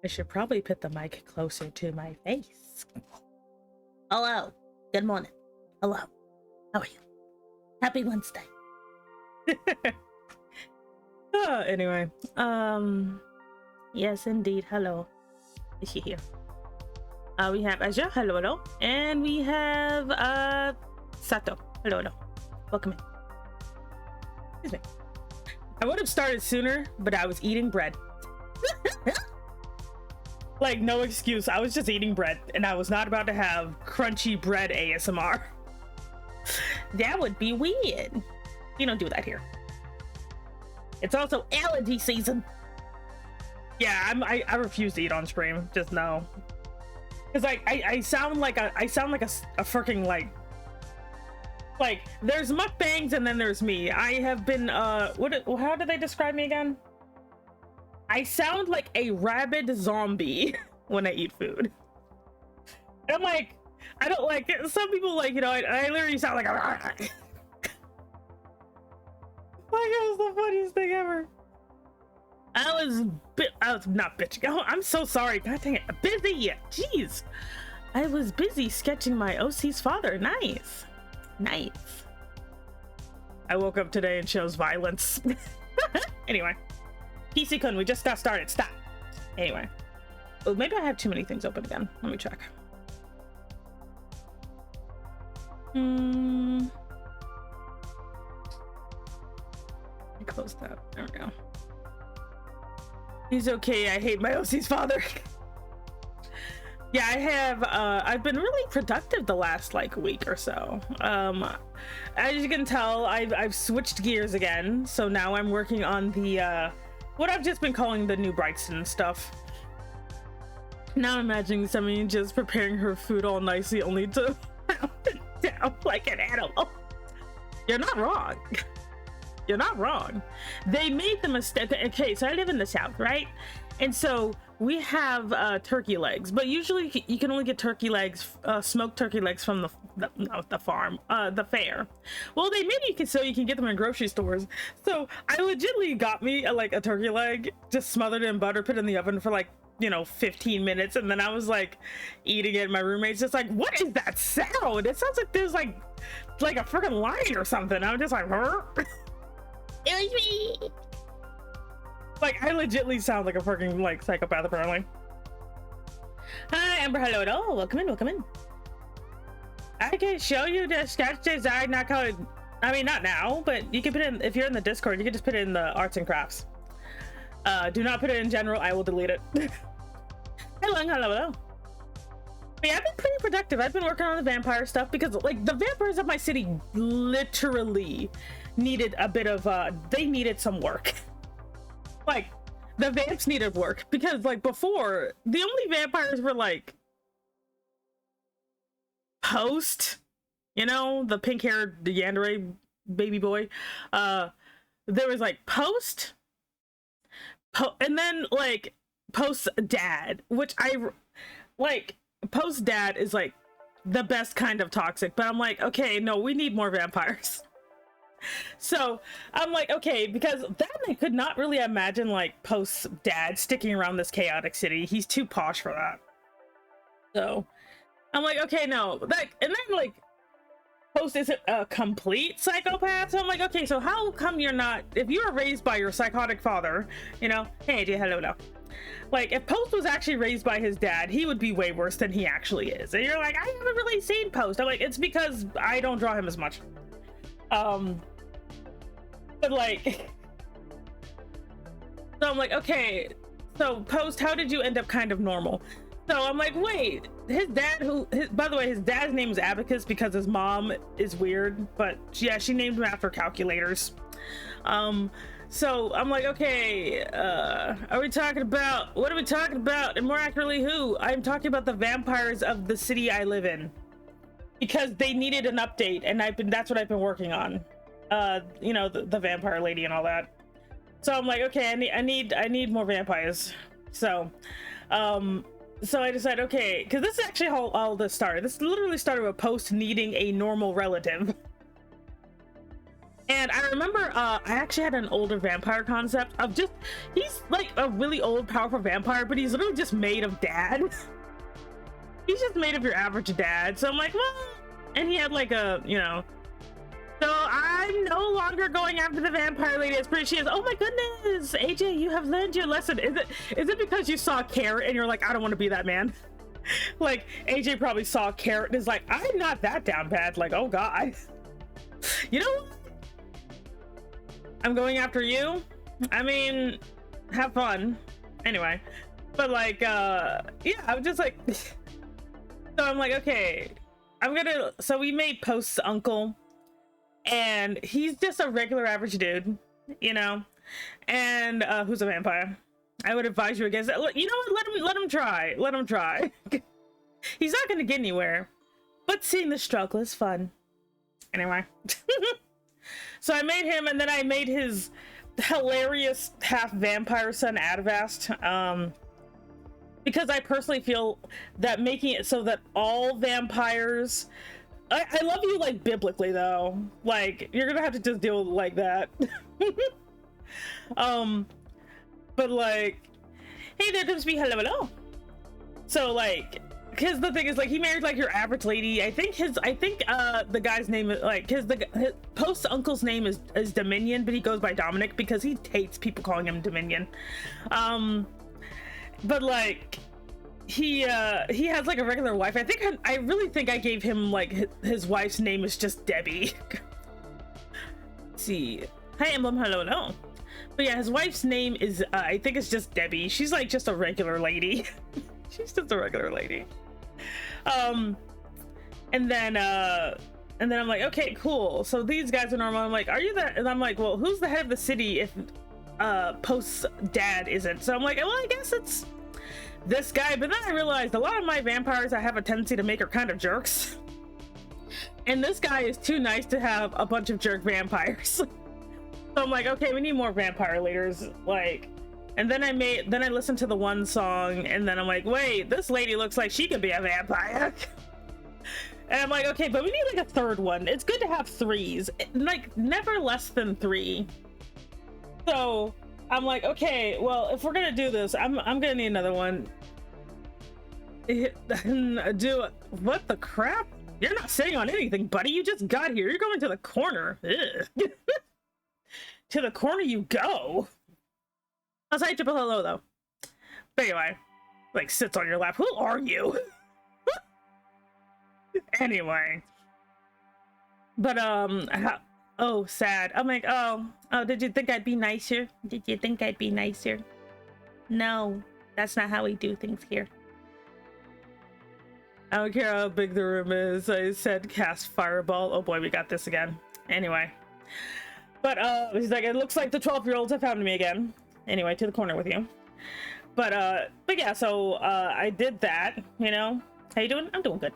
I should probably put the mic closer to my face. Hello. Good morning. Hello. How are you? Happy Wednesday. Anyway, yes, indeed. Hello. Is she here? We have Aja. Hello, hello. And we have Sato. Hello, hello. Welcome in. Excuse me. I would have started sooner, but I was eating bread. Like, no excuse. I was just eating bread, and I was not about to have crunchy bread ASMR. That would be weird. You don't do that here. It's also allergy season. Yeah, I refuse to eat on stream. Just no. Cause I sound like a freaking like there's mukbangs and then there's me. I have been how do they describe me again? I sound like a rabid zombie when I eat food. And I'm like, I don't like it. Some people like, you know, I literally sound like a like it was the funniest thing ever. I was not bitching. Oh, I'm so sorry. God dang it. Busy. Jeez. I was busy sketching my OC's father. Nice. Nice. I woke up today and chose violence. Anyway. PC-kun, we just got started. Stop. Anyway. Oh, maybe I have too many things open again. Let me check. I closed that. There we go. He's okay. I hate my OC's father. Yeah, I have I've been really productive the last like week or so. As you can tell, I've switched gears again, so now I'm working on the what I've just been calling the new Brightston stuff. Now I'm imagining somebody just preparing her food all nicely only to pound it down like an animal. You're not wrong. You're not wrong. They made the mistake. Okay, so I live in the South, right? And so we have turkey legs, but usually you can only get turkey legs, smoked turkey legs from the farm, the fair. Well, they made you so you can get them in grocery stores. So I legitimately got me a turkey leg, just smothered it in butter, put it in the oven for like, you know, 15 minutes, and then I was like eating it. My roommate's just like, "What is that sound? It sounds like there's like a freaking lion or something." I'm just like, "Huh?" It was me. Like, I legitimately sound like a freaking like psychopath apparently. Hi, Amber. Hello, hello. Welcome in. Welcome in. I can show you the sketch design. Not called. I mean, not now, but you can put it in if you're in the Discord. You can just put it in the arts and crafts. Do not put it in general. I will delete it. Hello, hello, hello. But yeah, I've been pretty productive. I've been working on the vampire stuff because like the vampires of my city literally needed a bit of they needed some work. Like the vamps needed work because like before the only vampires were like Post, you know, the pink-haired yandere baby boy. There was like Post, and then like Post's dad, which I like. Post's dad is like the best kind of toxic, but I'm like, okay, no, we need more vampires. So I'm like, okay, because then I could not really imagine like Post's dad sticking around this chaotic city. He's too posh for that. So I'm like, okay, no, like, and then like Post isn't a complete psychopath. So I'm like, okay, so how come you're not, if you were raised by your psychotic father, you know, hey, hello, hello. Like, if Post was actually raised by his dad, he would be way worse than he actually is. And you're like, I haven't really seen Post. I'm like, it's because I don't draw him as much. But like, so I'm like, okay, so Post, how did you end up kind of normal? So I'm like, wait, his dad, by the way, his dad's name is Abacus because his mom is weird, but yeah, she named him after calculators. So I'm like, okay, are we talking about, what are we talking about? And more accurately, who? I'm talking about the vampires of the city I live in. Because they needed an update, and that's what I've been working on. You know, the vampire lady and all that. So I'm like, okay, I need more vampires. So, so I decided, okay, because this is actually how all this started. This literally started with Post needing a normal relative. And I remember I actually had an older vampire concept of just, he's like a really old, powerful vampire, but he's literally just made of dad. He's just made of your average dad. So I'm like, well, and he had like a, you know, so I'm no longer going after the vampire lady as pretty she is. Oh my goodness, AJ, you have learned your lesson. Is it because you saw Carrot and you're like, I don't want to be that man? Like AJ probably saw Carrot and is like, I'm not that down bad. Like, oh God. You know what? I'm going after you. I mean, have fun. Anyway, but like, yeah, I'm just like, so I'm like, okay, so we made Post's uncle, and he's just a regular average dude, you know, and who's a vampire. I would advise you against that. You know what? Let him try. He's not gonna get anywhere, but seeing the struggle is fun. Anyway. So I made him, and then I made his hilarious half vampire son Adavast, because I personally feel that making it so that all vampires, I love you like biblically though, like you're gonna have to just deal with it like that. But like, hey there, Dimsby, hello. So like, because the thing is, like, he married like your average lady. I think the guy's name is like his Post's uncle's name is Dominion, but he goes by Dominic because he hates people calling him Dominion. But like he has like a regular wife. I really think I gave him like his wife's name is just Debbie. Let's see, hi Emblem, hello. But yeah, his wife's name is I think it's just Debbie. She's like just a regular lady. She's just a regular lady. And then I'm like, okay, cool. So these guys are normal. I'm like, are you that? And I'm like, well, who's the head of the city if Post's dad isn't? So I'm like, well, I guess it's this guy. But then I realized a lot of my vampires I have a tendency to make are kind of jerks. And this guy is too nice to have a bunch of jerk vampires. So I'm like, okay, we need more vampire leaders. Like, and then I listened to the one song, and then I'm like, wait, this lady looks like she could be a vampire. And I'm like, okay, but we need like a third one. It's good to have threes, like never less than 3. So I'm like, okay, well, if we're gonna do this, I'm gonna need another one. What the crap? You're not sitting on anything, buddy. You just got here. You're going to the corner. To the corner you go. I'll say triple hello though. But anyway, like sits on your lap. Who are you? Anyway. But oh, sad. I'm like, oh, did you think I'd be nicer? Did you think I'd be nicer? No, that's not how we do things here. I don't care how big the room is. I said cast fireball. Oh boy, we got this again. Anyway. But he's like, it looks like the 12-year-olds have found me again. Anyway, to the corner with you. But yeah, so I did that, you know. How you doing? I'm doing good.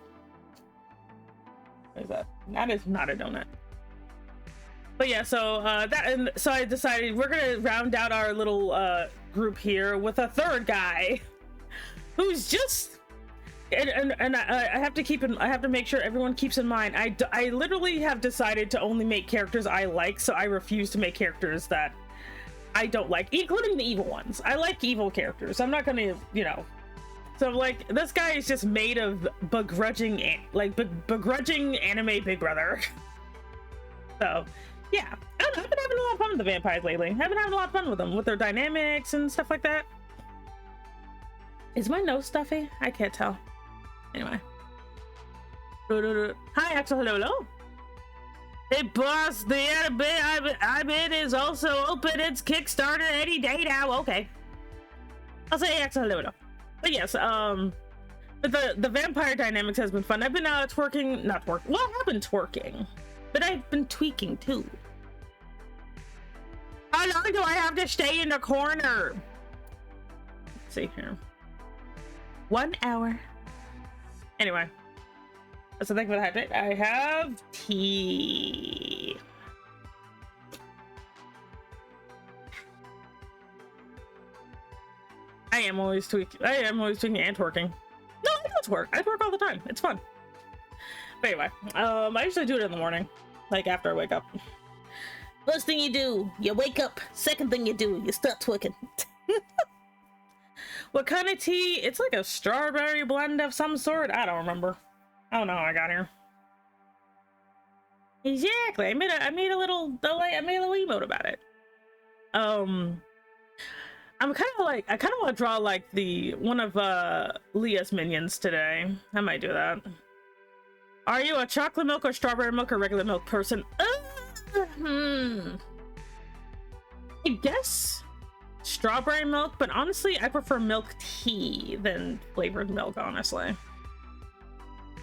What is that? That is not a donut. But yeah, so so I decided we're gonna round out our little group here with a third guy who's just and I have to make sure everyone keeps in mind I literally have decided to only make characters I like, so I refuse to make characters that I don't like, including the evil ones. I like evil characters. I'm not gonna, you know. So like, this guy is just made of begrudging anime Big Brother. So yeah, I don't know, I've been having a lot of fun with the vampires lately. I've been having a lot of fun with them, with their dynamics and stuff like that. Is my nose stuffy? I can't tell. Anyway. Hi Axel, hello. Hey boss, the IBID is also open. It's Kickstarter any day now. Okay. I'll say Axel, hello. But yes, but the vampire dynamics has been fun. I've been twerking, well, I have been twerking, but I've been tweaking too. How long do I have to stay in the corner? Let's see here. 1 hour. Anyway. So thank you for the hydrate. I have tea. I am always tweaking and twerking. No, I don't twerk. I twerk all the time. It's fun. But anyway, I usually do it in the morning, like after I wake up. First thing you do, you wake up. Second thing you do, you start twerking. What kind of tea? It's like a strawberry blend of some sort. I don't remember. I don't know how I got here. Exactly. I made a little emote about it. I'm kind of like, I kind of want to draw like one of Leah's minions today. I might do that. Are you a chocolate milk or strawberry milk or regular milk person? I guess strawberry milk, but honestly I prefer milk tea than flavored milk, honestly. I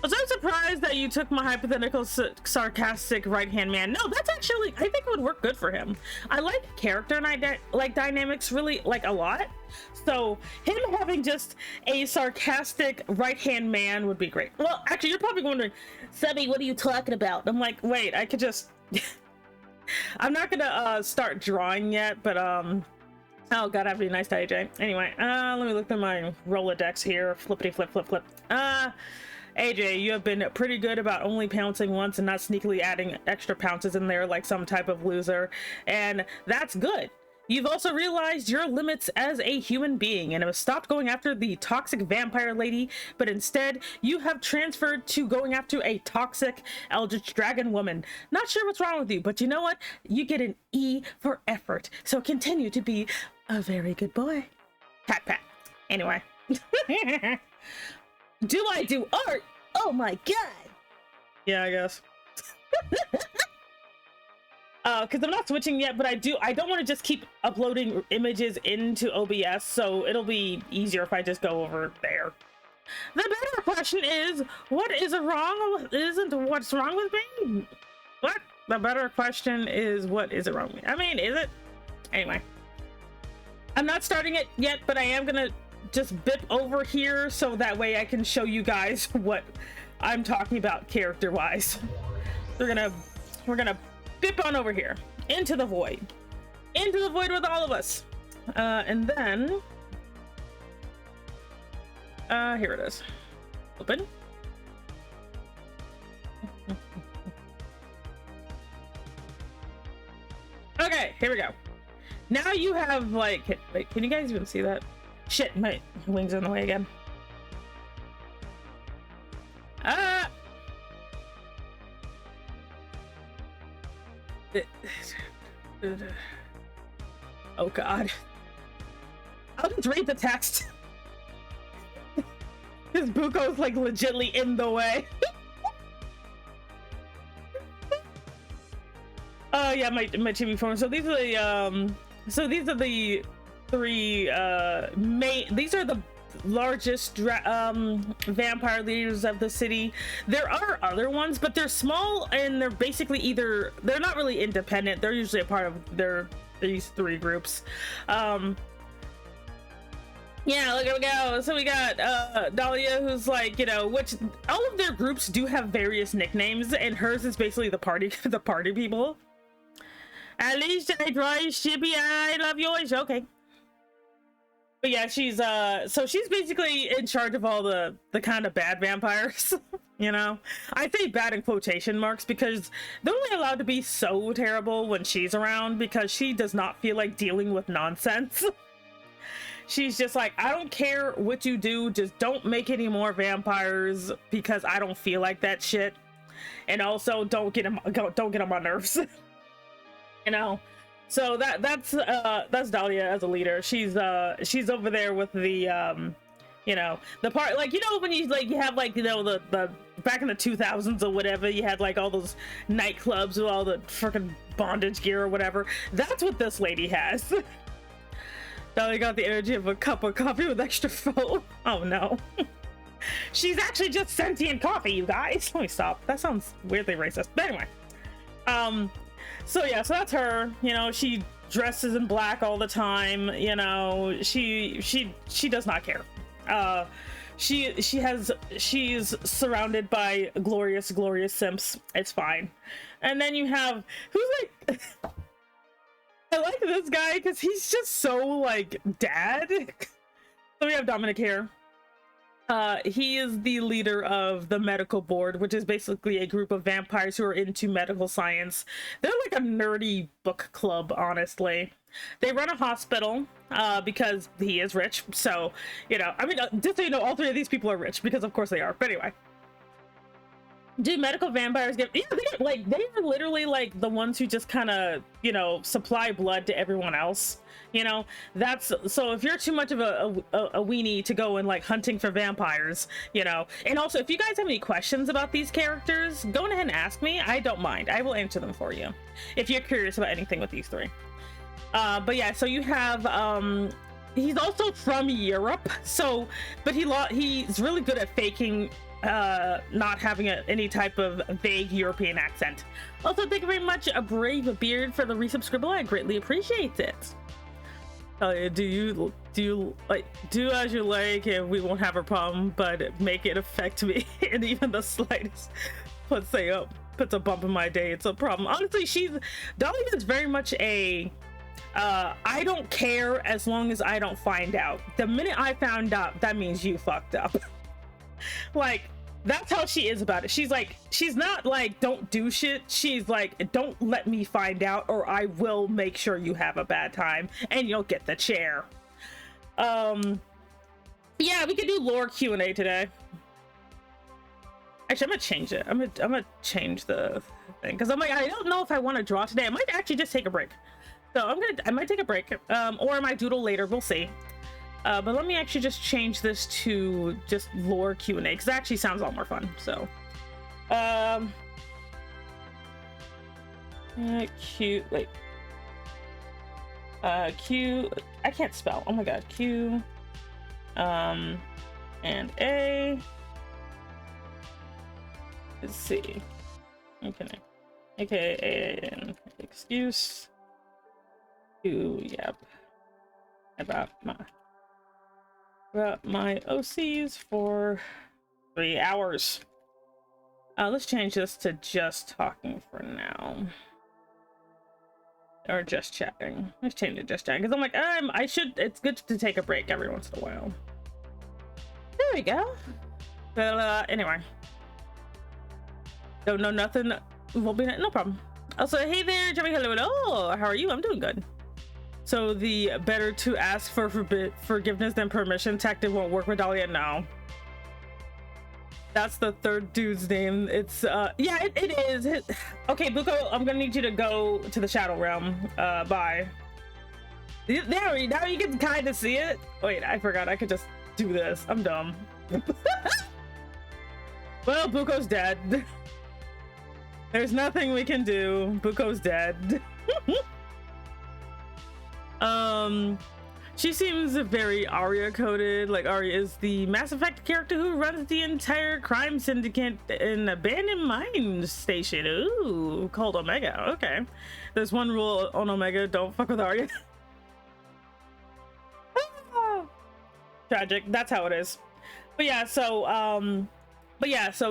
was so surprised that you took my hypothetical sarcastic right-hand man. No, that's actually, I think it would work good for him. I like character dynamics really like a lot. So him having just a sarcastic right-hand man would be great. Well, actually, you're probably wondering, Sebby, what are you talking about? I'm like, wait, I could just... I'm not gonna start drawing yet, but oh god, have a nice day, AJ. Anyway, let me look at my Rolodex here. Flippity flip flip flip. AJ, you have been pretty good about only pouncing once and not sneakily adding extra pounces in there like some type of loser, and that's good. You've also realized your limits as a human being and have stopped going after the toxic vampire lady, but instead you have transferred to going after a toxic eldritch dragon woman. Not sure what's wrong with you, but you know what? You get an E for effort, so continue to be a very good boy. Pat pat. Anyway. Do I do art? Oh my god. Yeah, I guess. Because I'm not switching yet, but I don't want to just keep uploading images into OBS, so it'll be easier if I just go over there. The better question is, what is wrong? Isn't what's wrong with me? What? The better question is, what is wrong with me? I mean, is it? Anyway. I'm not starting it yet, but I am gonna just bip over here so that way I can show you guys what I'm talking about character-wise. We're gonna bip on over here into the void with all of us, and then here it is. Open. Okay, here we go. Now you have like, wait, can you guys even see that? Shit, my wings are in the way again. Oh god. I'll just read the text. This Buko's like legitly in the way. Oh yeah, my chibi form. So these are the three these are the largest vampire leaders of the city. There are other ones, but they're small and they're basically they're not really independent. They're usually a part of these three groups. Yeah, look, here we go. So we got Dahlia, who's like, you know, which all of their groups do have various nicknames, and hers is basically the party people. At least I draw you, Shippy. I love yours. Okay. But yeah, she's so she's basically in charge of all the kind of bad vampires. You know, I say bad in quotation marks because they're only allowed to be so terrible when she's around, because she does not feel like dealing with nonsense. She's just like, I don't care what you do, just don't make any more vampires because I don't feel like that shit, and also don't get on my nerves. You know. So that's Dahlia as a leader. She's over there with the you know, the part, like, you know, when you have like, you know, the back in the 2000s or whatever, you had like all those nightclubs with all the freaking bondage gear or whatever. That's what this lady has. Dahlia got the energy of a cup of coffee with extra foam. Oh no. She's actually just sentient coffee, you guys. Let me stop. That sounds weirdly racist. But anyway. So yeah, so that's her. You know, she dresses in black all the time. You know, she does not care. She's surrounded by glorious simps. It's fine. And then you have, who's like, I like this guy because he's just so like dad. So we have Dominic here. He is the leader of the medical board, which is basically a group of vampires who are into medical science. They're like a nerdy book club, honestly. They run a hospital because he is rich. So, you know, I mean, just so you know, all three of these people are rich because of course they are. But anyway. Do medical vampires get, yeah, they are literally like the ones who just kind of, you know, supply blood to everyone else, you know. That's, so if you're too much of a weenie to go and like hunting for vampires, you know. And also, if you guys have any questions about these characters, go ahead and ask me. I don't mind, I will answer them for you if you're curious about anything with these three. But yeah, so you have he's also from Europe, so but he's really good at faking not having any type of vague European accent. Also, thank you very much, a brave beard, for the resubscribe. I greatly appreciate it. Do you like, do as you like, and we won't have a problem, but make it affect me and even the slightest puts a bump in my day, it's a problem. Honestly, Dolly is very much a I don't care as long as I don't find out. The minute I found out, that means you fucked up. Like, that's how she is about it. She's like, she's not like don't do shit, she's like don't let me find out or I will make sure you have a bad time and you'll get the chair. Yeah, we could do lore Q&A today. Actually, I'm gonna change it. I'm gonna change the thing because I'm like, I don't know if I want to draw today. I might actually just take a break. So I might take a break, or I might doodle later, we'll see. But let me actually just change this to just lore Q&A because that actually sounds a lot more fun. So, Q, wait, Q, I can't spell. Oh my God, Q, and A. Let's see. Okay, AKA an excuse to yap about my OCs for 3 hours. Let's change this to just talking for now, or just chatting. Let's change it to just chatting because I'm like, it's good to take a break every once in a while. There we go. Well, anyway, don't know nothing. Will be no problem. Also, hey there, Jimmy. Hello. How are you? I'm doing good. So the better to ask for forgiveness than permission tactic won't work with Dahlia now. That's the third dude's name. It's yeah, it is. Okay, Buko, I'm gonna need you to go to the Shadow Realm. Bye. There, now you can kind of see it. Wait, I forgot. I could just do this. I'm dumb. Well, Buko's dead. There's nothing we can do. Buko's dead. She seems very Arya coded. Like, Arya is the Mass Effect character who runs the entire crime syndicate in abandoned mine station. Ooh, called Omega. Okay, there's one rule on Omega: don't fuck with Arya. Tragic. That's how it is. But yeah, so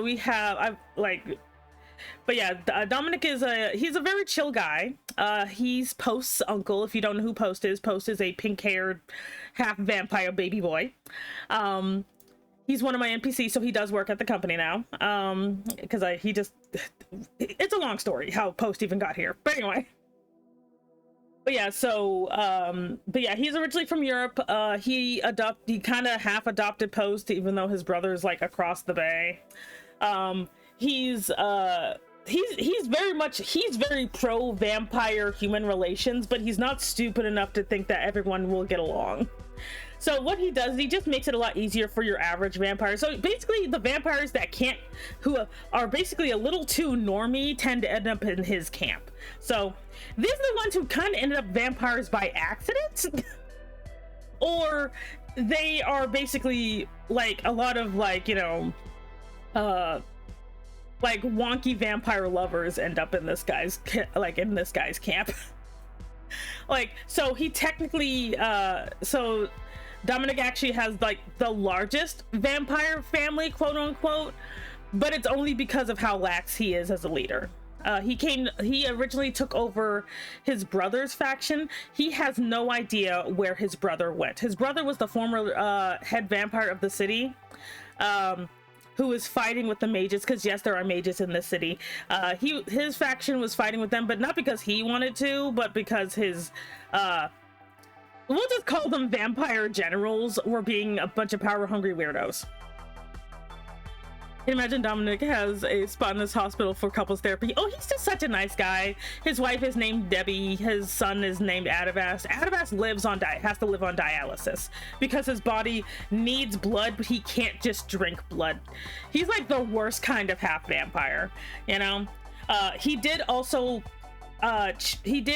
we have Dominic is he's a very chill guy. He's Post's uncle. If you don't know who Post is a pink-haired half vampire baby boy. He's one of my NPCs, so he does work at the company now. Because it's a long story how Post even got here. But anyway. He's originally from Europe. He kind of half adopted Post, even though his brother's like across the bay. He's very pro vampire human relations, but he's not stupid enough to think that everyone will get along. So what he does is he just makes it a lot easier for your average vampire. So basically the vampires who are basically a little too normie tend to end up in his camp. So these are the ones who kind of ended up vampires by accident. Or they are basically like a lot of like, you know, like wonky vampire lovers end up in this guy's camp. Like, so he technically so Dominic actually has like the largest vampire family, quote unquote, but it's only because of how lax he is as a leader. He originally took over his brother's faction. He has no idea where his brother went. His brother was the former head vampire of the city. who was fighting with the mages, because yes, there are mages in this city. His faction was fighting with them, but not because he wanted to, but because his we'll just call them vampire generals were being a bunch of power hungry weirdos. Can you imagine Dominic has a spot in this hospital for couples therapy? Oh, he's just such a nice guy. His wife is named Debbie. His son is named Adavast. Adavast has to live on dialysis because his body needs blood, but he can't just drink blood. He's like the worst kind of half vampire, you know? He did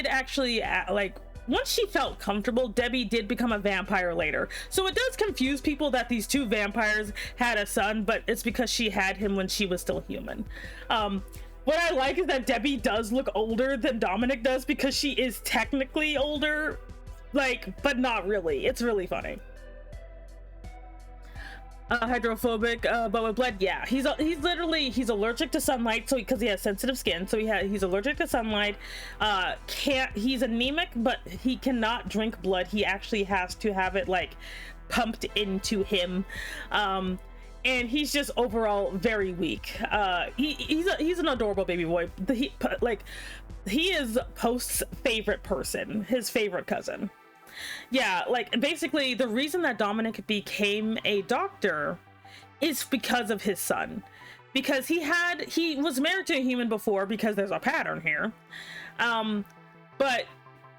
actually like, once she felt comfortable, Debbie did become a vampire later. So it does confuse people that these two vampires had a son, but it's because she had him when she was still human. What I like is that Debbie does look older than Dominic does because she is technically older, like, but not really. It's really funny. Hydrophobic, but with blood, yeah, he's allergic to sunlight, so because he has sensitive skin, so he's allergic to sunlight. He's anemic, but he cannot drink blood. He actually has to have it like pumped into him, and he's just overall very weak. He's an adorable baby boy. He is Post's favorite person, his favorite cousin. Yeah, like basically the reason that Dominic became a doctor is because of his son, because he was married to a human before, because there's a pattern here, but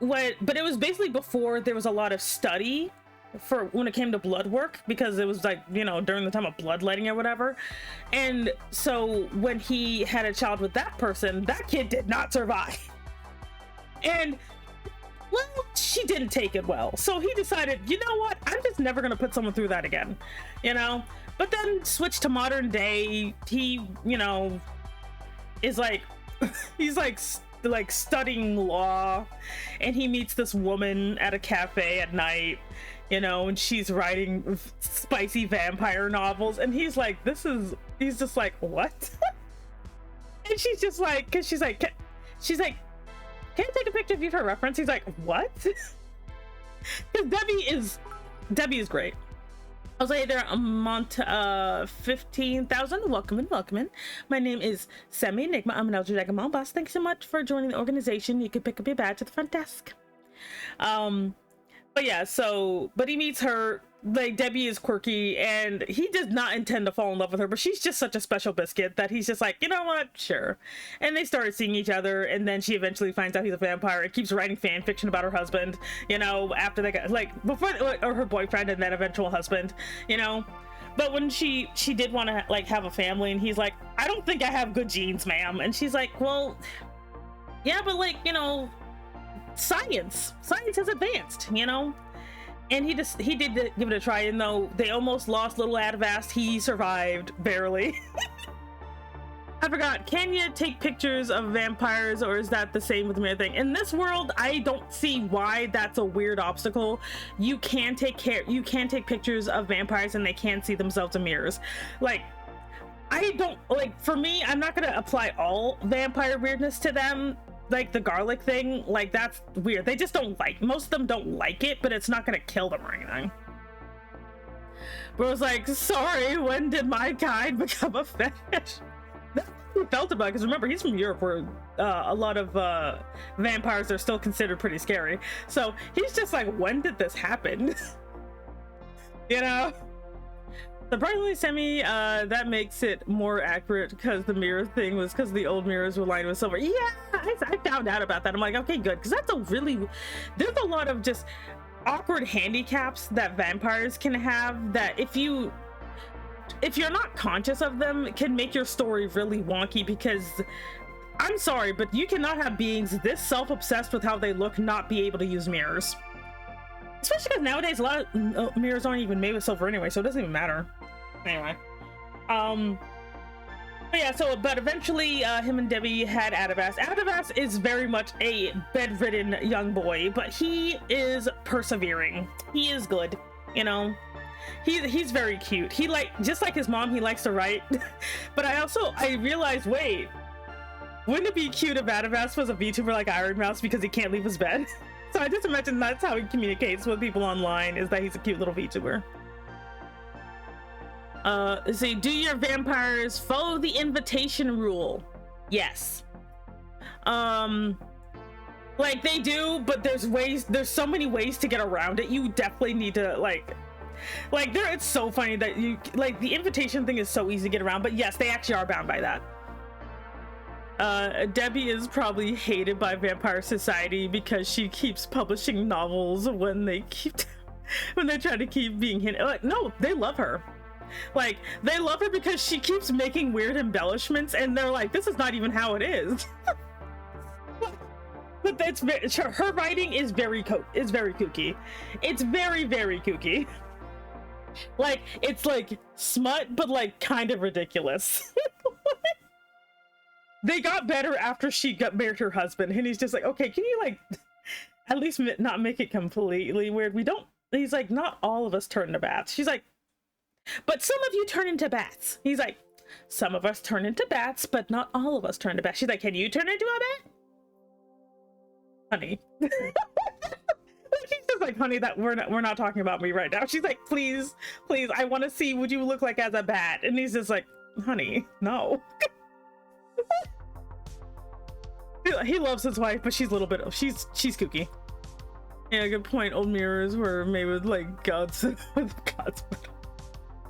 it was basically before there was a lot of study for when it came to blood work, because it was like, you know, during the time of bloodletting or whatever. And so when he had a child with that person, that kid did not survive. And well, she didn't take it well, so he decided, you know what, I'm just never gonna put someone through that again, you know. But then switched to modern day. He, you know, is like he's like studying law, and he meets this woman at a cafe at night, you know, and she's writing spicy vampire novels, and he's just like, what? And she's just like, because she's like, can I take a picture of you for reference? He's like, what? Because Debbie is great. I was like, there, Mont 15,000. Welcome in. My name is Semi Enigma. I'm an Elder Dragon Mom boss. Thanks so much for joining the organization. You can pick up your badge at the front desk. But yeah, but he meets her. Like, Debbie is quirky, and he does not intend to fall in love with her, but she's just such a special biscuit that he's just like, you know what, sure. And they started seeing each other, and then she eventually finds out he's a vampire and keeps writing fan fiction about her husband, you know, after they got, like, before, or her boyfriend and then eventual husband, you know. But when she did want to, like, have a family, and he's like, I don't think I have good genes, ma'am. And she's like, well, yeah, but, like, you know, science has advanced, you know. And he did give it a try, and though they almost lost little Adavast, he survived barely. I forgot, can you take pictures of vampires, or is that the same with the mirror thing? In this world, I don't see why that's a weird obstacle. You can take pictures of vampires, and they can see themselves in mirrors. Like, I don't, like, for me, I'm not gonna apply all vampire weirdness to them. Like the garlic thing, like, that's weird. They just don't like, most of them don't like it, but it's not gonna kill them or anything. But I was like, sorry, when did my kind become a fetish? That's what he felt about it, because remember, he's from Europe, where a lot of vampires are still considered pretty scary. So he's just like, when did this happen? You know? Surprisingly, Semi, that makes it more accurate, because the mirror thing was because the old mirrors were lined with silver. Yeah, I found out about that. I'm like, okay, good, because that's there's a lot of just awkward handicaps that vampires can have, that if you're not conscious of them, can make your story really wonky, because I'm sorry, but you cannot have beings this self-obsessed with how they look not be able to use mirrors. Especially because nowadays a lot of mirrors aren't even made with silver anyway, so it doesn't even matter. Anyway, but yeah, but eventually him and Debbie had Adavast. Adavast is very much a bedridden young boy, but he is persevering. He is good, you know. He's very cute. He, like, just like his mom, he likes to write. But I realized, wait, wouldn't it be cute if Adavast was a VTuber like Iron Mouse because he can't leave his bed? So I just imagine that's how he communicates with people online, is that he's a cute little VTuber. See, do your vampires follow the invitation rule? Yes. Like they do, but there's so many ways to get around it. You definitely need to like there, it's so funny that you like the invitation thing is so easy to get around, but yes, they actually are bound by that. Debbie is probably hated by Vampire Society because she keeps publishing novels when they try to keep being hinted. Like, no, they love her. Like, they love her because she keeps making weird embellishments, and they're like, this is not even how it is. But her writing is very kooky. It's very, very kooky. Like, it's like smut, but like kind of ridiculous. They got better after she got married her husband, and he's just like, okay, can you like at least not make it completely weird? He's like, not all of us turn into bats. She's like, but some of you turn into bats. He's like, some of us turn into bats, but not all of us turn into bats. She's like, can you turn into a bat? Honey. She's just like, honey, that we're not talking about me right now. She's like, please, I want to see what you look like as a bat. And he's just like, honey, no. He loves his wife, but she's a little bit she's kooky. Yeah, good point. Old mirrors were made with like gods.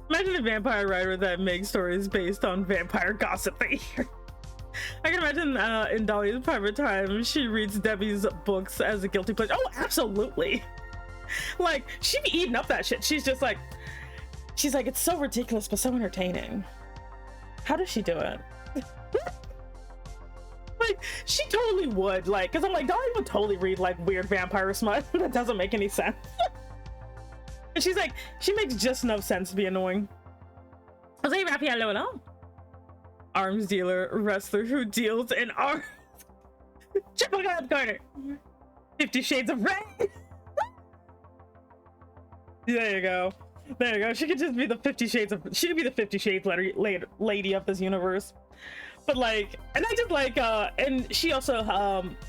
Imagine a vampire writer that makes stories based on vampire gossip. I can imagine in Dolly's private time, she reads Debbie's books as a guilty pleasure. Oh, absolutely. Like, she'd be eating up that shit. She's like, it's so ridiculous, but so entertaining. How does she do it? Like, she totally would, like, because I'm like, Dolly would totally read like weird vampire smut that doesn't make any sense. And she's like, she makes just enough sense to be annoying. I was like, hello. Arms dealer, wrestler who deals in arms. Triple God Carter. 50 Shades of Red. There you go. She could just be the 50 Shades of. She could be the 50 Shades lady of this universe. But like, and I just like, and she also,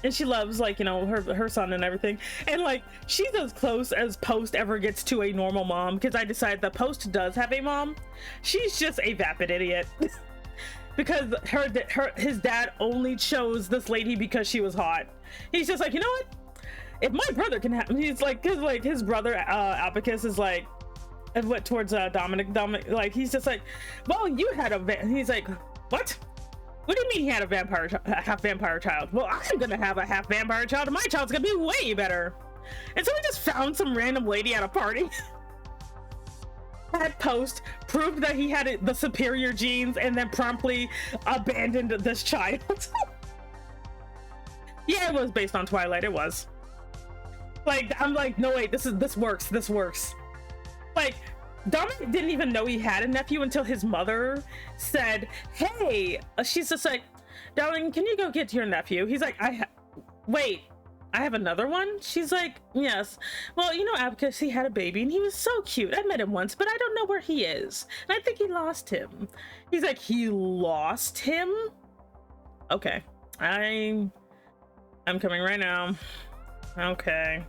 and she loves like, you know, her son and everything. And like, she's as close as Post ever gets to a normal mom, because I decided that Post does have a mom. She's just a vapid idiot. Because his dad only chose this lady because she was hot. He's just like, you know what? If my brother can have, he's like, cause like his brother Abacus is like, went towards Dominic, like he's just like, well, you had he's like, what? What do you mean he had a half vampire child? Well, I'm gonna have a half vampire child, and my child's gonna be way better. And so we just found some random lady at a party. Had Post proved that he had the superior genes, and then promptly abandoned this child. Yeah, it was based on Twilight. It was. Like, I'm like, no wait, this works. Like, Dominic didn't even know he had a nephew until his mother said, hey, she's just like, darling, can you go get your nephew? He's like, wait, I have another one? She's like, yes. Well, you know, Abacus, he had a baby and he was so cute. I met him once, but I don't know where he is. And I think he lost him. He's like, he lost him? Okay. I'm coming right now. Okay.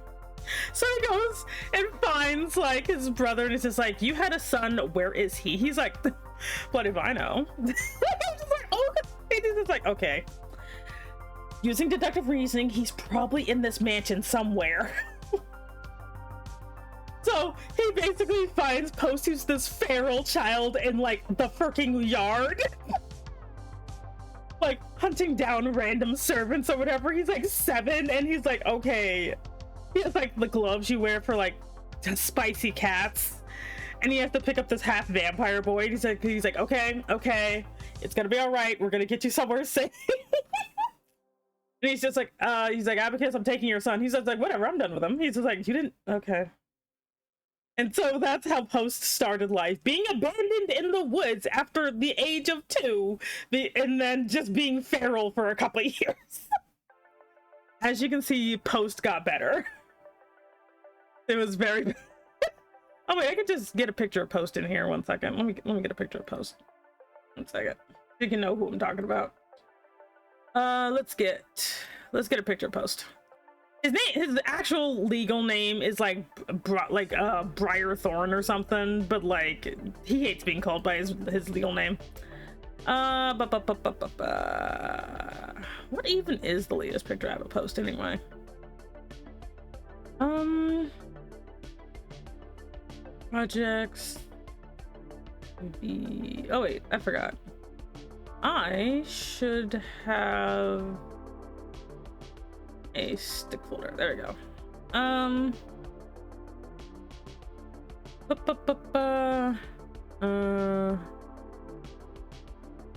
So he goes and finds like his brother, and it's just like, you had a son, where is he? He's like, what if I know? I'm just like, oh, he's just like, okay. Using deductive reasoning, he's probably in this mansion somewhere. So he basically finds Post, who's this feral child, in like the freaking yard. Like hunting down random servants or whatever. He's like 7, and he's like, okay. He has like the gloves you wear for like spicy cats, and he has to pick up this half vampire boy. He's like, okay, it's gonna be all right. We're gonna get you somewhere safe. And he's just like, Abacus, I'm taking your son. He's just like, whatever, I'm done with him. He's just like, you didn't, okay. And so that's how Post started life, being abandoned in the woods after the age of 2, and then just being feral for a couple of years. As you can see, Post got better. It was very. Oh wait, I could just get a picture of Post in here. 1 second. Let me get a picture of Post. 1 second. You can know who I'm talking about. Let's get a picture of Post. his actual legal name is like Briar Thorn or something, but like he hates being called by his legal name. What even is the latest picture I have a post anyway? Projects. Oh wait, I forgot. I should have a stick folder. There we go.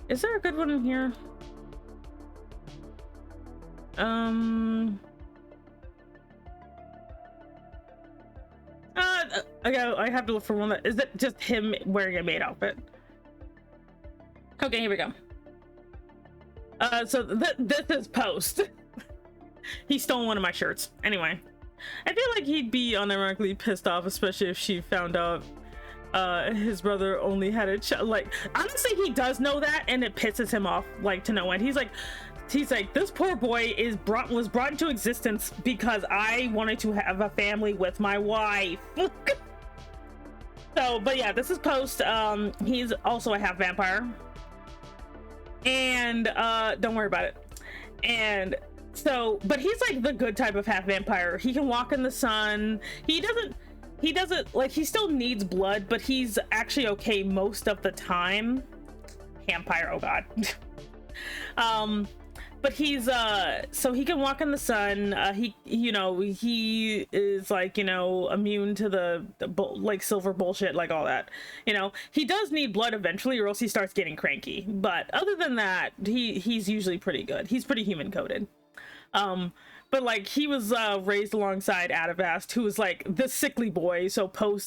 Is there a good one in here? I have to look for one that is it just him wearing a maid outfit. Okay, here we go. So this is post. He stole one of my shirts. Anyway, I feel like he'd be unironically pissed off, especially if she found out his brother only had a child. Like, honestly, he does know that, and it pisses him off like to no end. He's like, this poor boy was brought into existence because I wanted to have a family with my wife. So, but yeah, this is post. He's also a half vampire, and don't worry about it. And so, but he's like the good type of half vampire. He can walk in the sun. He doesn't like, he still needs blood, but he's actually okay most of the time. Vampire, oh god. But he's so he can walk in the sun. He is like, immune to the like silver bullshit, like all that. He does need blood eventually, or else he starts getting cranky. But other than that, he's usually pretty good. He's pretty human coded. But like, he was raised alongside Adavast, who was like the sickly boy. So poor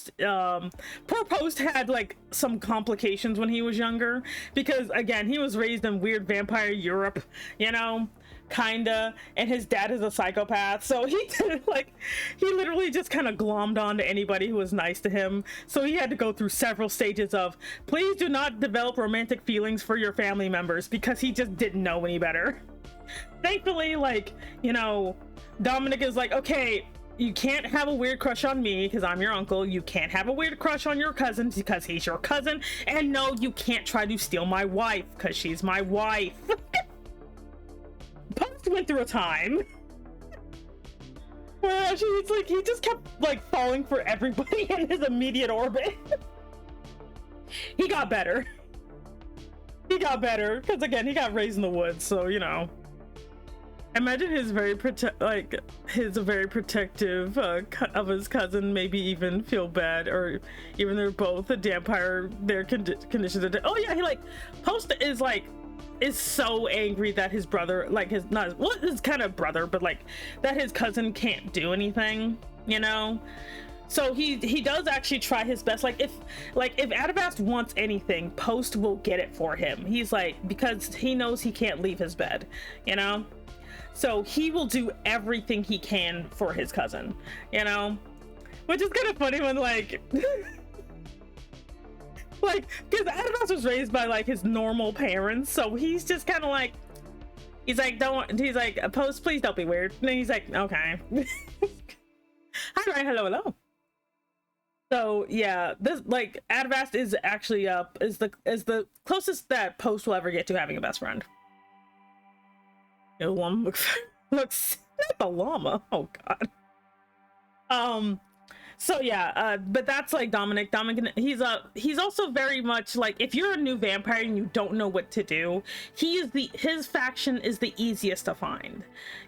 Post had like some complications when he was younger, because again, he was raised in weird vampire Europe, kinda, and his dad is a psychopath, so he literally just kind of glommed on to anybody who was nice to him. So he had to go through several stages of, please do not develop romantic feelings for your family members, because he just didn't know any better. Thankfully, Dominic is like, okay, you can't have a weird crush on me because I'm your uncle. You can't have a weird crush on your cousin because he's your cousin. And no, you can't try to steal my wife because she's my wife. Post went through a time where he just kept falling for everybody in his immediate orbit. He got better. Because again, he got raised in the woods, so imagine his very protective of his cousin, maybe even feel bad, or even they're both a vampire, their conditions are oh yeah, Post is so angry that his brother, his kind of brother, but that his cousin can't do anything, So he does actually try his best. If Adavast wants anything, Post will get it for him. He's because he knows he can't leave his bed, So he will do everything he can for his cousin, Which is kind of funny when because Adavast was raised by his normal parents, so he's just kind of Post, please don't be weird. And he's like, okay. Hi, Ryan, hello. So yeah, this Adavast is actually is the closest that Post will ever get to having a best friend. The llama looks like a llama. Oh god. So yeah, but that's Dominic. Dominic, he's also very much if you're a new vampire and you don't know what to do, his faction is the easiest to find.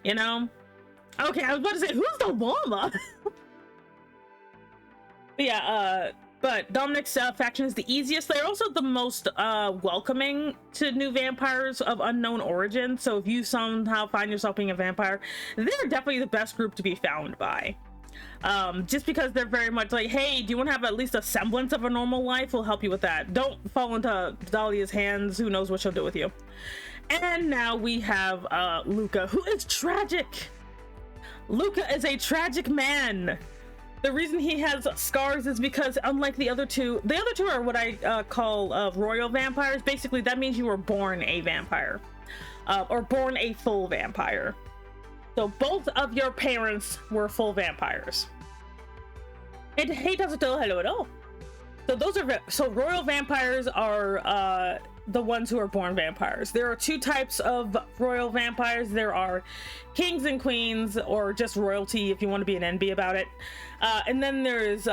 Okay, I was about to say, who's the llama? Yeah, but Dominic's faction is the easiest. They're also the most welcoming to new vampires of unknown origin. So if you somehow find yourself being a vampire, they're definitely the best group to be found by. Just because they're very much hey, do you want to have at least a semblance of a normal life? We'll help you with that. Don't fall into Dahlia's hands. Who knows what she'll do with you. And now we have Luca, who is tragic. Luca is a tragic man. The reason he has scars is because, unlike the other two are what I call royal vampires. Basically, that means you were born a vampire, or born a full vampire. So both of your parents were full vampires. And he doesn't tell hello at all. So those are so royal vampires are the ones who are born vampires. There are two types of royal vampires. There are kings and queens, or just royalty if you want to be an NB about it. And then there's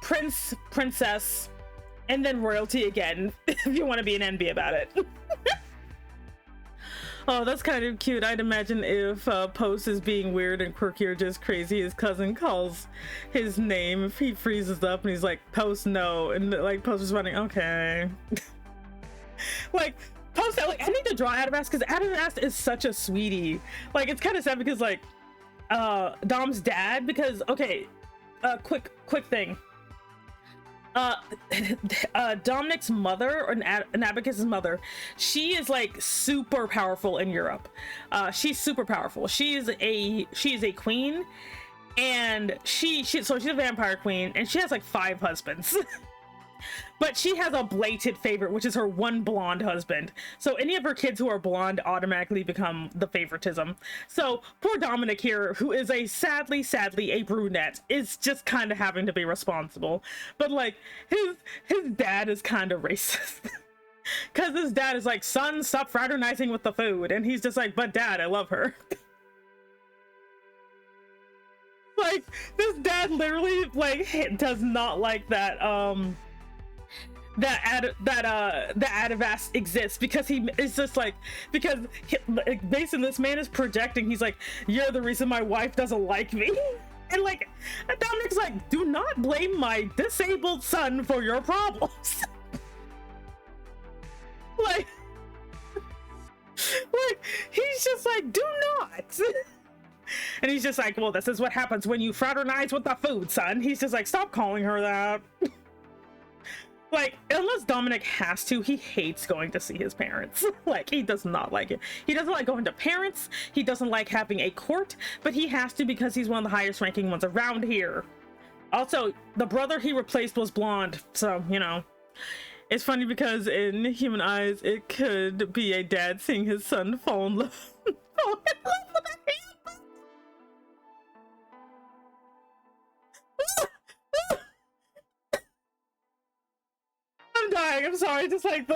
prince, princess, and then royalty again if you want to be an NB about it. Oh, that's kind of cute. I'd imagine if Post is being weird and quirky or just crazy, his cousin calls his name. If he freezes up and he's like, Post, no. And like Post is running, okay. Like, Post, like, I need to draw Adamast because Adamast is such a sweetie. Like, it's kind of sad because like Dom's dad, because okay, quick thing. Dominic's mother, or Nabok's mother, she is like super powerful in Europe. She's super powerful. She is a queen, and so she's a vampire queen, and she has like 5 husbands. But she has a blatant favorite, which is her one blonde husband. So any of her kids who are blonde automatically become the favoritism. So poor Dominic here, who is sadly a brunette, is just kind of having to be responsible. But like his dad is kind of racist. Because his dad is like, son, stop fraternizing with the food. And he's just like, but dad, I love her. Like, this dad literally like does not like that that Adavast exists, because he is just like, because basically this man is projecting. He's like, you're the reason my wife doesn't like me. And like Dominic's like, do not blame my disabled son for your problems. like he's just like, do not. And he's just like, well, this is what happens when you fraternize with the food, son. He's just like, stop calling her that. Like, unless Dominic has to, he hates going to see his parents. Like, he does not like it. He doesn't like going to parents. He doesn't like having a court, but he has to because he's one of the highest ranking ones around here. Also, the brother he replaced was blonde, so, you know. It's funny because in human eyes, it could be a dad seeing his son fall in love. Fall in love with a hamburger. I'm dying. I'm sorry. Just like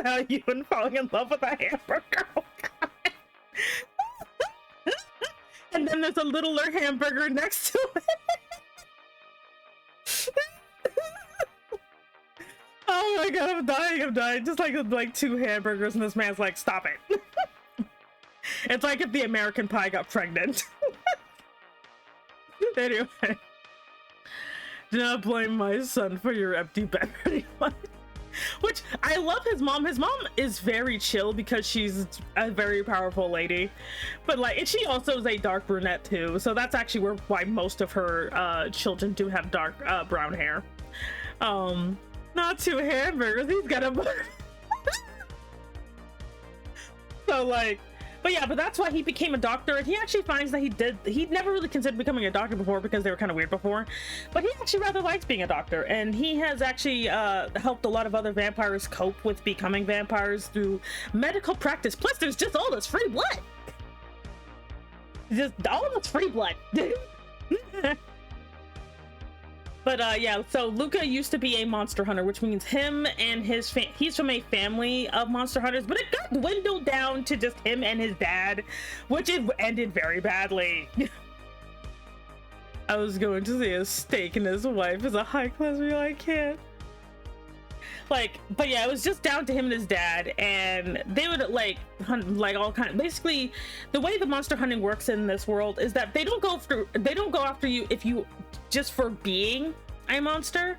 how you and falling in love with a hamburger. Oh, God. And then there's a littler hamburger next to it. Oh my God, I'm dying. I'm dying. Just like 2 hamburgers, and this man's like, stop it. It's like if the American Pie got pregnant. Anyway, do not blame my son for your empty beverage. Which, I love his mom. His mom is very chill because she's a very powerful lady. But like, and she also is a dark brunette too. So that's actually why most of her children do have dark brown hair. Not 2 hamburgers. He's got a So like, but that's why he became a doctor. And he actually finds that he'd never really considered becoming a doctor before because they were kind of weird before, but he actually rather likes being a doctor. And he has actually helped a lot of other vampires cope with becoming vampires through medical practice. Plus there's just all this free blood. Just all this free blood. But yeah, so Luca used to be a monster hunter, which means him and his he's from a family of monster hunters, but it got dwindled down to just him and his dad, which it ended very badly. I was going to say a steak and his wife is a high-class meal. I can't. Like, but yeah, it was just down to him and his dad, and they would like hunt like all kind. Basically, the way the monster hunting works in this world is that they don't go after you if you just for being a monster,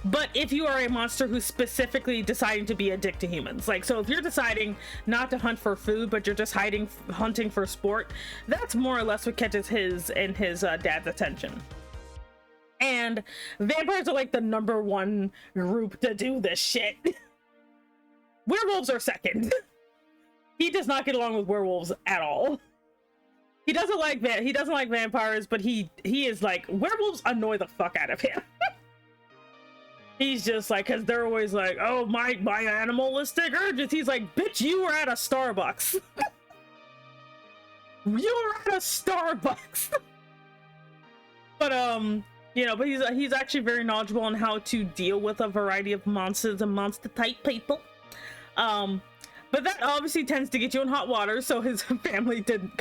but if you are a monster who's specifically deciding to be a dick to humans. Like, so if you're deciding not to hunt for food, but you're just hunting for sport, that's more or less what catches his and his dad's attention. And vampires are like the #1 group to do this shit. Werewolves are second. He does not get along with werewolves at all. He doesn't like vampires, but he is like, werewolves annoy the fuck out of him. He's just like, because they're always like, oh, my animalistic urges. He's like, bitch, you were at a Starbucks. you're at a Starbucks. But you know, but he's actually very knowledgeable on how to deal with a variety of monsters and monster type people. But that obviously tends to get you in hot water, so his family did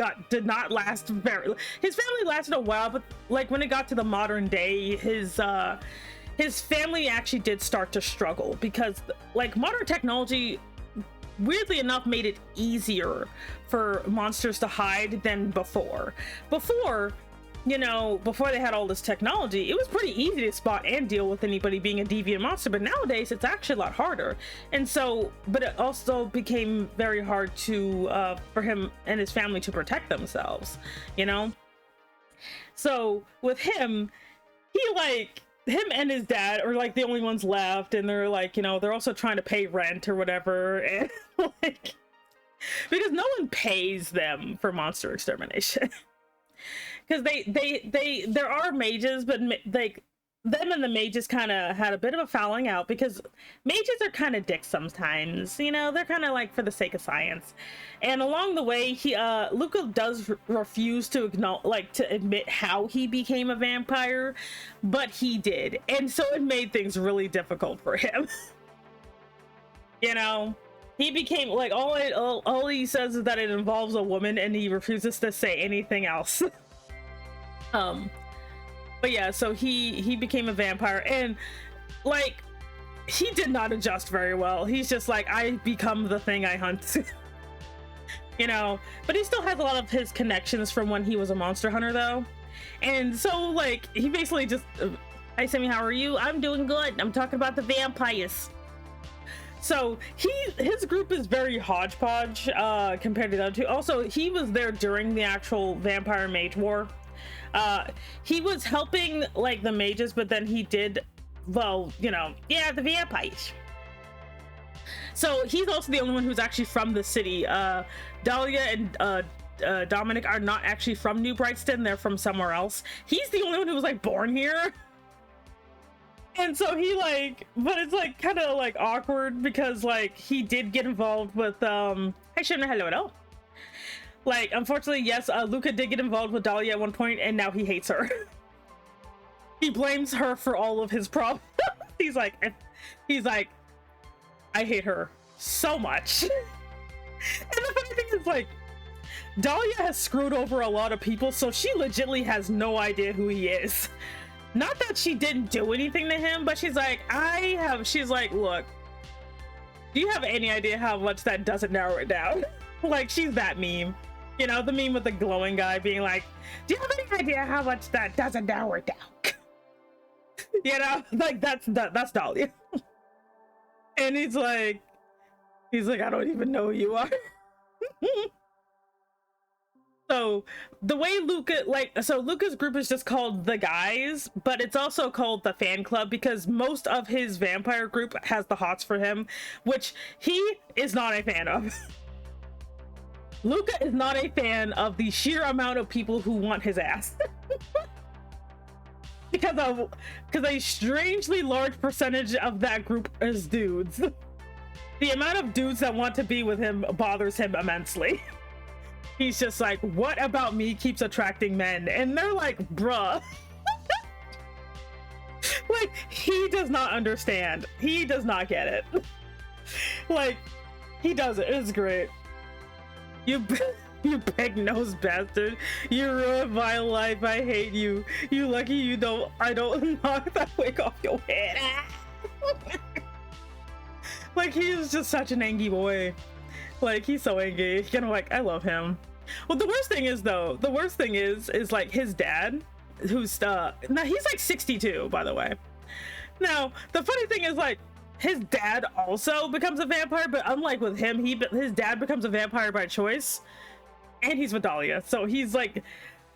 not last very. His family lasted a while, but like when it got to the modern day, his family actually did start to struggle because like modern technology, weirdly enough, made it easier for monsters to hide than before. Before, you know, before they had all this technology, it was pretty easy to spot and deal with anybody being a deviant monster, but nowadays it's actually a lot harder. And so, but it also became very hard to for him and his family to protect themselves, you know. So with him, him and his dad are like the only ones left, and they're like, you know, they're also trying to pay rent or whatever, and like, because no one pays them for monster extermination. Because there are mages, but like them and the mages kind of had a bit of a falling out because mages are kind of dicks sometimes, you know. They're kind of like for the sake of science, and along the way Luca does refuse to acknowledge, like, to admit how he became a vampire, but he did, and so it made things really difficult for him. You know, he became like all he says is that it involves a woman, and he refuses to say anything else. But yeah, so he became a vampire, and like he did not adjust very well. He's just like, I become the thing I hunt. You know, but he still has a lot of his connections from when he was a monster hunter though. And so like he basically just, hi Sammy, how are you? I'm doing good. I'm talking about the vampires. So his group is very hodgepodge compared to the other two. Also, he was there during the actual vampire mage war. He was helping like the mages, but then he did, well, you know, yeah, the vampires. So he's also the only one who's actually from the city. Dahlia and Dominic are not actually from New Brightston. They're from somewhere else. He's the only one who was like born here. And so he like, but it's like kind of like awkward because like he did get involved with hi Shimna, hello. Like, unfortunately, yes, Luca did get involved with Dahlia at one point, and now he hates her. He blames her for all of his problems. He's like, I hate her so much. And the funny thing is, like, Dahlia has screwed over a lot of people, so she legitimately has no idea who he is. Not that she didn't do anything to him, but she's like, she's like, look, do you have any idea how much that doesn't narrow it down? Like, she's that meme. You know, the meme with the glowing guy being like, do you have any idea how much that doesn't narrow it down? You know, like that's Dahlia. And he's like, I don't even know who you are. So the way Luca, Luca's group is just called the guys, but it's also called the fan club because most of his vampire group has the hots for him, which he is not a fan of. Luca is not a fan of the sheer amount of people who want his ass. because a strangely large percentage of that group is dudes. The amount of dudes that want to be with him bothers him immensely. He's just like, what about me keeps attracting men? And they're like, bruh. Like, he does not understand. He does not get it. Like, he does it. It's great. You pig-nosed bastard. You ruined my life. I hate you. You lucky I don't knock that wig off your head. Like, he is just such an angry boy. Like, he's so angry. You know, like, I love him. Well, the worst thing is like his dad, who's now he's like 62, by the way. Now, the funny thing is, like, his dad also becomes a vampire, but unlike with him, his dad becomes a vampire by choice, and he's with Dahlia. So he's like,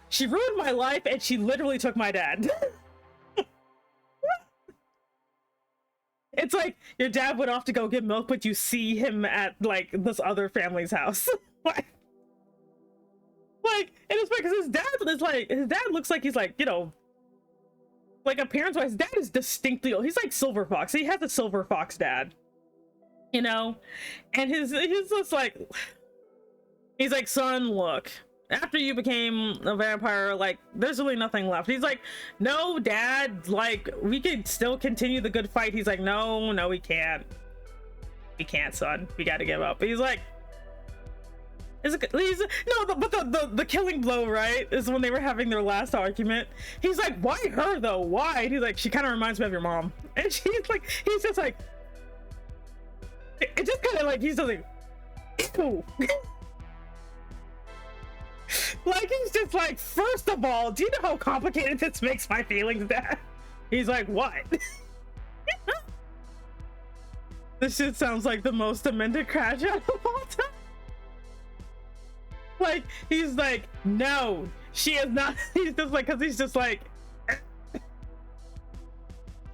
she ruined my life, and she literally took my dad. It's like your dad went off to go get milk, but you see him at like this other family's house. like, and it's because his dad looks like he's like, you know, like appearance wise, his dad is distinctly old. He's like Silver Fox. He has a Silver Fox dad, you know, and he's just like, he's like, son, look, After you became a vampire, like, there's really nothing left. He's like, no, Dad, like, we could still continue the good fight. He's like, no, we can't. We can't, son. We gotta give up. He's like, but the killing blow, right, is when they were having their last argument. He's like, why her though? Why? And he's like, she kind of reminds me of your mom. And she's like, he's just like, it just kind of like, he's just like, ew. Like, he's just like, first of all, do you know how complicated this makes my feelings, Dad? He's like, what? This shit sounds like the most demented crash out of all time. Like, he's like, no, she is not. He's just like, because he's just like,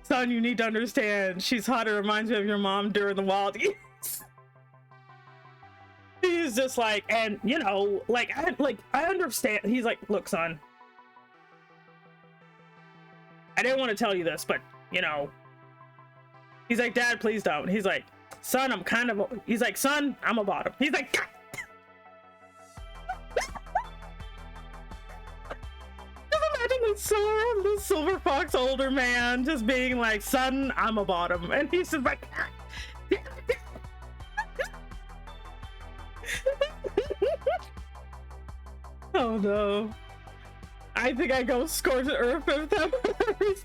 son, you need to understand, she's hot. It reminds me of your mom during the wild years. He's just like, and you know, like I understand. He's like, look, son, I didn't want to tell you this, but you know. He's like, Dad, please don't. He's like, son, I'm kind of. He's like, son, I'm a bottom. He's like, God. Just imagine the silver fox older man just being like, son, I'm a bottom, and he's just like. Oh no. I think I go scorched earth if that was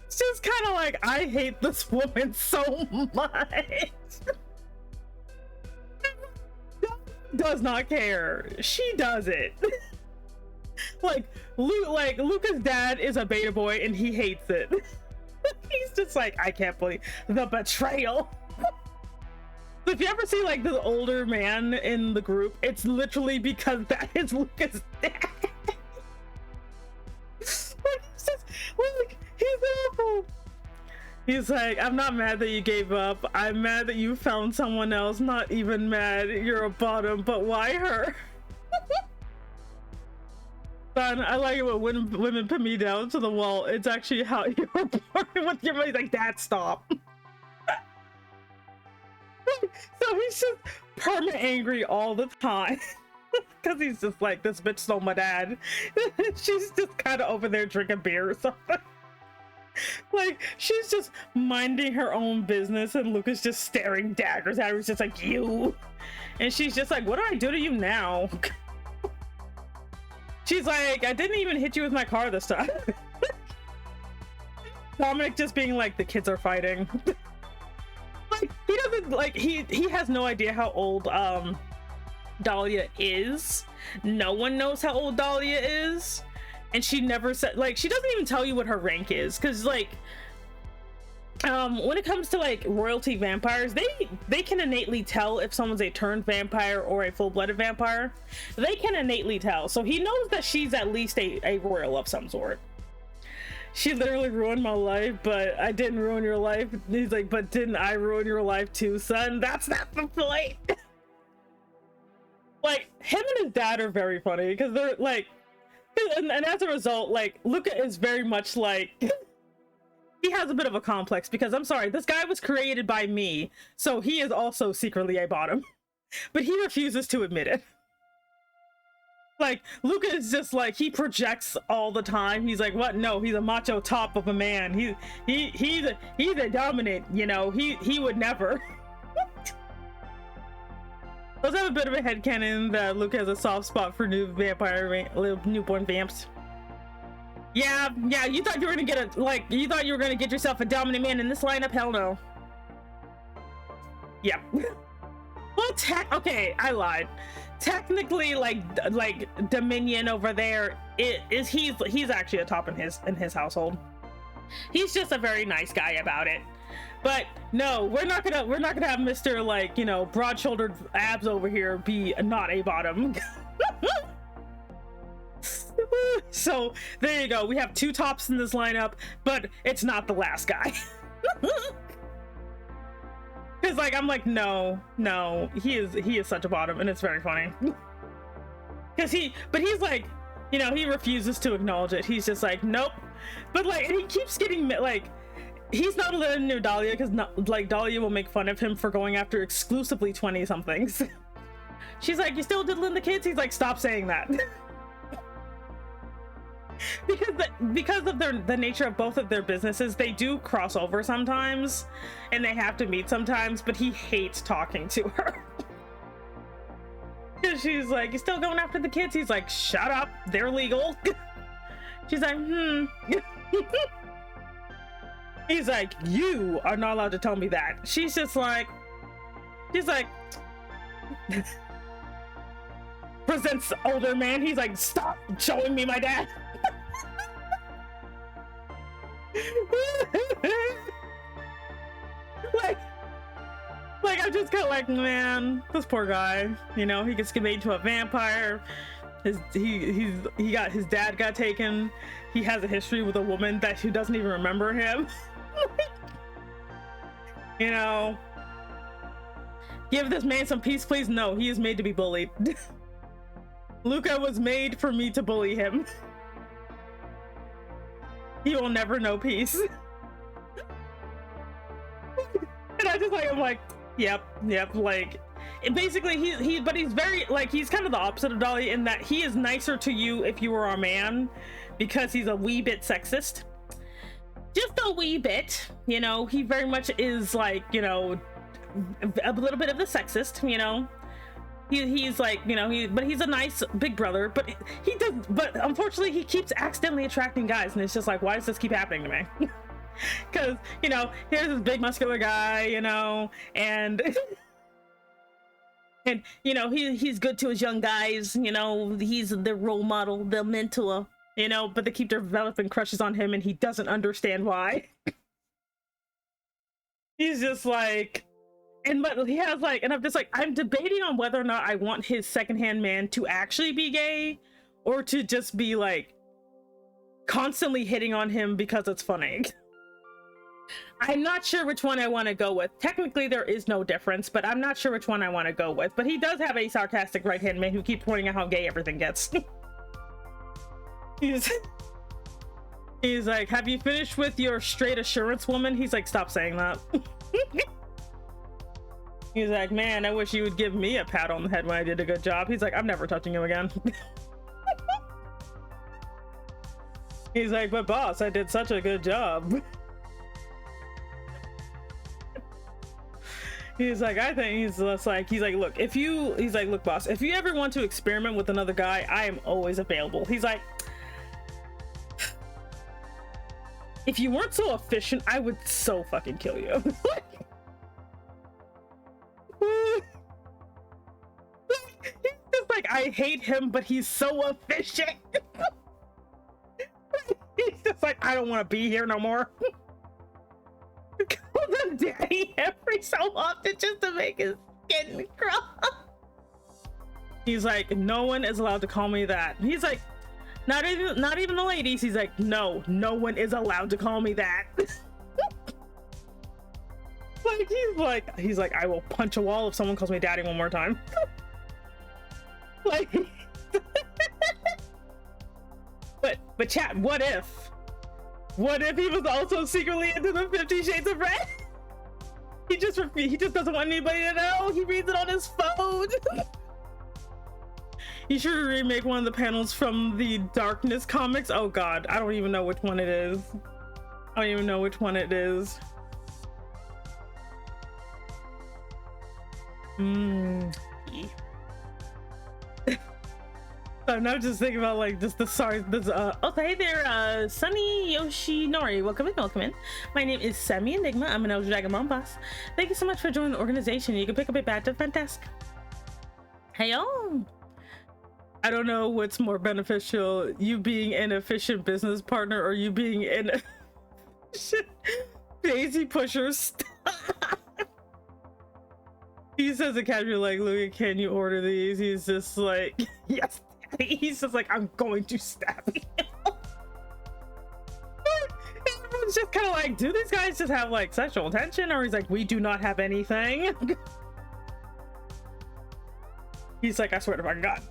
It's just kind of like, I hate this woman so much. Does not care. She does it. Like Luca's dad is a beta boy and he hates it. He's just like, I can't believe the betrayal. If you ever see like the older man in the group, it's literally because that is Luca's dad. Like, he's just like, he's awful. He's like, I'm not mad that you gave up. I'm mad that you found someone else. Not even mad you're a bottom, but why her? Son, I like it when women put me down to the wall. It's actually how you were born with your money. Like, Dad, stop. So he's just permanent angry all the time. Because he's just like, this bitch stole my dad. She's just kind of over there drinking beer or something. Like, she's just minding her own business and Luca's just staring daggers at her. He's just like, you. And she's just like, what do I do to you now? She's like, I didn't even hit you with my car this time. Dominic just being like, the kids are fighting. Like, he doesn't, like, he has no idea how old Dahlia is. No one knows how old Dahlia is. And she never said, like, she doesn't even tell you what her rank is, because like when it comes to like royalty vampires, they can innately tell if someone's a turned vampire or a full-blooded vampire. They can innately tell, so he knows that she's at least a royal of some sort. She literally ruined my life, but I didn't ruin your life. He's like, but didn't I ruin your life too, son? That's not the point. Like, him and his dad are very funny because they're like, and as a result, like, Luca is very much like, he has a bit of a complex because, I'm sorry, this guy was created by me, so he is also secretly a bottom, but he refuses to admit it. Like, Luca is just like, he projects all the time. He's like, what? No, he's a macho top of a man. He's a dominant, you know, he would never. Let's have a bit of a headcanon that Luca has a soft spot for newborn vamps. Yeah, you thought you were gonna get you thought you were gonna get yourself a dominant man in this lineup? Hell no. Yeah. Well, okay, I lied. Technically, like Dominion over there, he's actually a top in his household. He's just a very nice guy about it. But no, we're not gonna have Mr. like, you know, broad-shouldered abs over here be not a bottom. So there you go. We have two tops in this lineup, but it's not the last guy. Cause like, I'm like, no, he is such a bottom, and it's very funny. Cause he's like, you know, he refuses to acknowledge it. He's just like, nope. But like, and he keeps getting like, he's not letting near Dahlia because like Dahlia will make fun of him for going after exclusively 20 somethings. She's like, you still diddling the kids? He's like, stop saying that. because of the nature of both of their businesses, they do cross over sometimes and they have to meet sometimes, but he hates talking to her. She's like, you still going after the kids? He's like, shut up, they're legal. She's like, He's like, you are not allowed to tell me that. She's like presents older man. He's like, stop showing me my dad. like I'm just kind of like, man, this poor guy, you know, he gets made to a vampire. His dad got taken. He has a history with a woman who doesn't even remember him. You know, give this man some peace, please. No, he is made to be bullied. Luca was made for me to bully him. He will never know peace. And I'm like, yep, like, basically he's very, like, he's kind of the opposite of Dolly in that he is nicer to you if you were a man because he's a wee bit sexist. Just a wee bit, you know. He very much is like, you know, a little bit of the sexist, you know. He's like, you know, but he's a nice big brother, but unfortunately he keeps accidentally attracting guys, and it's just like, why does this keep happening to me? Because, you know, here's this big muscular guy, you know, and and you know, he's good to his young guys, you know, he's the role model, the mentor, you know, but they keep developing crushes on him and he doesn't understand why. He's just like, but he has like, and I'm just like, I'm debating on whether or not I want his secondhand man to actually be gay or to just be like constantly hitting on him because it's funny. I'm not sure which one I want to go with. Technically there is no difference, but I'm not sure which one I want to go with. But he does have a sarcastic right-hand man who keeps pointing out how gay everything gets. He's like, have you finished with your straight assurance woman? He's like, stop saying that. He's like, man, I wish you would give me a pat on the head when I did a good job. He's like, I'm never touching you again. He's like, but boss, I did such a good job. He's like, I think he's like, look, he's like, look, boss, if you ever want to experiment with another guy, I am always available. He's like, if you weren't so efficient, I would so fucking kill you. He's just like, I hate him, but he's so efficient. He's just like, I don't want to be here no more. Call them daddy every so often just to make his skin crawl. He's like, no one is allowed to call me that. He's like, not even the ladies. He's like, no one is allowed to call me that. Like he's like, I will punch a wall if someone calls me daddy one more time. Like, but chat, what if he was also secretly into the 50 Shades of Red? He just doesn't want anybody to know. He reads it on his phone. You should remake one of the panels from the Darkness comics. Oh god, I don't even know which one it is. I'm now just thinking about like just the hey there, Sunny Yoshinori, welcome in. My name is Semi Enigma. I'm an Elder Dragon Mom boss. Thank you so much for joining the organization. You can pick up a badge of fantastic. Hey y'all. I don't know what's more beneficial, you being an efficient business partner or you being an Daisy pushers. He says it casually like, Luca, can you order these? He's just like, yes. He's just like, I'm going to stab you. Everyone's just kind of like, do these guys just have like sexual tension? Or he's like, we do not have anything. He's like, I swear to my god.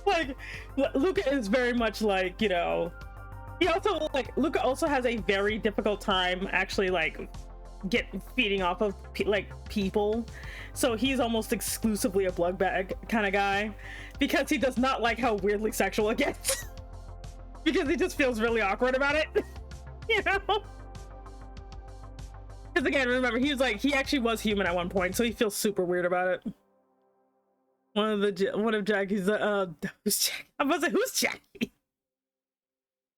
Like, Luca is very much like, you know, He also, like, Luca also has a very difficult time actually, like, feeding off of people, so he's almost exclusively a blood bag kind of guy, because he does not like how weirdly sexual it gets. Because he just feels really awkward about it. You know, because again, remember, he was like, he actually was human at one point, so he feels super weird about it. One of Jackie's who's Jackie? I'm about to say, who's Jackie?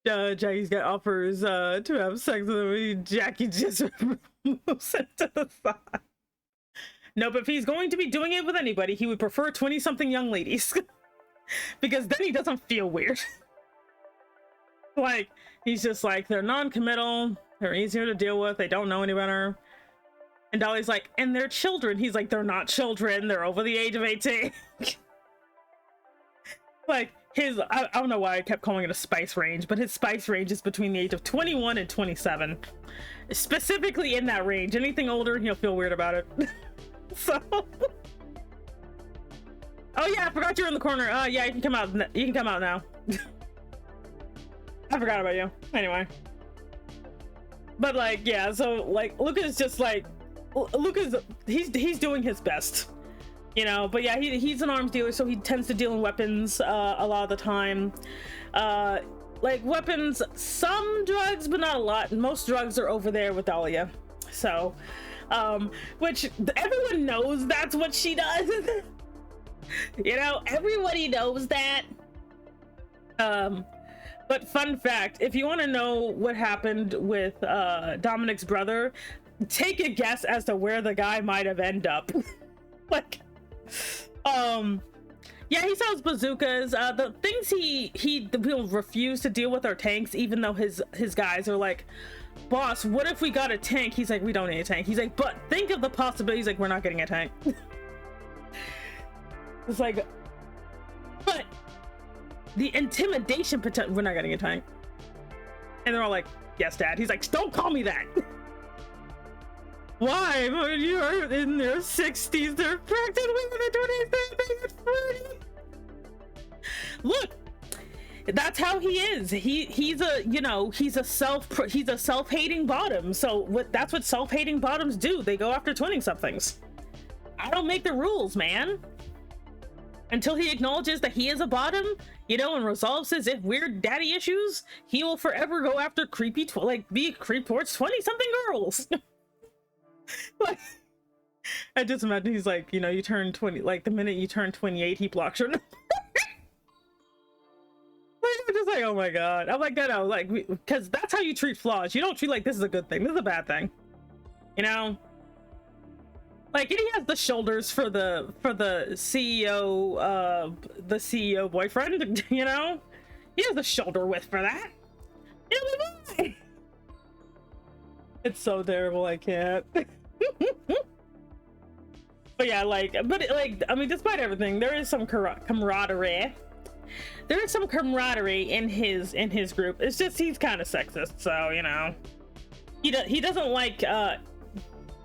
Jackie's got offers to have sex with him. Jackie just moves him to the side. Nope, if he's going to be doing it with anybody, he would prefer 20-something young ladies. Because then he doesn't feel weird. Like, he's just like, they're non-committal, they're easier to deal with, they don't know any better. And Dolly's like, and they're children. He's like, they're not children, they're over the age of 18. Like, I don't know why I kept calling it a spice range, but his spice range is between the age of 21 and 27. Specifically in that range. Anything older, he'll feel weird about it. So... Oh yeah, I forgot you were in the corner. Yeah, you can come out. You can come out now. I forgot about you. Anyway. But like, yeah, so like, Luca's just like... Luca's... He's doing his best. You know, but yeah, he's an arms dealer, so he tends to deal in weapons a lot of the time. Like weapons, some drugs, but not a lot. Most drugs are over there with Dahlia. So, which everyone knows that's what she does. You know, everybody knows that. But fun fact, if you want to know what happened with Dominic's brother, take a guess as to where the guy might have ended up. Like, yeah, he sells bazookas. The things he will refuse to deal with are tanks, even though his guys are like, boss, what if we got a tank? He's like, we don't need a tank. He's like, but think of the possibility. He's like, we're not getting a tank. It's like, but the intimidation potential, we're not getting a tank. And they're all like, yes, Dad. He's like, don't call me that. Why? When you're in their 60s, they're pregnant with their 20s, they're 40. Look, that's how he is. He's a, you know, he's a self-hating bottom. So that's what self-hating bottoms do. They go after 20-somethings. I don't make the rules, man. Until he acknowledges that he is a bottom, you know, and resolves his weird daddy issues, he will forever go after creepy, be a creep towards 20-something girls. Like, I just imagine he's like, you know, you turn 20, like the minute you turn 28, he blocks your number. Like, I'm just like, oh my god. I'm like, no, like, because that's how you treat flaws. You don't treat like this is a good thing. This is a bad thing. You know? Like, and he has the shoulders for the CEO boyfriend, you know? He has the shoulder width for that. Yeah, it's so terrible, I can't. But yeah, like, I mean, despite everything, there is some camaraderie. There is some camaraderie in his group. It's just he's kind of sexist, so you know, he doesn't like.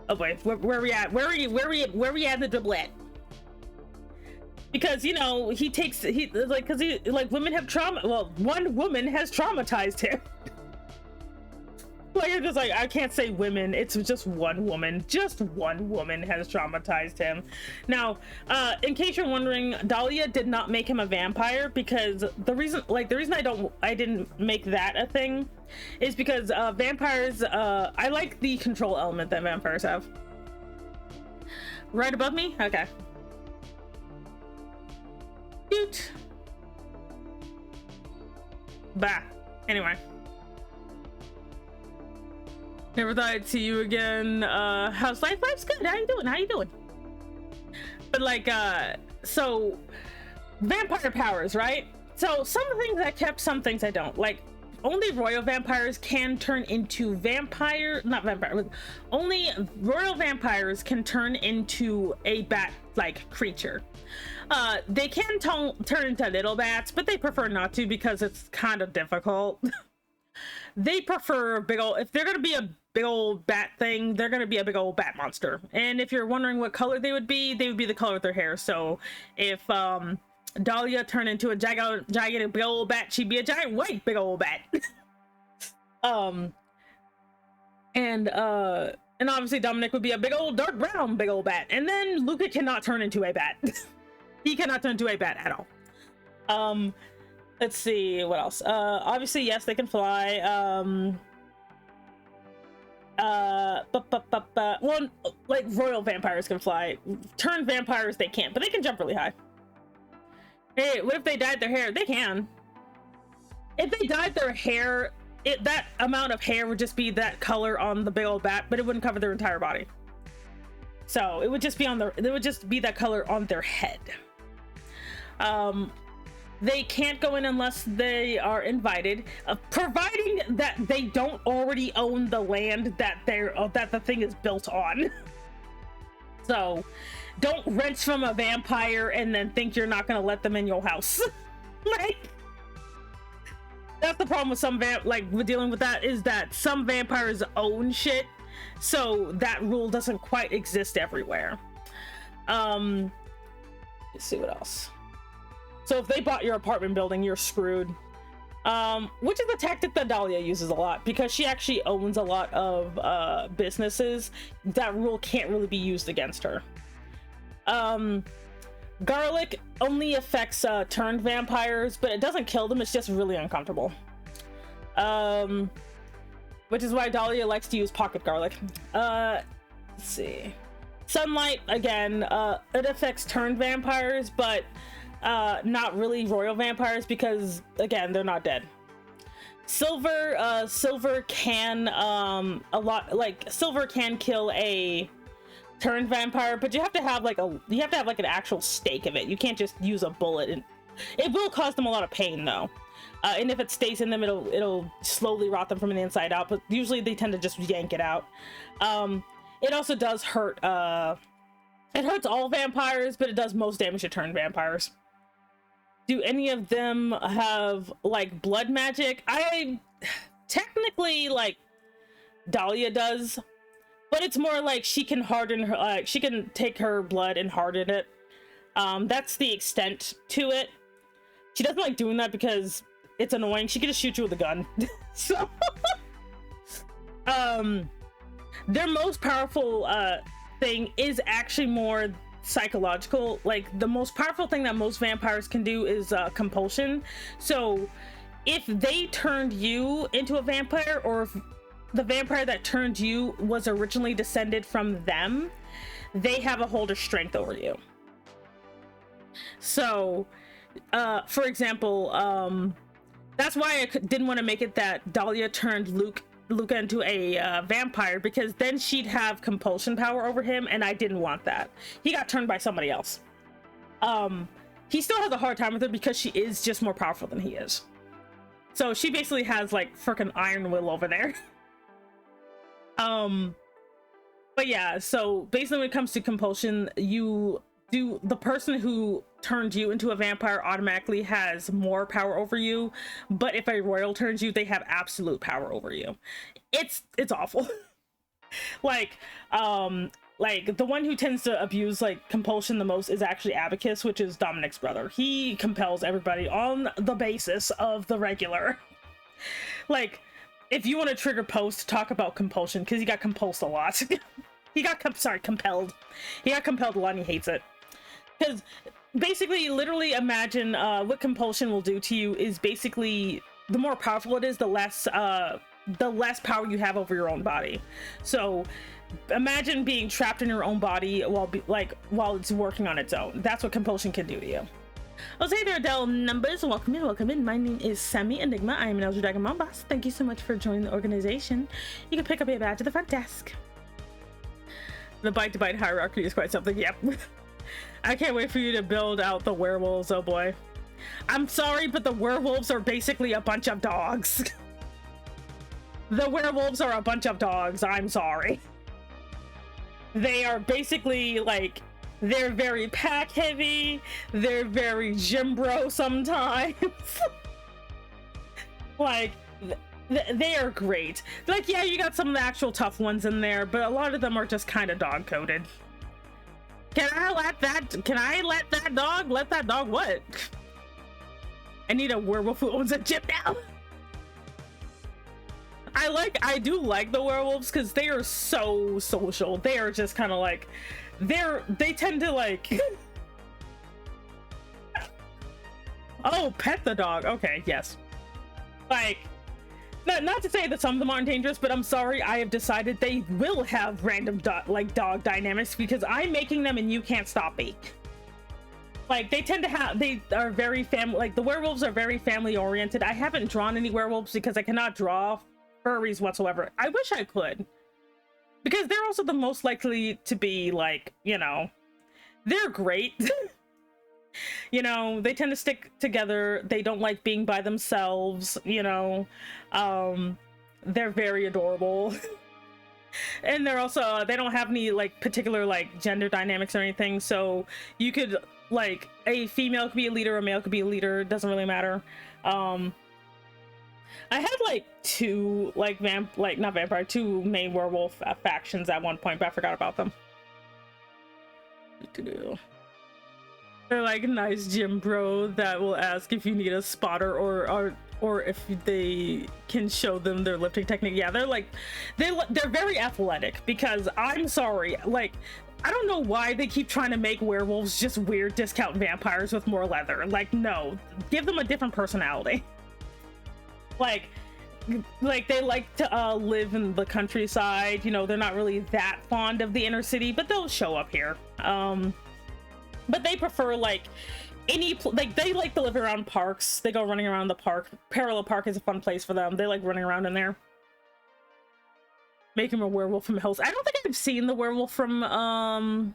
Oh wait, where we at? Where we at the doublet? Because you know because women have trauma. Well, one woman has traumatized him. Like, I'm just like, I can't say women, it's just one woman. Just one woman has traumatized him. Now, in case you're wondering, Dahlia did not make him a vampire, because the reason I didn't make that a thing is because vampires, I like the control element that vampires have. Right above me? Okay. Cute. Bah. Anyway. Never thought I'd see you again. How's life? Life's good. How you doing? But like, so vampire powers, right? So some things I kept, some things I don't. Like, only royal vampires can turn into only royal vampires can turn into a bat-like creature. They can turn into little bats, but they prefer not to because it's kind of difficult. They prefer big old, if they're gonna be a big old bat thing, they're gonna be a big old bat monster. And if you're wondering what color they would be the color of their hair. So if Dahlia turned into a gigantic big old bat, she'd be a giant white big old bat. Um, and obviously Dominic would be a big old dark brown big old bat, and then Luca cannot turn into a bat. He cannot turn into a bat at all. Let's see what else. Obviously, yes, they can fly. Well, like royal vampires can fly. Turned vampires they can't, but they can jump really high. Hey, what if they dyed their hair? They can. If they dyed their hair, that amount of hair would just be that color on the big old bat, but it wouldn't cover their entire body. So it would just be that color on their head. They can't go in unless they are invited, providing that they don't already own the land that the thing is built on. So don't rent from a vampire and then think you're not going to let them in your house. Like, that's the problem with with dealing with that, is that some vampires own shit, so that rule doesn't quite exist everywhere. Let's see what else. So if they bought your apartment building, you're screwed. Which is a tactic that Dahlia uses a lot, because she actually owns a lot of businesses. That rule can't really be used against her. Garlic only affects turned vampires, but it doesn't kill them. It's just really uncomfortable. Which is why Dahlia likes to use pocket garlic. Let's see. Sunlight, again, it affects turned vampires, but not really royal vampires, because again, they're not dead. Silver can silver can kill a turned vampire, but you have to have an actual stake of it. You can't just use a bullet, and it will cause them a lot of pain though. And if it stays in them, it'll slowly rot them from the inside out, but usually they tend to just yank it out. It also does hurt, it hurts all vampires, but it does most damage to turned vampires. Do any of them have like blood magic? Technically, like, Dahlia does, but it's more like she can harden her, she can take her blood and harden it. That's the extent to it. She doesn't like doing that because it's annoying. She can just shoot you with a gun. So their most powerful thing is actually more psychological. Like, the most powerful thing that most vampires can do is compulsion. So if they turned you into a vampire, or if the vampire that turned you was originally descended from them, they have a hold of strength over you. So for example, that's why I didn't want to make it that Dahlia turned Luca into a vampire, because then she'd have compulsion power over him, and I didn't want that. He got turned by somebody else. He still has a hard time with her because she is just more powerful than he is. So she basically has like freaking Iron Will over there. But yeah, so basically when it comes to compulsion, the person who turned you into a vampire automatically has more power over you, but if a royal turns you, they have absolute power over you. It's awful. Like the one who tends to abuse like compulsion the most is actually Abacus, which is Dominic's brother. He compels everybody on the basis of the regular. Like, if you want to trigger post, talk about compulsion, because he got compulsed a lot. He got compelled. He got compelled a lot, and he hates it. Because basically, literally imagine what compulsion will do to you is basically, the more powerful it is, the less power you have over your own body. So imagine being trapped in your own body while it's working on its own. That's what compulsion can do to you. Oh, hey there, Adele Numbers. Welcome in. My name is Sammy Enigma. I am an Elder Dragon Mom Boss. Thank you so much for joining the organization. You can pick up your badge at the front desk. The bite-to-bite hierarchy is quite something. Yep. I can't wait for you to build out the werewolves. Oh boy. I'm sorry, but the werewolves are basically a bunch of dogs. The werewolves are a bunch of dogs. I'm sorry. They are basically like, they're very pack heavy. They're very gym bro sometimes. Like, they are great. Like, yeah, you got some of the actual tough ones in there, but a lot of them are just kind of dog coded. Can I let that dog what? I need a werewolf who owns a gym now. I do like the werewolves because they are so social. They are just kind of like, they tend to like, oh, pet the dog. Okay, yes. Like, not to say that some of them aren't dangerous, but I'm sorry, I have decided they will have random dog dynamics because I'm making them and you can't stop me. Like, they tend to have, they are very like the werewolves are very family oriented. I haven't drawn any werewolves because I cannot draw furries whatsoever. I wish I could, because they're also the most likely to be like, you know, they're great. You know, they tend to stick together. They don't like being by themselves, you know. They're very adorable. And they're also, they don't have any like particular like gender dynamics or anything. So you could, like, a female could be a leader, a male could be a leader. It doesn't really matter. I had like two like two main werewolf factions at one point, but I forgot about them. They're like a nice gym bro that will ask if you need a spotter or if they can show them their lifting technique. Yeah, they're like, they're very athletic, because I'm sorry, like, I don't know why they keep trying to make werewolves just weird discount vampires with more leather. Like, no, give them a different personality. Like they like to live in the countryside, you know. They're not really that fond of the inner city, but they'll show up here. But they prefer like like they like to live around parks. They go running around the park. Parallel Park is a fun place for them. They like running around in there. Make him a werewolf from Hills. I don't think I've seen the werewolf from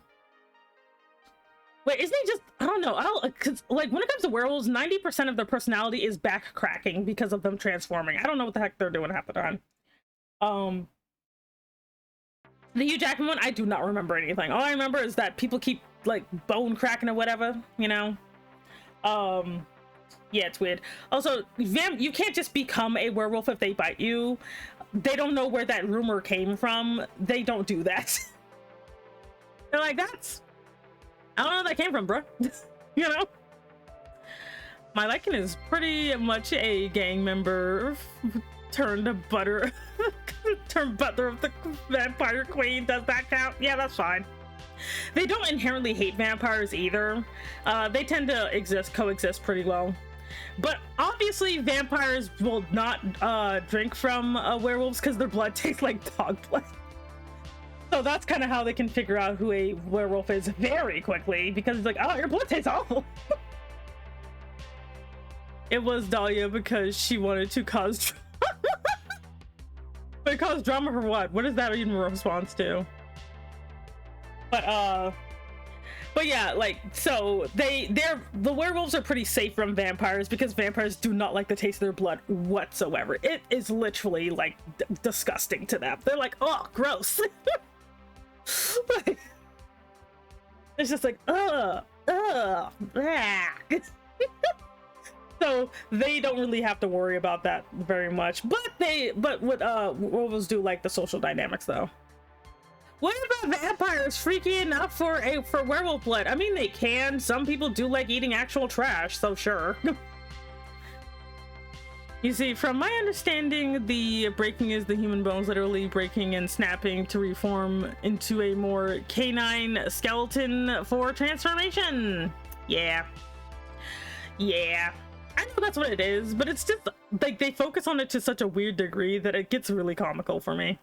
wait, isn't he just, I don't know, because like when it comes to werewolves, 90% of their personality is back cracking because of them transforming. I don't know what the heck they're doing half the time. The Hugh Jackman one, I do not remember anything. All I remember is that people keep like bone cracking or whatever, you know. Yeah, it's weird. Also, you can't just become a werewolf if they bite you. They don't know where that rumor came from. They don't do that. They're like, I don't know where that came from, bro. You know? My liking is pretty much a gang member turned butler of the vampire queen. Does that count? Yeah, that's fine. They don't inherently hate vampires either. They tend to coexist pretty well. But obviously vampires will not drink from werewolves because their blood tastes like dog blood. So that's kind of how they can figure out who a werewolf is very quickly, because it's like, oh, your blood tastes awful. It was Dahlia because she wanted to cause drama. But cause drama for what? What is that even a response to? But yeah, like, so the werewolves are pretty safe from vampires because vampires do not like the taste of their blood whatsoever. It is literally like disgusting to them. They're like, oh, gross. It's just like, so they don't really have to worry about that very much. But what werewolves do like the social dynamics though. What about vampires freaking up for werewolf blood? I mean, they can. Some people do like eating actual trash, so sure. You see, from my understanding, the breaking is the human bones literally breaking and snapping to reform into a more canine skeleton for transformation. Yeah. Yeah. I know that's what it is, but it's just like they focus on it to such a weird degree that it gets really comical for me.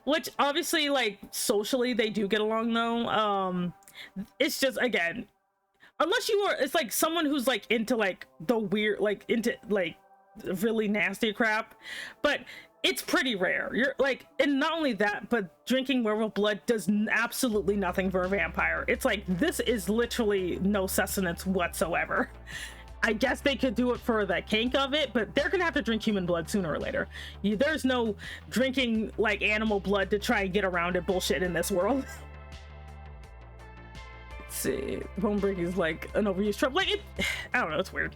Which obviously, like, socially they do get along though. It's just, again, unless you are, it's like someone who's like into like the weird, like into like really nasty crap, but it's pretty rare. You're like, and not only that, but drinking werewolf blood does absolutely nothing for a vampire. It's like, this is literally no sustenance whatsoever. I guess they could do it for the kink of it, but they're gonna have to drink human blood sooner or later. There's no drinking like animal blood to try and get around it bullshit in this world. Let's see, bone breaking is like an overused trope. Like, I don't know, it's weird.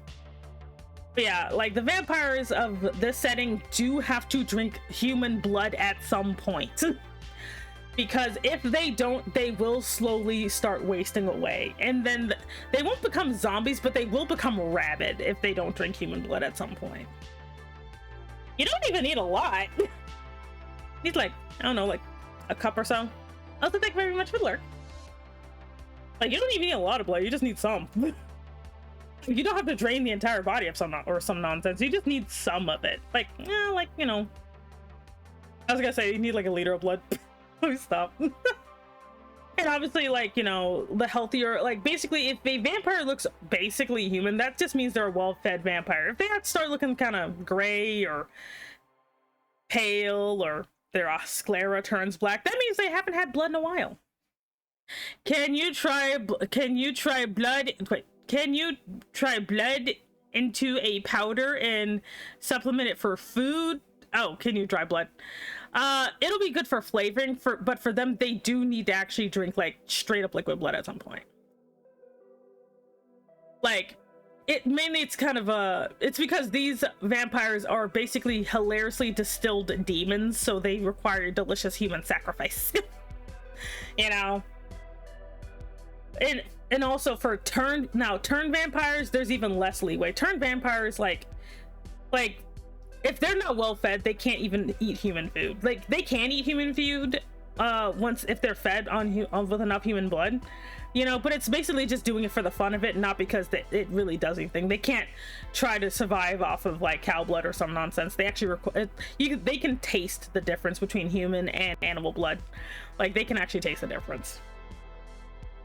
But yeah, like the vampires of this setting do have to drink human blood at some point. Because if they don't, they will slowly start wasting away. And then they won't become zombies, but they will become rabid if they don't drink human blood at some point. You don't even need a lot. Need like, I don't know, like a cup or so. Also, thank you very much for the lurk. Like, you don't even need a lot of blood, you just need some. You don't have to drain the entire body of some nonsense. You just need some of it. Like, yeah, like, you know. I was gonna say you need like a liter of blood. Please stop. And obviously, like, you know, the healthier, like, basically, if a vampire looks basically human, that just means they're a well-fed vampire. If they start looking kind of gray or pale, or their sclera turns black, that means they haven't had blood in a while. Can you try blood? Wait, can you try blood into a powder and supplement it for food? Oh, can you dry blood? It'll be good for flavoring, but for them, they do need to actually drink like straight up liquid blood at some point. Like, it's kind of it's because these vampires are basically hilariously distilled demons, so they require delicious human sacrifice. You know? And also for turn vampires, there's even less leeway. Turn vampires, like if they're not well fed, they can't even eat human food. Like, they can eat human food if they're fed with enough human blood, you know, but it's basically just doing it for the fun of it, not because it really does anything. They can't try to survive off of like cow blood or some nonsense. They actually they can taste the difference between human and animal blood. Like, they can actually taste the difference.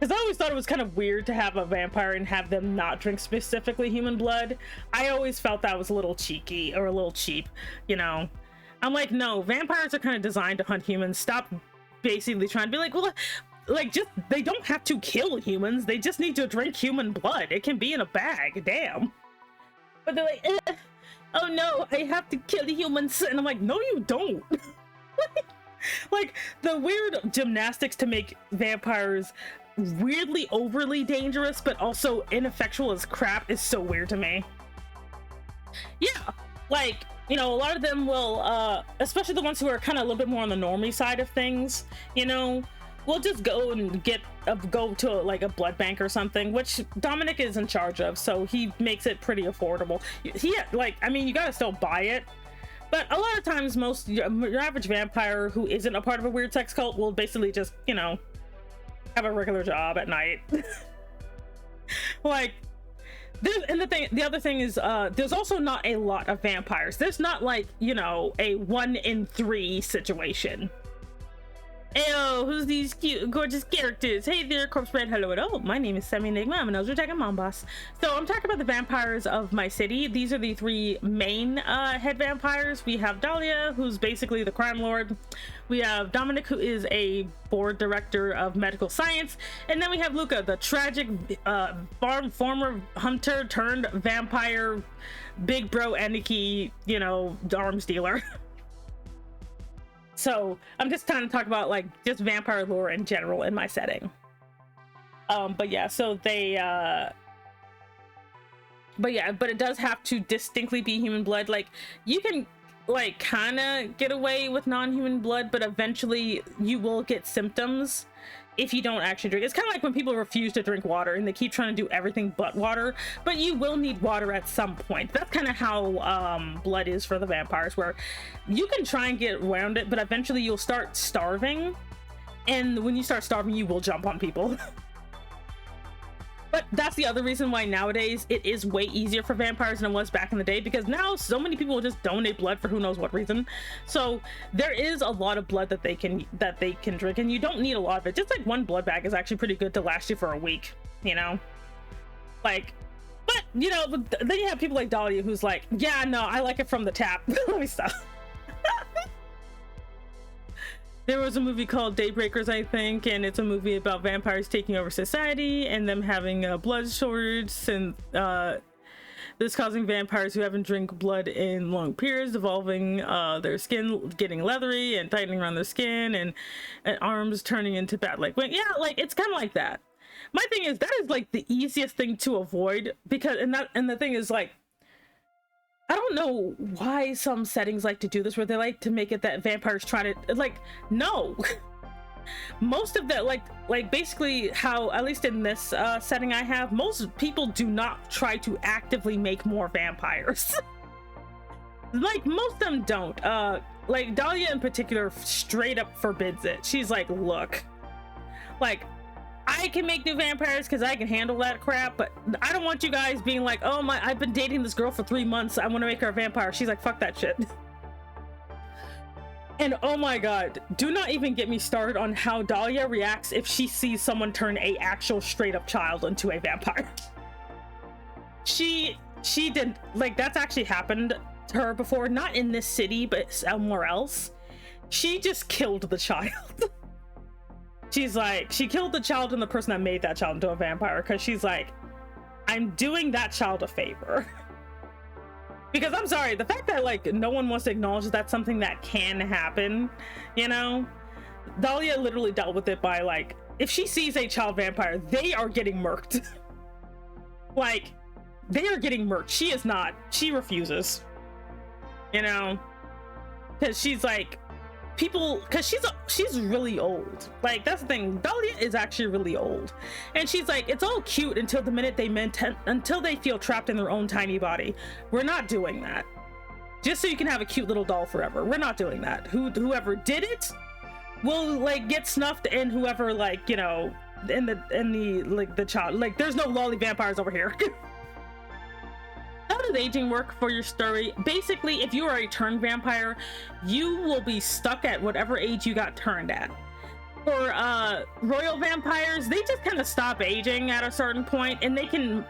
Because I always thought it was kind of weird to have a vampire and have them not drink specifically human blood. I always felt that was a little cheeky or a little cheap, you know. I'm like, no, vampires are kind of designed to hunt humans. Stop basically trying to be like, well, like, just, they don't have to kill humans. They just need to drink human blood. It can be in a bag, damn. But they're like, oh no, I have to kill humans. And I'm like, no, you don't. Like, the weird gymnastics to make vampires weirdly overly dangerous but also ineffectual as crap is so weird to me. Yeah, like, you know, a lot of them will especially the ones who are kind of a little bit more on the normie side of things, you know, will just go and go to like a blood bank or something, which Dominic is in charge of, so he makes it pretty affordable. Like, I mean, you gotta still buy it, but a lot of times your average vampire who isn't a part of a weird sex cult will basically just, you know, have a regular job at night. Like, the other thing is there's also not a lot of vampires. There's not like, you know, a 1 in 3 situation. Ew, who's these cute, gorgeous characters? Hey there, Corpse Bread. Hello, hello. My name is Semi Enigma. I'm an Elder Dragon Mom Boss. So I'm talking about the vampires of my city. These are the 3 main head vampires. We have Dahlia, who's basically the crime lord. We have Dominic, who is a board director of medical science. And then we have Luca, the tragic former hunter turned vampire, big bro Aniki, you know, arms dealer. So I'm just trying to talk about like just vampire lore in general in my setting. But yeah, so they but it does have to distinctly be human blood. Like, you can like kind of get away with non-human blood, but eventually you will get symptoms if you don't actually drink. It's kind of like when people refuse to drink water and they keep trying to do everything but water, but you will need water at some point. That's kind of how blood is for the vampires, where you can try and get around it, but eventually you'll start starving, and when you start starving you will jump on people. But that's the other reason why nowadays it is way easier for vampires than it was back in the day, because now so many people will just donate blood for who knows what reason. So there is a lot of blood that they can drink, and you don't need a lot of it. Just like 1 blood bag is actually pretty good to last you for a week, you know? Like, but you know, then you have people like Dahlia who's like, yeah, no, I like it from the tap. Let me stop. There was a movie called Daybreakers, I think, and it's a movie about vampires taking over society and them having a blood shortage, and this causing vampires who haven't drink blood in long periods, devolving their skin, getting leathery and tightening around their skin, and arms turning into bat like wing. Yeah, like, it's kind of like that. My thing is, that is like the easiest thing to avoid, because and the thing is, like, I don't know why some settings like to do this, where they like to make it that vampires try to, like, no. Most of that, like basically how, at least in this setting I have, most people do not try to actively make more vampires. like most of them don't. Like Dahlia in particular straight up forbids it. She's like, look, like, I can make new vampires because I can handle that crap, but I don't want you guys being like, oh my, I've been dating this girl for 3 months, I want to make her a vampire. She's like, fuck that shit. And oh my god, do not even get me started on how Dahlia reacts if she sees someone turn a actual straight up child into a vampire. She did, like, that's actually happened to her before, not in this city but somewhere else. She just killed the child. She's like, she killed the child and the person that made that child into a vampire, because she's like, I'm doing that child a favor. Because I'm sorry, the fact that like no one wants to acknowledge that's something that can happen, you know? Dahlia literally dealt with it by like, if she sees a child vampire, they are getting murked. Like, they are getting murked. She is not. She refuses. You know? Because she's like, people, because she's really old. Like, that's the thing. Dahlia is actually really old. And she's like, it's all cute until the minute until they feel trapped in their own tiny body. We're not doing that. Just so you can have a cute little doll forever. We're not doing that. Whoever did it will like get snuffed, and whoever, like, you know, in the like the child, like, there's no lolly vampires over here. How does aging work for your story? Basically, if you are a turned vampire, you will be stuck at whatever age you got turned at. For royal vampires, they just kind of stop aging at a certain point, and they can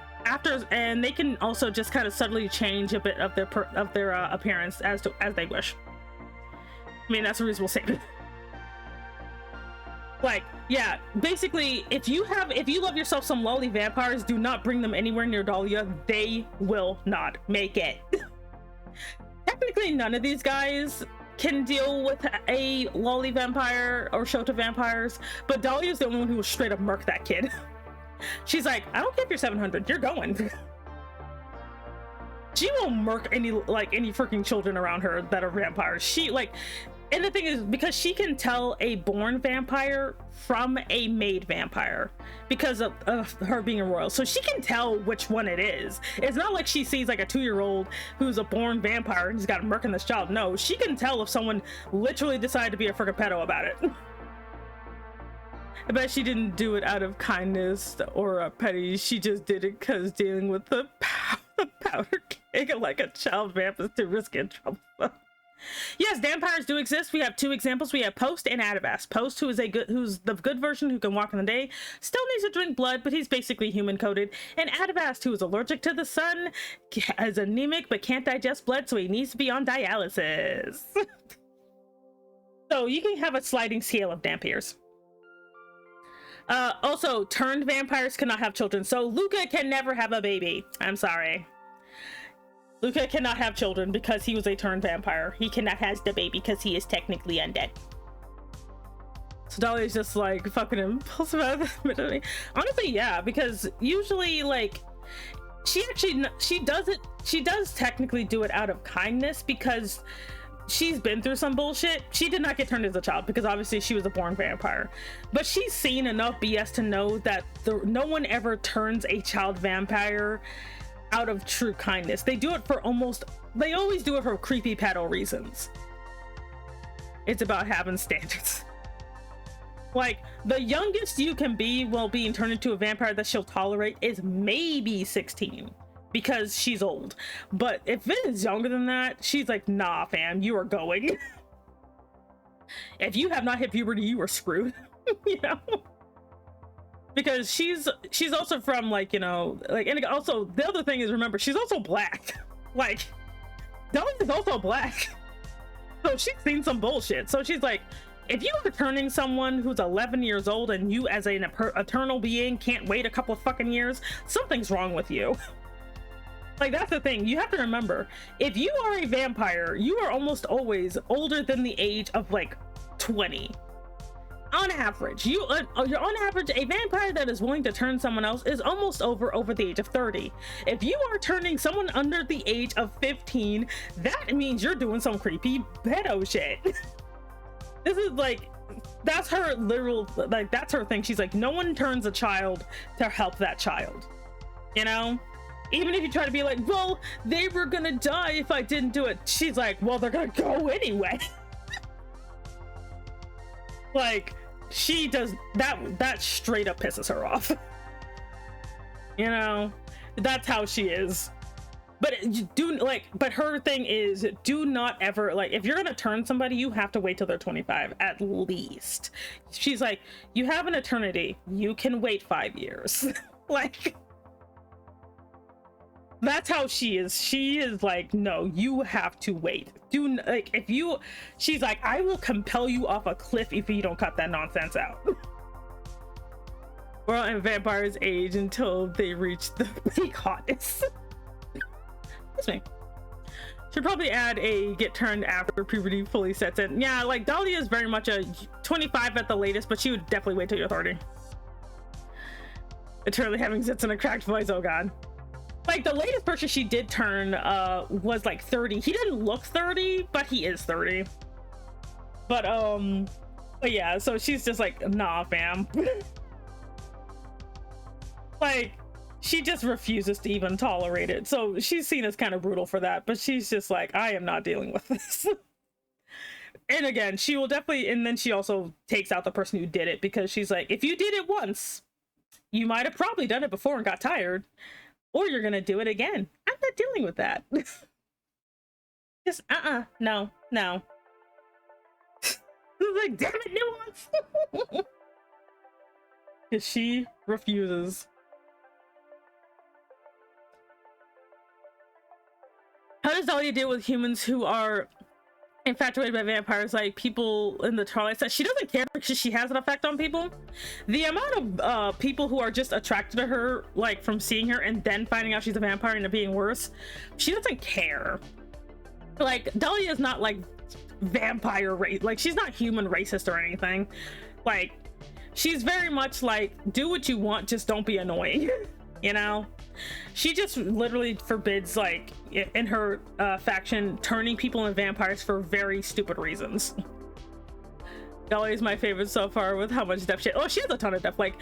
they can also just kind of subtly change a bit of their appearance as they wish. I mean, that's a reasonable statement. Like, yeah, basically, if you love yourself some lolly vampires, do not bring them anywhere near Dahlia. They will not make it. Technically, none of these guys can deal with a lolly vampire or Shota vampires, but Dahlia's the only one who will straight up murk that kid. She's like, I don't care if you're 700, you're going. She will murk any freaking children around her that are vampires. She, like, and the thing is, because she can tell a born vampire from a made vampire because of her being a royal, so she can tell which one it is. It's not like she sees like a 2-year-old who's a born vampire and he's got a murking this child. No, she can tell if someone literally decided to be a freaking pedo about it. I bet she didn't do it out of kindness or a petty. She just did it because dealing with the powder keg like a child vamp is too risky and troublesome. Yes, vampires do exist. We have 2 examples. We have Post and Adavast. Post, who's the good version, who can walk in the day, still needs to drink blood, but he's basically human coded. And Adavast, who is allergic to the sun, is anemic but can't digest blood, so he needs to be on dialysis. So you can have a sliding scale of vampires. Also, turned vampires cannot have children, so Luca can never have a baby. I'm sorry. Luca cannot have children because he was a turned vampire. He cannot have the baby because he is technically undead. So Dahlia's just like fucking impulsive out of the honestly, yeah, because usually, like, she does technically do it out of kindness because she's been through some bullshit. She did not get turned as a child because obviously she was a born vampire, but she's seen enough BS to know that no one ever turns a child vampire out of true kindness. They always do it for creepy pedo reasons. It's about having standards. Like, the youngest you can be while being turned into a vampire that she'll tolerate is maybe 16 because she's old. But if it is younger than that, she's like, nah fam, you are going. If you have not hit puberty, you are screwed. You know, because she's also from, like, you know, like, and also the other thing is, remember, she's also black. Like, Dahlia is also black, so she's seen some bullshit. So she's like, if you are turning someone who's 11 years old and you as an eternal being can't wait a couple of fucking years, something's wrong with you. Like, that's the thing. You have to remember, if you are a vampire, you are almost always older than the age of like 20. On average, you're on average, a vampire that is willing to turn someone else is almost over the age of 30. If you are turning someone under the age of 15, that means you're doing some creepy pedo shit. This is like, that's her literal, like, that's her thing. She's like, no one turns a child to help that child, you know? Even if you try to be like, well, they were gonna die if I didn't do it, she's like, well, they're gonna go anyway. Like, she does that straight up pisses her off. You know, that's how she is. But but her thing is, do not ever, like, if you're gonna turn somebody, you have to wait till they're 25 at least. She's like, you have an eternity, you can wait 5 years. Like, that's how she is. She is like, no, you have to wait. Like, if you, she's like, I will compel you off a cliff if you don't cut that nonsense out. Well, and vampires age until they reach the peak hotness. Excuse me. Should probably add a get turned after puberty fully sets in. Yeah, like Dahlia is very much a 25 at the latest, but she would definitely wait till you're 30. Eternally having zits in a cracked voice, oh god. Like, the latest person she did turn was like 30. He didn't look 30, but he is 30. But yeah, so she's just like, nah, fam. Like, she just refuses to even tolerate it. So she's seen as kind of brutal for that, but she's just like, I am not dealing with this. And again, she will definitely, and then she also takes out the person who did it, because she's like, if you did it once, you might have probably done it before and got tired, or you're gonna do it again. I'm not dealing with that. Just no. Like, damn it, nuance. Because she refuses. How does Dahlia deal with humans who are infatuated by vampires, like people in the Twilight set? She doesn't care because she has an effect on people. The amount of people who are just attracted to her, like from seeing her and then finding out she's a vampire and it being worse, she doesn't care. Like, Dahlia is not like vampire race, like she's not human racist or anything. Like, she's very much like, do what you want, just don't be annoying. You know, she just literally forbids, like, in her faction, turning people into vampires for very stupid reasons. Dahlia is my favorite so far with how much depth she has a ton of depth. Like,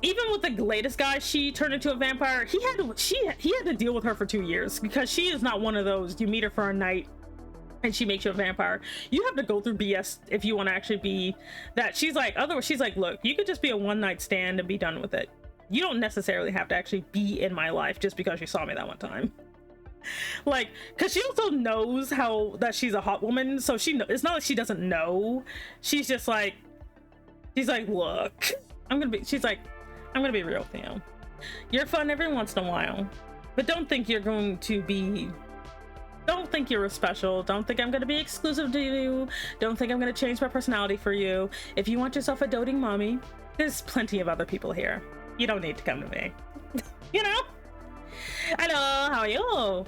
even with the latest guy she turned into a vampire, he had to deal with her for 2 years, because she is not one of those you meet her for a night and she makes you a vampire. You have to go through BS if you want to actually be that. She's like, otherwise she's like, look, you could just be a one-night stand and be done with it. You don't necessarily have to actually be in my life just because you saw me that one time. Like, because she also knows that she's a hot woman, so it's not like she doesn't know. She's just like, look, she's like, I'm gonna be real with you. You're fun every once in a while, but don't think you're special. Don't think I'm gonna be exclusive to you. Don't think I'm gonna change my personality for you. If you want yourself a doting mommy, there's plenty of other people here. You don't need to come to me. You know? Hello, how are you?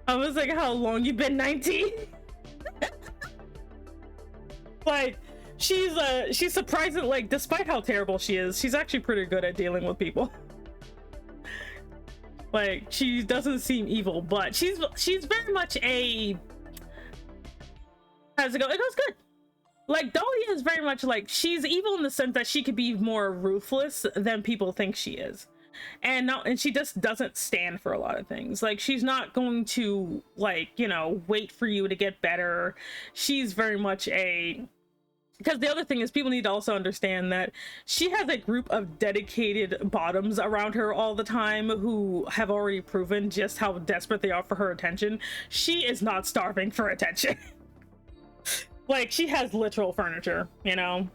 I was like, how long you been 19? Like, she's surprising, like, despite how terrible she is, she's actually pretty good at dealing with people. Like, she doesn't seem evil, but she's very much a, how's it go? It goes good. Like, Dahlia is very much like, she's evil in the sense that she could be more ruthless than people think she is. And she just doesn't stand for a lot of things. Like, she's not going to, like, you know, wait for you to get better. She's very much because the other thing is, people need to also understand that she has a group of dedicated bottoms around her all the time who have already proven just how desperate they are for her attention. She is not starving for attention. Like, she has literal furniture, you know?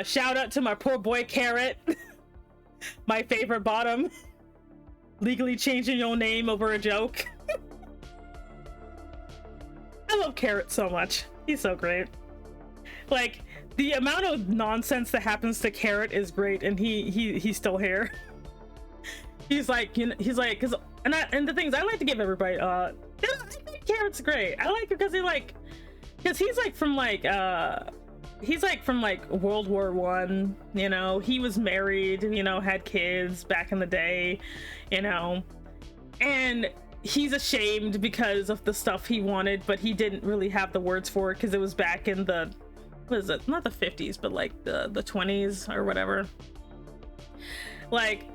Shout out to my poor boy Carrot. My favorite bottom. Legally changing your name over a joke. I love Carrot so much. He's so great. Like, the amount of nonsense that happens to Carrot is great, and he's still here. He's like, you know, he's like, and the things I like to give everybody, I think Carrot's great. I like it because he's like from World War I, you know. He was married, you know, had kids back in the day, you know, and he's ashamed because of the stuff he wanted, but he didn't really have the words for it because it was back in the, what is it, not the 50s, but like the 20s or whatever. Like,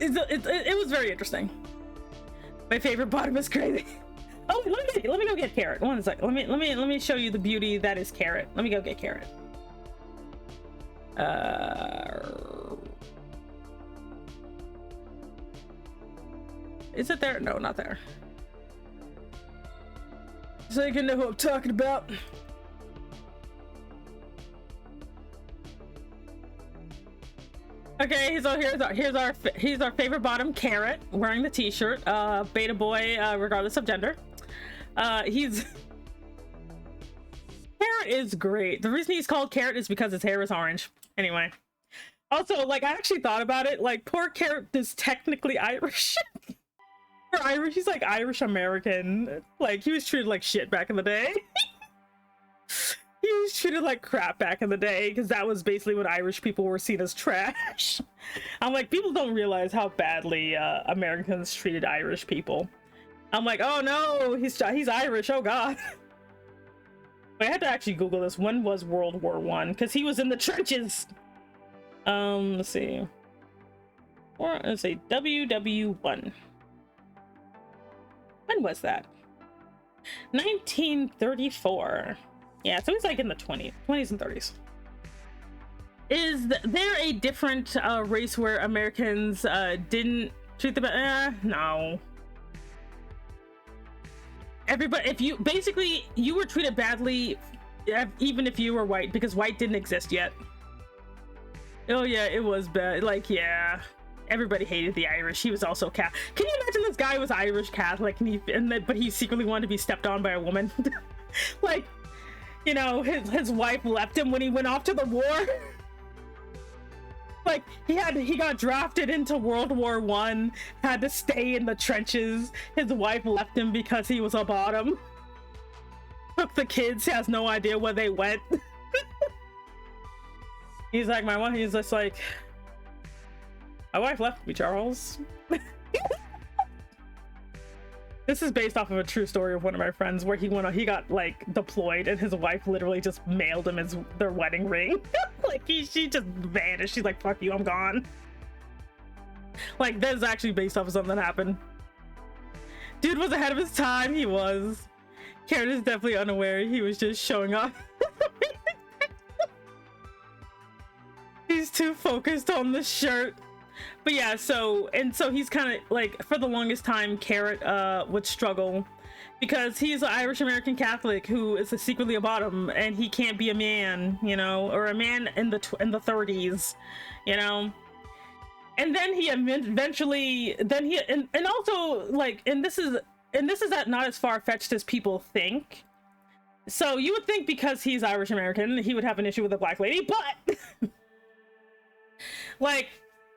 it was very interesting. My favorite bottom is crazy. Oh, let me go get Carrot. One sec. Let me show you the beauty that is Carrot. Let me go get Carrot. Is it there? No, not there. So you can know who I'm talking about. Okay, so here's our favorite bottom, Carrot, wearing the t-shirt, beta boy, regardless of gender. Carrot is great. The reason he's called Carrot is because his hair is orange. Anyway. Also, like, I actually thought about it, like, poor Carrot is technically Irish. Or Irish, he's like Irish American. Like, he was treated like shit back in the day. He was treated like crap back in the day, because that was basically when Irish people were seen as trash. I'm like, people don't realize how badly Americans treated Irish people. I'm like, oh no, he's Irish, oh god. I had to actually Google this. When was World War I? Because he was in the trenches. Let's see. Or let's say WW1. When was that? 1934. Yeah, so he's like in the 20s and 30s. Is there a different race where Americans didn't treat them? No. Everybody, if you basically you were treated badly, even if you were white, because white didn't exist yet. Oh yeah, it was bad. Like, yeah, everybody hated the Irish. He was also Catholic. Can you imagine this guy was Irish Catholic but he secretly wanted to be stepped on by a woman? Like, you know, his wife left him when he went off to the war. Like, he got drafted into World War I, had to stay in the trenches. His wife left him because he was a bottom. Took the kids, he has no idea where they went. He's like, he's just like, my wife left me, Charles. This is based off of a true story of one of my friends where he got like deployed and his wife literally just mailed him their wedding ring. Like she just vanished. She's like, fuck you, I'm gone. Like, this is actually based off of something that happened. Dude was ahead of his time. He was. Karen is definitely unaware. He was just showing off. He's too focused on the shirt. But yeah, so he's kind of like, for the longest time, Carrot would struggle because he's an Irish American Catholic who is secretly a bottom, and he can't be a man, you know, or a man in the 30s, you know. And then he eventually, and also like, and this is not as far-fetched as people think. So you would think because he's Irish American, he would have an issue with a black lady, but like,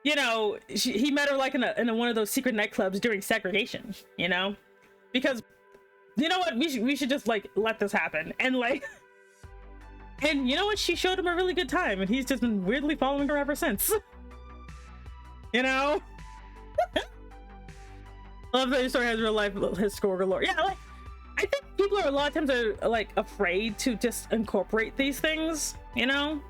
you know, he met her like in one of those secret nightclubs during segregation, you know, because you know what, we should just like let this happen, and like, and you know what, she showed him a really good time, and he's just been weirdly following her ever since. You know. Love that your story has real life historical lore. Yeah, like, I think people are a lot of times are like afraid to just incorporate these things, you know.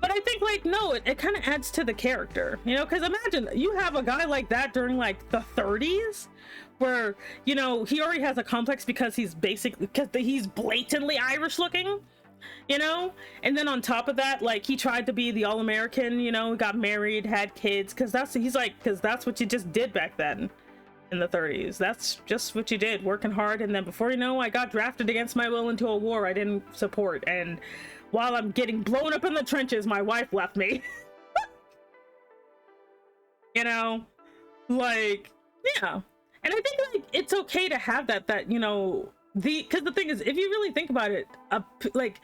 But I think, like, no, it kind of adds to the character, you know, because imagine you have a guy like that during like the 30s where, you know, he already has a complex because he's blatantly Irish looking, you know, and then on top of that, like, he tried to be the all-American, you know, got married, had kids, because that's what you just did back then in the 30s. That's just what you did, working hard. And then before you know, I got drafted against my will into a war I didn't support, and while I'm getting blown up in the trenches, my wife left me. You know, like, yeah. And I think, like, it's okay to have that, you know, because the thing is, if you really think about it, like,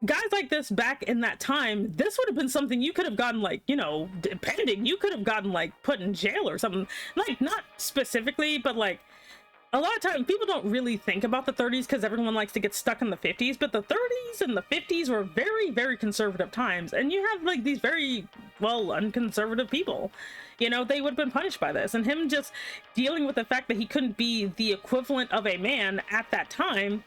guys like this back in that time, this would have been something you could have gotten, like, you know, depending, you could have gotten, like, put in jail or something. Like, not specifically, but, like, a lot of times people don't really think about the 30s because everyone likes to get stuck in the 50s, but the 30s and the 50s were very, very conservative times, and you have like these very, well, unconservative people, you know, they would have been punished by this, and him just dealing with the fact that he couldn't be the equivalent of a man at that time,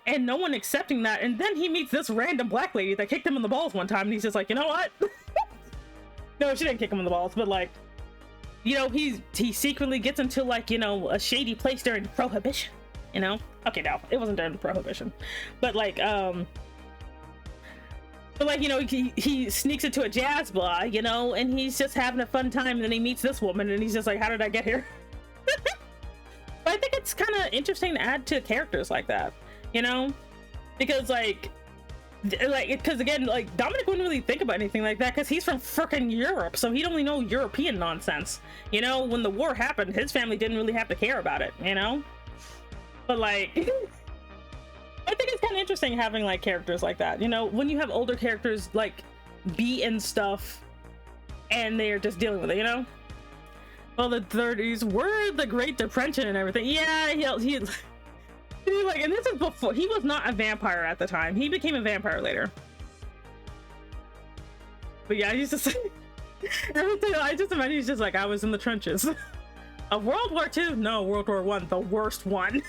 and no one accepting that. And then he meets this random black lady that kicked him in the balls one time, and he's just like, you know what? No, she didn't kick him in the balls, but like, you know, he secretly gets into like, you know, a shady place during Prohibition, you know. Okay, no, it wasn't during Prohibition, but like you know, he sneaks into a jazz bar, you know, and he's just having a fun time, and then he meets this woman and he's just like, how did I get here? But I think it's kind of interesting to add to characters like that, you know, because because again, like Dominic wouldn't really think about anything like that because he's from frickin' Europe, so he'd only know European nonsense, you know. When the war happened, his family didn't really have to care about it, you know. But like I think it's kind of interesting having like characters like that, you know, when you have older characters like be in stuff and they're just dealing with it, you know. Well, the 30s were the Great Depression and everything. Yeah, he like, and this is before he was not a vampire at the time. He became a vampire later. But yeah, he's just everything. I just imagine he's just like, I was in the trenches of World War II. No, World War I, the worst one.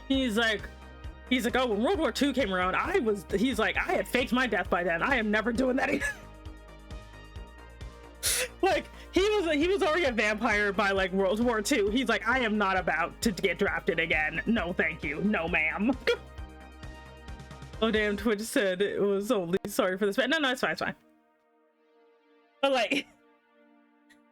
He's like, oh, when World War II came around, he's like, I had faked my death by then. I am never doing that again. Like, he was already a vampire by like World War II. He's like, I am not about to get drafted again. No, thank you. No, ma'am. Oh, damn, Twitch said it was only sorry for this. No, it's fine, it's fine. But like,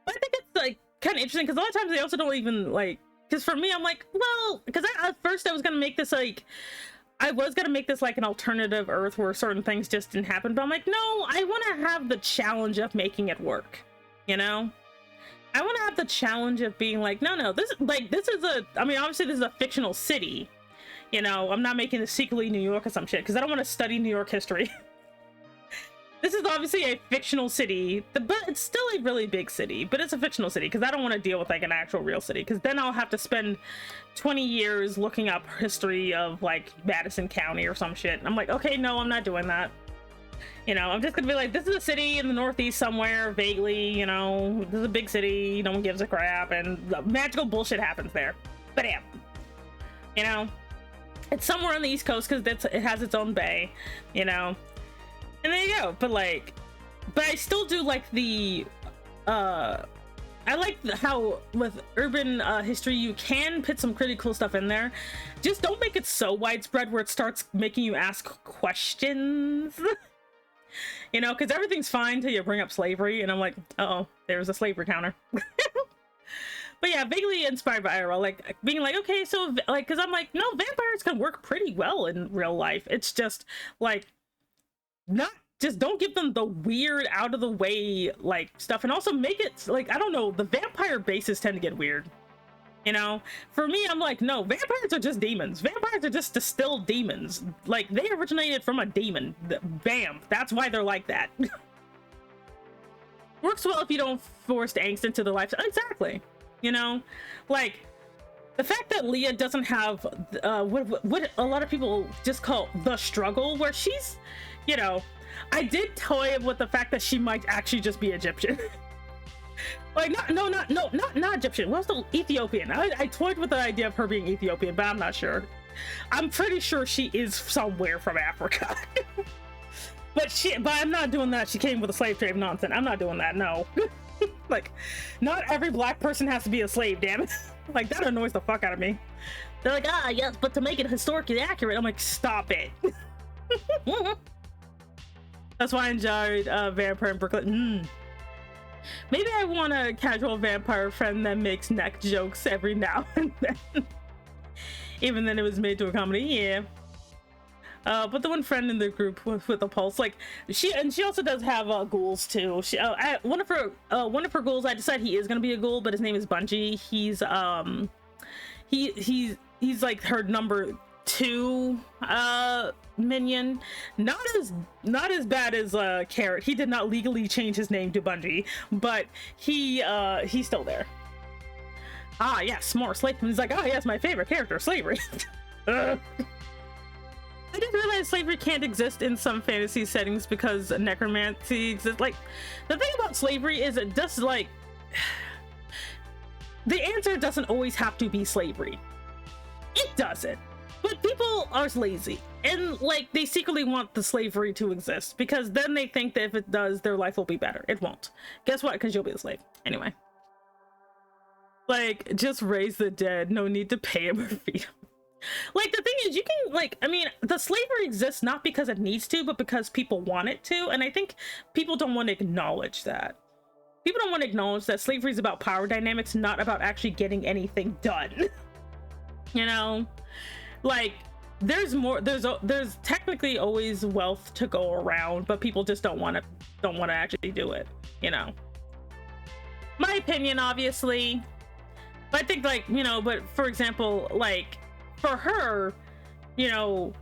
I think it's like kind of interesting because a lot of times they also don't even like, because for me, I'm like, well, because at first I was gonna make this like, an alternative Earth where certain things just didn't happen, but I'm like, no, I want to have the challenge of making it work, you know. I want to have the challenge of being like, no, this is I mean, obviously this is a fictional city, you know. I'm not making this secretly New York or some shit because I don't want to study New York history. This is obviously a fictional city, but it's still a really big city, but it's a fictional city because I don't want to deal with like an actual real city because then I'll have to spend 20 years looking up history of like Madison County or some shit. I'm like, okay, no, I'm not doing that. You know, I'm just gonna be like, this is a city in the Northeast somewhere, vaguely, you know, this is a big city, no one gives a crap, and magical bullshit happens there. But damn, you know, it's somewhere on the East Coast because it has its own bay, you know. And there you go. But I still do like the I like how with urban history you can put some pretty cool stuff in there. Just don't make it so widespread where it starts making you ask questions. You know, because everything's fine till you bring up slavery and I'm like, uh-oh, there's a slavery counter. But yeah, vaguely inspired by IRL, like being like, okay, so like, because I'm like, no, vampires can work pretty well in real life. It's just like, don't give them the weird out of the way like stuff, and also make it like, I don't know, the vampire bases tend to get weird, you know. For me, I'm like, no, vampires are just demons. Vampires are just distilled demons. Like, they originated from a demon. Bam, that's why they're like that. Works well if you don't force angst into their life. Exactly, you know. Like the fact that Leah doesn't have what a lot of people just call the struggle, where she's, you know, I did toy with the fact that she might actually just be Egyptian. Like, not Egyptian. What's the Ethiopian? I toyed with the idea of her being Ethiopian, but I'm not sure. I'm pretty sure she is somewhere from Africa. But I'm not doing that. She came with a slave trade nonsense. I'm not doing that. No. Like, not every black person has to be a slave, damn it. Like, that annoys the fuck out of me. They're like, yes, but to make it historically accurate, I'm like, stop it. That's why I enjoyed Vampire in Brooklyn. Maybe I want a casual vampire friend that makes neck jokes every now and then. Even then it was made to a comedy, yeah. But the one friend in the group with the pulse, like she also does have ghouls too. She one of her ghouls, I decided he is gonna be a ghoul, but his name is Bungie. He's like her number 2 minion. Not as bad as Carrot. He did not legally change his name to Bungie, but he's still there. Yes, more slavery. He's like, yes, my favorite character, slavery. I didn't realize slavery can't exist in some fantasy settings because necromancy exists. Like, the thing about slavery is it does, like, the answer doesn't always have to be slavery. It doesn't. But people are lazy, and like, they secretly want the slavery to exist because then they think that if it does, their life will be better. It won't. Guess what? Because you'll be a slave anyway. Like, just raise the dead, no need to pay him or feed him. Like, the thing is, you can, like, I mean, the slavery exists not because it needs to, but because people want it to. And I think people don't want to acknowledge that. People don't want to acknowledge that slavery is about power dynamics, not about actually getting anything done. You know, like, there's technically always wealth to go around, but people just don't want to actually do it, you know. My opinion, obviously. But I think, like, you know, but for example, like, for her, you know,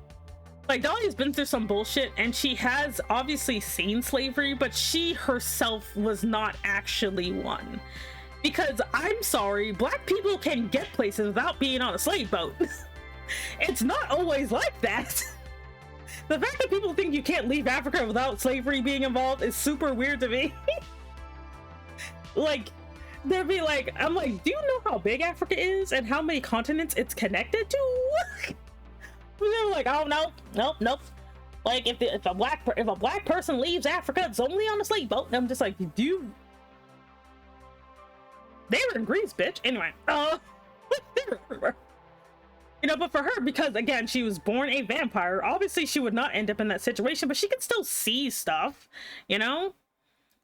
like, Dahlia's been through some bullshit, and she has obviously seen slavery, but she herself was not actually one. Because, I'm sorry, black people can get places without being on a slave boat. It's not always like that. The fact that people think you can't leave Africa without slavery being involved is super weird to me. Like, they'd be like, I'm like, do you know how big Africa is and how many continents it's connected to? They're like, oh, nope. Like, if a black person leaves Africa, it's only on a slave boat. And I'm just like, they were in Greece, bitch. Anyway, they were everywhere. You know, but for her, because again, she was born a vampire, obviously she would not end up in that situation, but she can still see stuff, you know?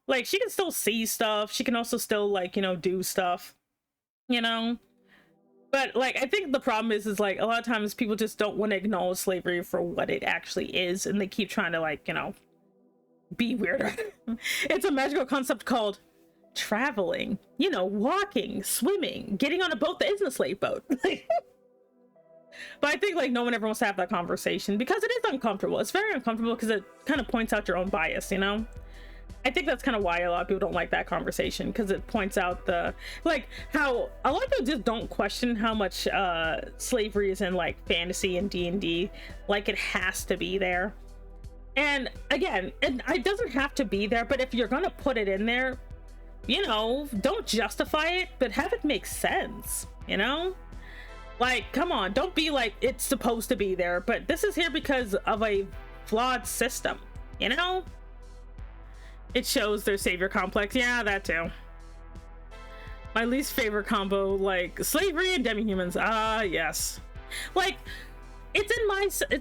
Like, she can still see stuff. She can also still, like, you know, do stuff, you know? But, like, I think the problem is like, a lot of times people just don't want to acknowledge slavery for what it actually is, and they keep trying to, like, you know, be weirder. It's a magical concept called traveling, you know, walking, swimming, getting on a boat that isn't a slave boat. But I think, like, no one ever wants to have that conversation because it is uncomfortable. It's very uncomfortable because it kind of points out your own bias, you know? I think that's kind of why a lot of people don't like that conversation, because it points out the, like, how a lot of people just don't question how much slavery is in, like, fantasy and D&D. Like, it has to be there. And again, it doesn't have to be there, but if you're gonna put it in there, you know, don't justify it, but have it make sense, you know? Like, come on, don't be like, it's supposed to be there, but this is here because of a flawed system, you know? It shows their savior complex. Yeah, that too. My least favorite combo, like, slavery and demi-humans. Ah, yes. Like, it's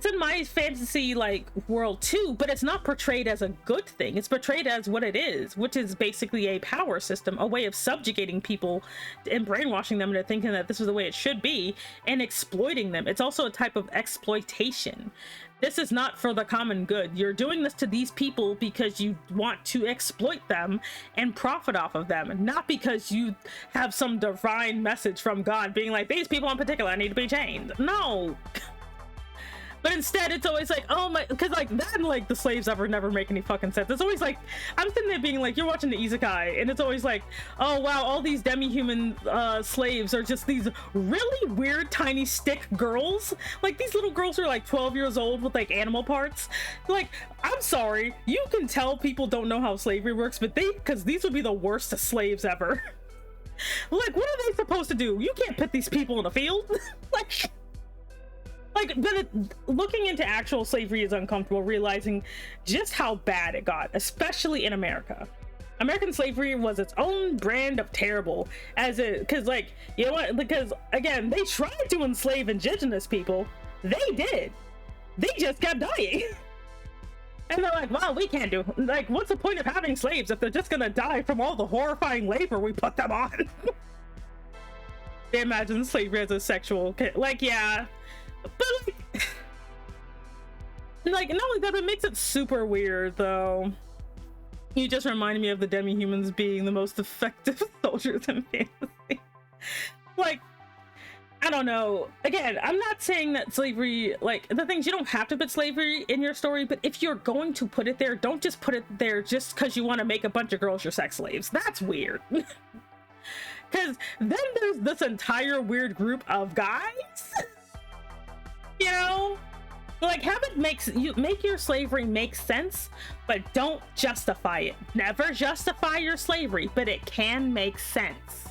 in my fantasy, like, world too, but it's not portrayed as a good thing. It's portrayed as what it is, which is basically a power system, a way of subjugating people and brainwashing them into thinking that this is the way it should be and exploiting them. It's also a type of exploitation. This is not for the common good. You're doing this to these people because you want to exploit them and profit off of them, not because you have some divine message from God being like, these people in particular need to be chained. No. But instead, it's always like, oh my, because like that and like the slaves ever never make any fucking sense. It's always like, I'm sitting there being like, you're watching the isekai, and it's always like, oh wow, all these demi-human slaves are just these really weird tiny stick girls. Like, these little girls are like 12 years old with like animal parts. Like, I'm sorry, you can tell people don't know how slavery works, but because these would be the worst slaves ever. Like, what are they supposed to do? You can't put these people in a field. But looking into actual slavery is uncomfortable, realizing just how bad it got, especially in America. American slavery was its own brand of terrible, because, like, you know what? Because, again, they tried to enslave indigenous people. They did. They just kept dying. And they're like, well, we can't do, like, what's the point of having slaves if they're just gonna die from all the horrifying labor we put them on? They imagine slavery as a sexual, like, yeah. But like not only that, it makes it super weird though. You just reminded me of the demi-humans being the most effective soldiers in fantasy. Like, I don't know. Again, I'm not saying that slavery, like, the things, you don't have to put slavery in your story, but if you're going to put it there, don't just put it there just because you want to make a bunch of girls your sex slaves. That's weird. Because then there's this entire weird group of guys. You know, like, have it make your slavery make sense, but don't justify it. Never justify your slavery, but it can make sense.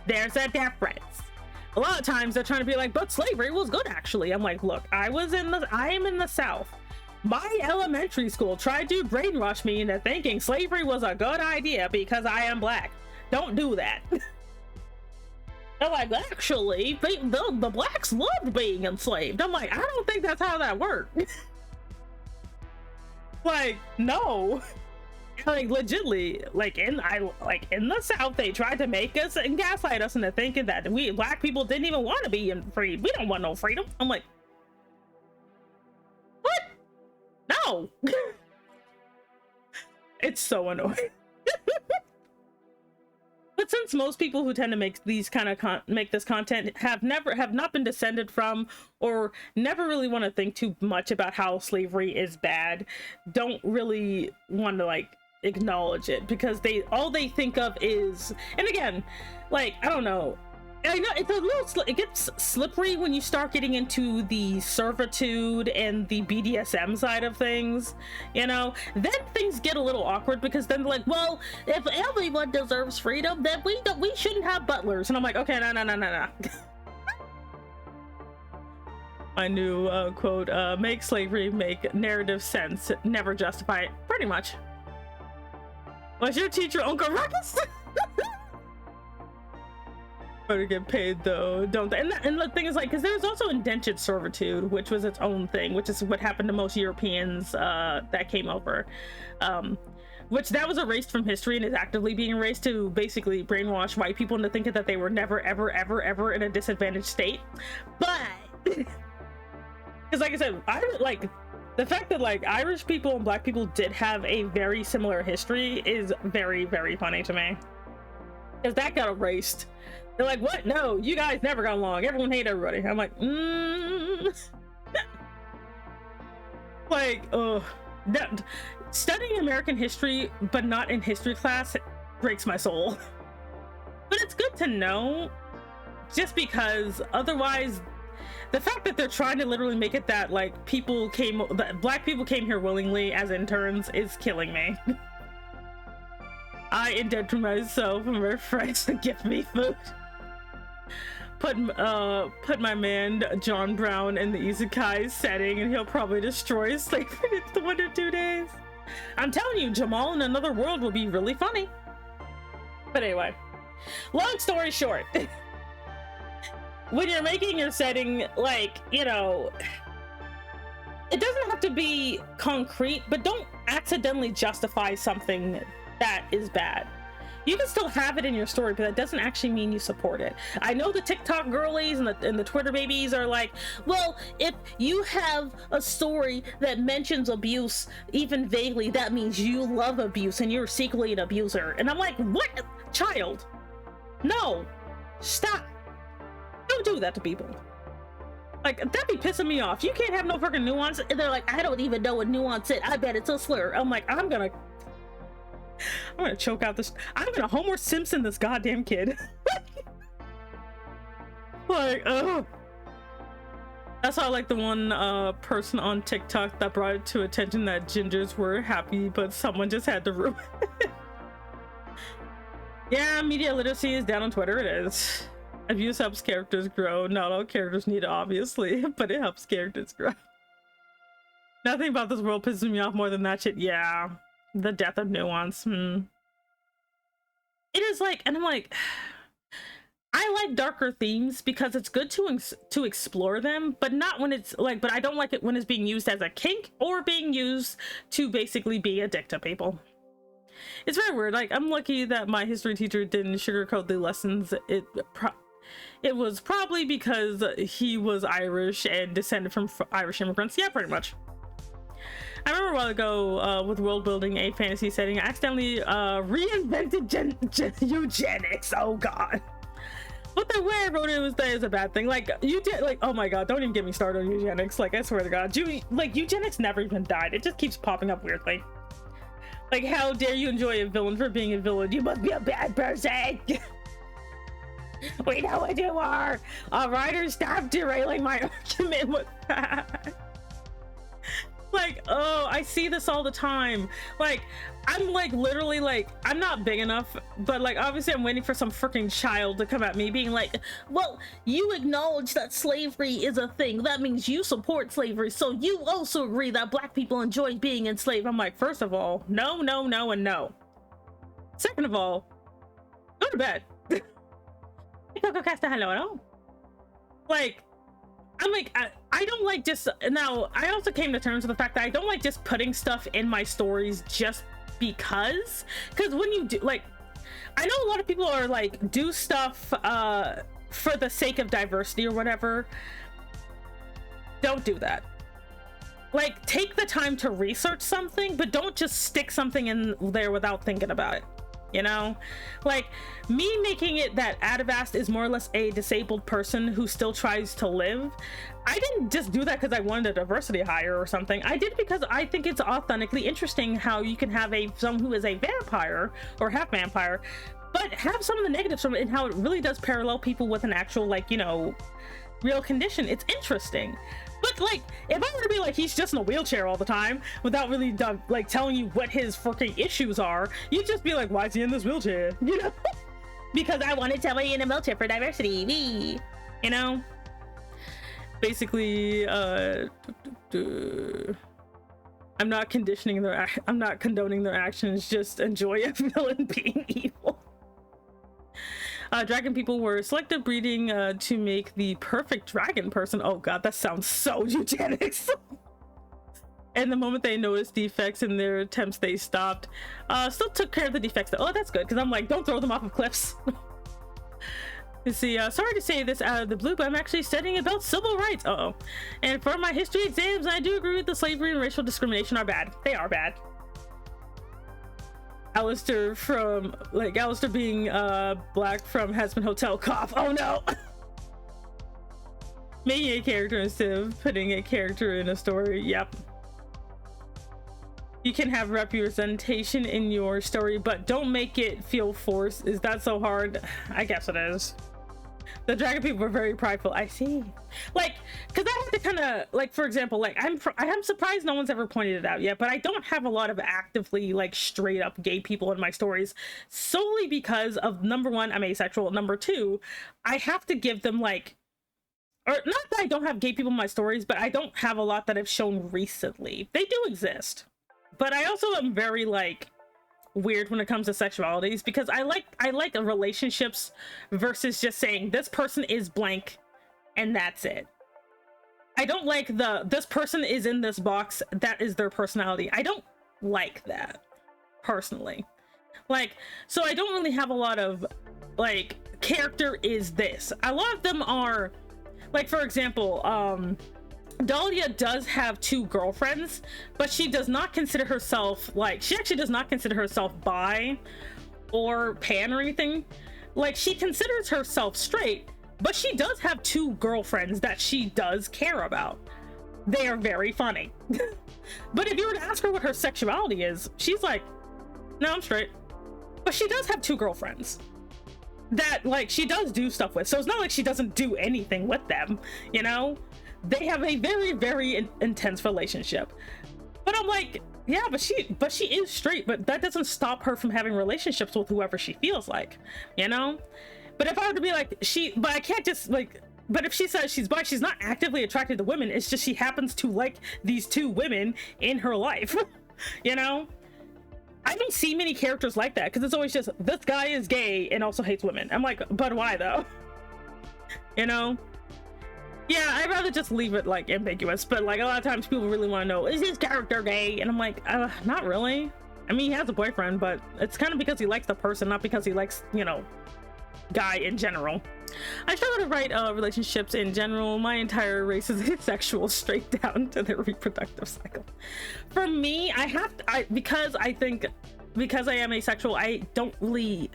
There's a difference. A lot of times they're trying to be like, but slavery was good actually. I'm like, look, I am in the South. My elementary school tried to brainwash me into thinking slavery was a good idea because I am black. Don't do that. They're like, actually, the blacks loved being enslaved. I'm like, I don't think that's how that worked. Like, no. Like, legitly, like in the South, they tried to make us and gaslight us into thinking that we black people didn't even want to be free. We don't want no freedom. I'm like, what? No. It's so annoying. But since most people who tend to make these kind of make this content have not been descended from, or never really want to think too much about how slavery is bad, don't really want to like acknowledge it, because all they think of is, and again, like, I don't know, I know it's a little it gets slippery when you start getting into the servitude and the BDSM side of things, you know. Then things get a little awkward, because then like, well, if everyone deserves freedom, then we shouldn't have butlers. And I'm like, okay, no. My new quote, make slavery make narrative sense, never justify it. Pretty much. Was your teacher Uncle Ruckus? Better get paid though, don't they? And the thing is, like, because there's also indentured servitude, which was its own thing, which is what happened to most Europeans that came over, which that was erased from history and is actively being erased to basically brainwash white people into thinking that they were never ever in a disadvantaged state. But because, like I said, the fact that like Irish people and black people did have a very similar history is very, very funny to me, because that got erased. They're like, what? No, you guys never got along. Everyone hated everybody. I'm like, like, studying American history, but not in history class, breaks my soul. But it's good to know, just because otherwise, the fact that they're trying to literally make it that like that black people came here willingly as interns is killing me. I indentured myself and my friends to give me food. Put my man John Brown in the isekai setting, and he'll probably destroy slavery in 1 to 2 days. I'm telling you, Jamal in another world will be really funny. But anyway, long story short, when you're making your setting, like, you know, it doesn't have to be concrete, but don't accidentally justify something that is bad. You can still have it in your story, but that doesn't actually mean you support it. I know the TikTok girlies and the Twitter babies are like, well, if you have a story that mentions abuse, even vaguely, that means you love abuse and you're secretly an abuser. And I'm like, what? Child? No. Stop. Don't do that to people. Like, that'd be pissing me off. You can't have no freaking nuance. And they're like, I don't even know what nuance is. I bet it's a slur. I'm like, I'm gonna choke out this. I'm gonna Homer Simpson this goddamn kid. Like, oh. That's how, like, the one person on TikTok that brought it to attention that gingers were happy, but someone just had to ruin it. Yeah, media literacy is down on Twitter. It is. Abuse helps characters grow. Not all characters need it, obviously, but it helps characters grow. Nothing about this world pisses me off more than that shit. Yeah. The death of nuance. It is like, and I'm like, I like darker themes because it's good to explore them, but not when it's like, but I don't like it when it's being used as a kink or being used to basically be a dick to people. It's very weird. Like, I'm lucky that my history teacher didn't sugarcoat the lessons. It was probably because he was Irish and descended from Irish immigrants. Yeah, pretty much. I remember a while ago with world building a fantasy setting, I accidentally reinvented eugenics. Oh god. But the way I wrote it was that is a bad thing. Like, oh my god, don't even get me started on eugenics. Like, I swear to god, eugenics never even died. It just keeps popping up weirdly. Like, how dare you enjoy a villain for being a villain? You must be a bad person. We know what you are. Writer, stop derailing my argument with that. Like, oh, I see this all the time. Like, I'm like literally like, I'm not big enough, but like obviously I'm waiting for some freaking child to come at me being like, well, you acknowledge that slavery is a thing. That means you support slavery. So you also agree that black people enjoy being enslaved. I'm like, first of all, no, and no. Second of all, go to bed. Coco Casta, hello. Like, I'm like, I don't like just, now, I also came to terms with the fact that I don't like just putting stuff in my stories just because when you do, like, I know a lot of people are like, do stuff for the sake of diversity or whatever. Don't do that. Like, take the time to research something, but don't just stick something in there without thinking about it. You know, like me making it that Adavast is more or less a disabled person who still tries to live. I didn't just do that because I wanted a diversity hire or something. I did because I think it's authentically interesting how you can have someone who is a vampire or half vampire, but have some of the negatives from it and how it really does parallel people with an actual, like, you know, real condition. It's interesting. But like, if I were to be like, he's just in a wheelchair all the time without really like telling you what his freaking issues are, you'd just be like, why is he in this wheelchair? You know, because I wanted somebody in a wheelchair for diversity. Me, you know. Basically, I'm not conditioning I'm not condoning their actions. Just enjoy a villain being evil. Dragon people were selective breeding to make the perfect dragon person. Oh god, that sounds so eugenics. And the moment they noticed defects in their attempts, they stopped. Still took care of the defects though. Oh, that's good, because I'm like, don't throw them off of cliffs. You see, sorry to say this out of the blue, but I'm actually studying about civil rights. Uh-oh. And for my history exams, I do agree with the slavery and racial discrimination are bad. They are bad. Alistair being black from Husband Hotel cough. Oh no. Making a character instead of putting a character in a story. Yep. You can have representation in your story, but don't make it feel forced. Is that so hard? I guess it is. The dragon people are very prideful. I see. Like, because I have to kind of, like, for example, like, I'm surprised no one's ever pointed it out yet, but I don't have a lot of actively, like, straight up gay people in my stories, solely because of, number one, I'm asexual. Number two, I have to give them, like, or not that I don't have gay people in my stories, but I don't have a lot that I've shown recently. They do exist, but I also am very, like, weird when it comes to sexualities, because I like relationships versus just saying this person is blank and that's it. I don't like this person is in this box, that is their personality. I don't like that personally. Like, so I don't really have a lot of like character is this. A lot of them are like, for example, Dahlia does have 2 girlfriends, but she does not consider herself, like, she actually does not consider herself bi or pan or anything. Like, she considers herself straight, but she does have 2 girlfriends that she does care about. They are very funny. But if you were to ask her what her sexuality is, she's like, no, I'm straight. But she does have 2 girlfriends that, like, she does do stuff with. So it's not like she doesn't do anything with them, you know? They have a very, very intense relationship. But I'm like, yeah, but she is straight, but that doesn't stop her from having relationships with whoever she feels like, you know? But if I were to be like, but I can't just, like, but if she says she's bi, she's not actively attracted to women. It's just she happens to like these 2 women in her life, you know? I don't see many characters like that, because it's always just, this guy is gay and also hates women. I'm like, but why though? You know? Yeah, I'd rather just leave it like ambiguous, but like a lot of times people really want to know, is his character gay? And I'm like, not really. I mean, he has a boyfriend, but it's kind of because he likes the person, not because he likes, you know, guy in general. I struggle to write relationships in general. My entire race is asexual straight down to their reproductive cycle. For me, because I am asexual, I don't really...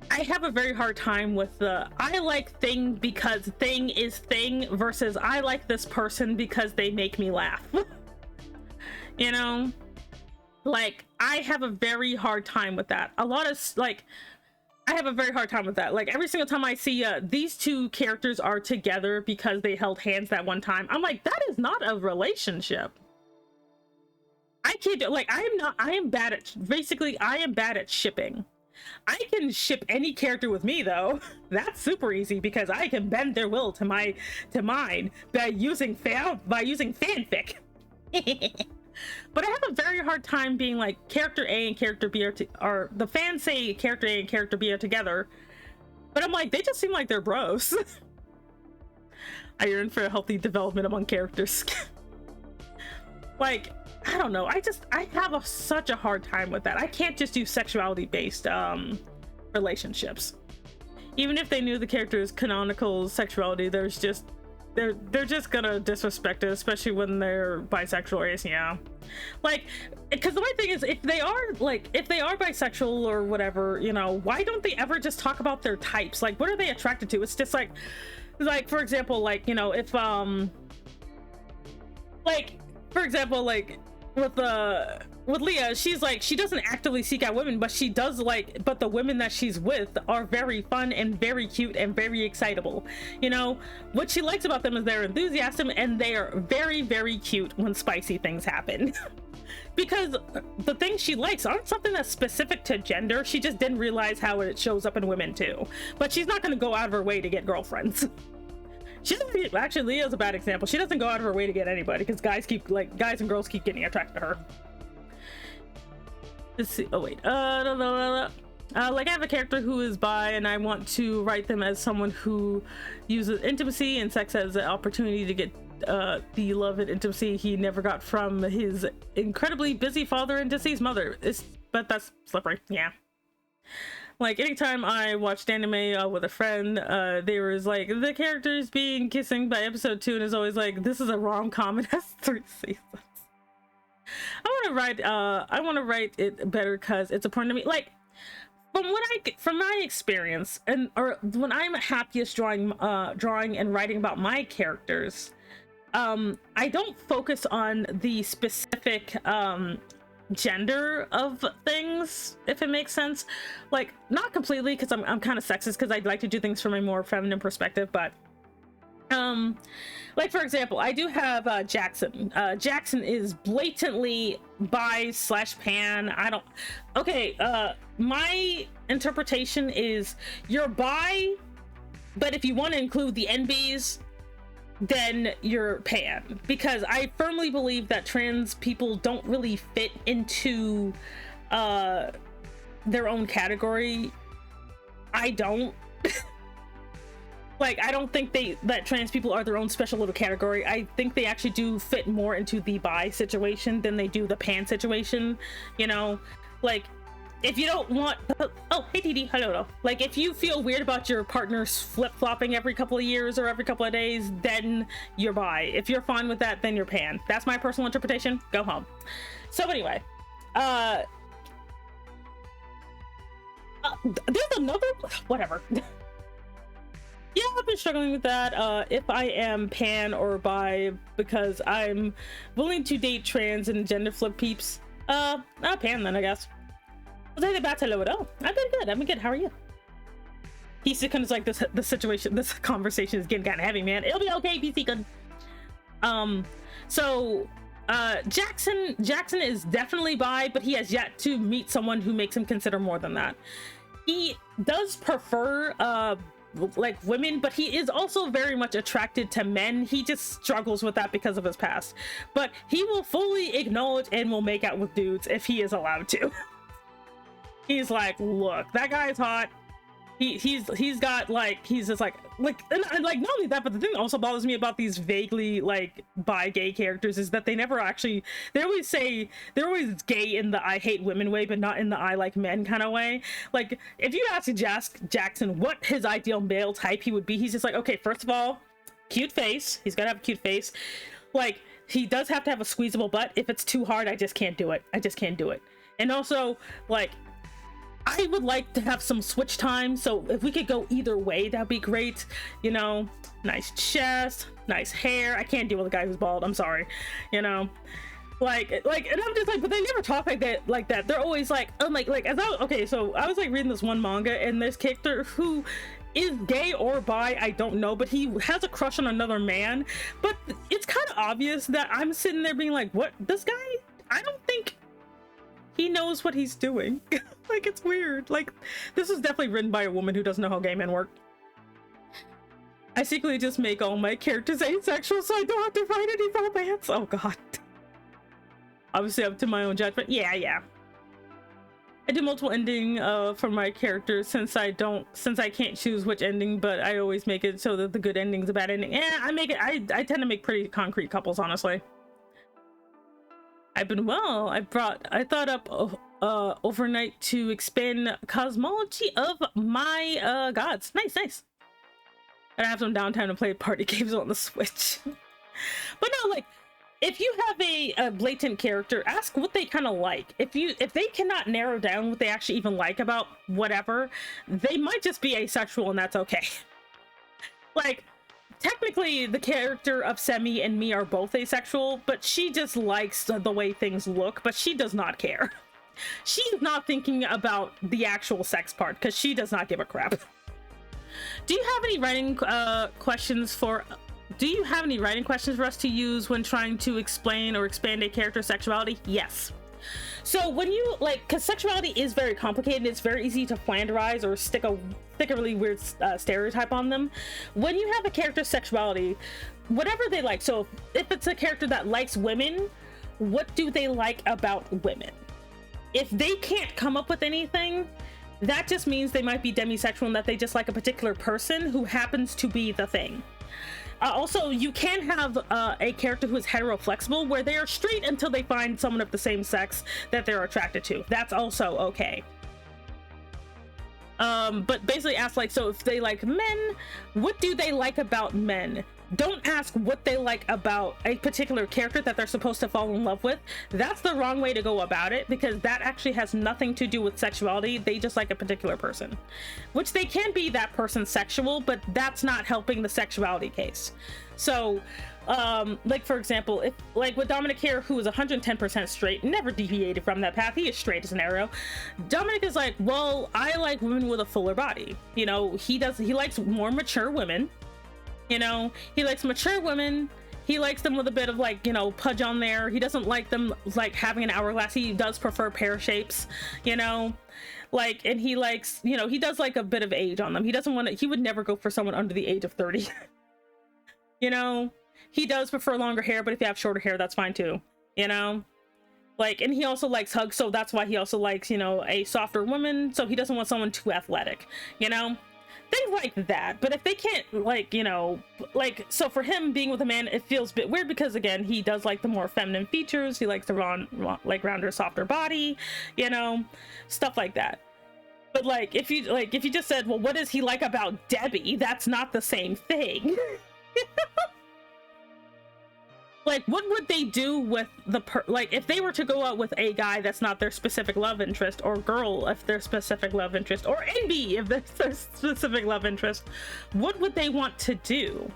I have a very hard time with the I like thing because thing is thing versus I like this person because they make me laugh. You know, like I have a very hard time with that. I have a very hard time with that. Like every single time I see these 2 characters are together because they held hands that one time, I'm like, that is not a relationship. I can't, like, I am bad at shipping. I can ship any character with me though. That's super easy because I can bend their will to mine by using fanfic. But I have a very hard time being like character A and character B are the fans say character A and character B are together, But I'm like, they just seem like they're bros. I yearn for a healthy development among characters. Like, I don't know. I have such a hard time with that. I can't just do sexuality based relationships. Even if they knew the character's canonical sexuality, they're just gonna disrespect it, especially when they're bisexual or yeah. Like, because the one thing is, if they are bisexual or whatever, you know, why don't they ever just talk about their types? Like, what are they attracted to? It's just like for example, like, you know, if like for example, like with Leah, she's like, she doesn't actively seek out women, but she does like, but the women that she's with are very fun and very cute and very excitable. You know, what she likes about them is their enthusiasm, and they are very, very cute when spicy things happen. Because the things she likes aren't something that's specific to gender. She just didn't realize how it shows up in women too. But she's not going to go out of her way to get girlfriends. Actually, Leah's a bad example. She doesn't go out of her way to get anybody, because guys and girls keep getting attracted to her. Let's see. Oh wait. Like, I have a character who is bi, and I want to write them as someone who uses intimacy and sex as an opportunity to get the love and intimacy he never got from his incredibly busy father and deceased mother. But that's slippery. Yeah. Like, anytime I watched anime with a friend, there was like the characters being kissing by episode 2, and it's always like, this is a rom-com and has 3 seasons. I want to write it better because it's important to me. Like, from my experience, or when I'm happiest drawing and writing about my characters, I don't focus on the specific gender of things, if it makes sense. Like, not completely, because I'm kind of sexist, because I'd like to do things from a more feminine perspective, but like, for example, I do have Jackson. Jackson is blatantly bi/pan. My interpretation is, you're bi, but if you want to include the NBs, then you're pan, because I firmly believe that trans people don't really fit into their own category. I don't. Like, I don't think that trans people are their own special little category. I think they actually do fit more into the bi situation than they do the pan situation, you know? Like, if you don't want... Oh, hey, Didi. Hello. Like, if you feel weird about your partners flip-flopping every couple of years or every couple of days, then you're bi. If you're fine with that, then you're pan. That's my personal interpretation. Go home. So anyway, there's another... Whatever. Yeah, I've been struggling with that. If I am pan or bi, because I'm willing to date trans and gender flip peeps. Not pan then, I guess. I'll take it back to Lodo. I've been good. I've been good. How are you? He's kind of like this conversation is getting kind of heavy, man. It'll be okay, PC good. Jackson is definitely bi, but he has yet to meet someone who makes him consider more than that. He does prefer like women, but he is also very much attracted to men. He just struggles with that because of his past, but he will fully acknowledge and will make out with dudes if he is allowed to. He's like, look, that guy's hot. He's got like, he's just like and like, not only that, but the thing that also bothers me about these vaguely like bi gay characters is that they never actually, they're always gay in the I hate women way, but not in the I like men kind of way. Like, if you ask Jackson what his ideal male type he would be, he's just like, okay, first of all, cute face. He's gotta have a cute face. Like, he does have to have a squeezable butt. If it's too hard, I just can't do it. And also, like, I would like to have some switch time, so if we could go either way, that'd be great. You know, nice chest, nice hair. I can't deal with a guy who's bald. I'm sorry. You know, like, and I'm just like, but they never talk like that. They're always like, oh my, like, so I was like reading this one manga, and this character who is gay or bi, I don't know, but he has a crush on another man. But it's kind of obvious that I'm sitting there being like, what? This guy? I don't think he knows what he's doing. Like, it's weird. Like, this is definitely written by a woman who doesn't know how gay men work. I secretly just make all my characters asexual so I don't have to write any romance. Oh god. Obviously up to my own judgment. Yeah. I do multiple ending for my characters since I can't choose which ending, but I always make it so that the good ending's a bad ending. I tend to make pretty concrete couples, honestly. I've been well. I thought up overnight to expand cosmology of my gods. Nice. And I have some downtime to play party games on the Switch. But no, like, if you have a blatant character, ask what they kind of like. If they cannot narrow down what they actually even like about whatever, they might just be asexual, and that's okay. Like, technically the character of Semi and me are both asexual, but she just likes the way things look, but she does not care. She's not thinking about the actual sex part because she does not give a crap. Do you have any writing questions for us to use when trying to explain or expand a character's sexuality? Yes. So when you because sexuality is very complicated, it's very easy to flanderize or stick a really weird stereotype on them. When you have a character's sexuality, whatever they like, so if it's a character that likes women, what do they like about women? If they can't come up with anything, that just means they might be demisexual and that they just like a particular person who happens to be the thing. Also, you can have a character who is heteroflexible, where they are straight until they find someone of the same sex that they're attracted to. That's also okay. But basically ask, like, so if they like men, what do they like about men? Don't ask what they like about a particular character that they're supposed to fall in love with. That's the wrong way to go about it, because that actually has nothing to do with sexuality. They just like a particular person, which they can be that person's sexual, but that's not helping the sexuality case. So like, for example, if like with Dominic here, who is 110% straight, never deviated from that path, he is straight as an arrow. Dominic is like, well, I like women with a fuller body. You know, he likes more mature women. You know, he likes mature women. He likes them with a bit of, like, you know, pudge on there. He doesn't like them like having an hourglass. He does prefer pear shapes, you know, like, and he likes, you know, he does like a bit of age on them. He doesn't want to, he would never go for someone under the age of 30. You know, he does prefer longer hair, but if you have shorter hair, that's fine too, you know. Like, and he also likes hugs, so that's why he also likes, you know, a softer woman, so he doesn't want someone too athletic, you know. Things like that. But if they can't, like, you know, like, so for him being with a man, it feels a bit weird because, again, he does like the more feminine features. He likes the rounder, softer body, you know, stuff like that. But like, if you just said, well, what does he like about Debbie? That's not the same thing. Like, what would they do with like, if they were to go out with a guy that's not their specific love interest, or girl if their specific love interest, or NB if that's their specific love interest, what would they want to do?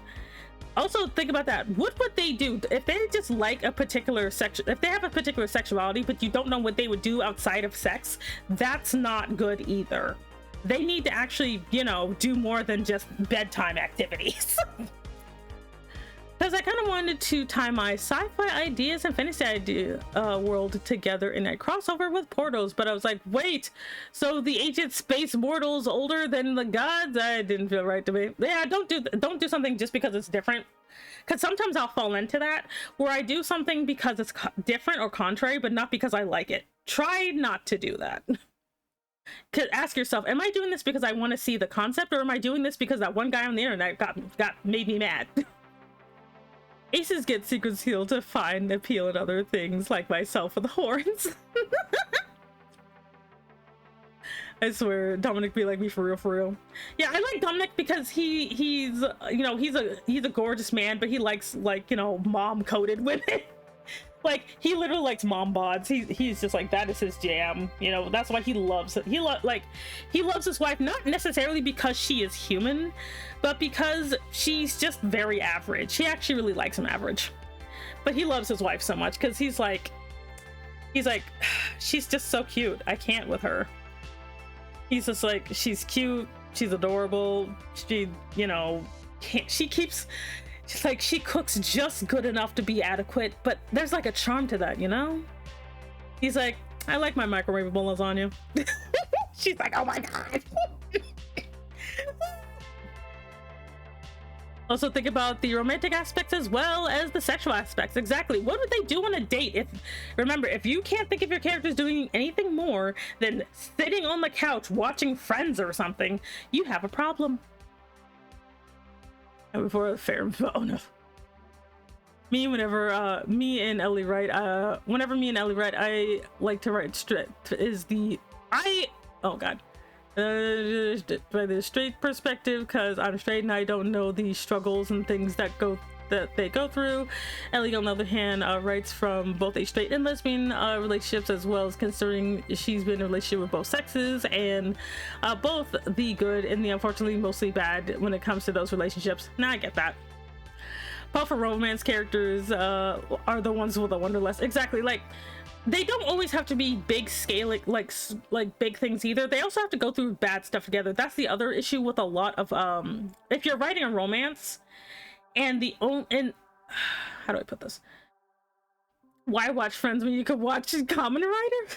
Also, think about that. What would they do if they just like a particular if they have a particular sexuality, but you don't know what they would do outside of sex? That's not good either. They need to actually, you know, do more than just bedtime activities. Because I kind of wanted to tie my sci-fi ideas and fantasy idea world together in a crossover with Portals, but I was like, wait, so the ancient space mortals older than the gods? I didn't feel right to me. Yeah, don't do something just because it's different. Because sometimes I'll fall into that, where I do something because it's different or contrary, but not because I like it. Try not to do that. Ask yourself, am I doing this because I want to see the concept, or am I doing this because that one guy on the internet made me mad? Aces get secret seal to find appeal in other things, like myself with the horns. I swear, Dominic be like me for real. Yeah, I like Dominic because he's you know, he's a gorgeous man, but he likes, like, you know, mom coded women. Like, he literally likes mom bods. He's just like, that is his jam, you know. That's why he loves it. He loves his wife, not necessarily because she is human, but because she's just very average. He actually really likes him average, but he loves his wife so much because he's like she's just so cute, I can't with her. He's just like, she's cute, she's adorable, she, you know, she's like, she cooks just good enough to be adequate, but there's like a charm to that, you know. He's like, I like my microwavable lasagna. She's like, oh my god. Also think about the romantic aspects as well as the sexual aspects. Exactly. What would they do on a date? If, remember, if you can't think of your characters doing anything more than sitting on the couch watching Friends or something, you have a problem. And before a fair, oh no. Whenever me and Ellie write, I like to write straight oh god. By the straight perspective, because I'm straight and I don't know the struggles and things that they go through. Ellie, on the other hand, writes from both a straight and lesbian relationships, as well as considering she's been in a relationship with both sexes, and both the good and the unfortunately mostly bad when it comes to those relationships. Now I get that. But for romance characters are the ones with the wanderlust. Exactly, like they don't always have to be big scale, like big things either. They also have to go through bad stuff together. That's the other issue with a lot of if you're writing a romance and how do I put this? Why watch Friends when you could watch Kamen Rider?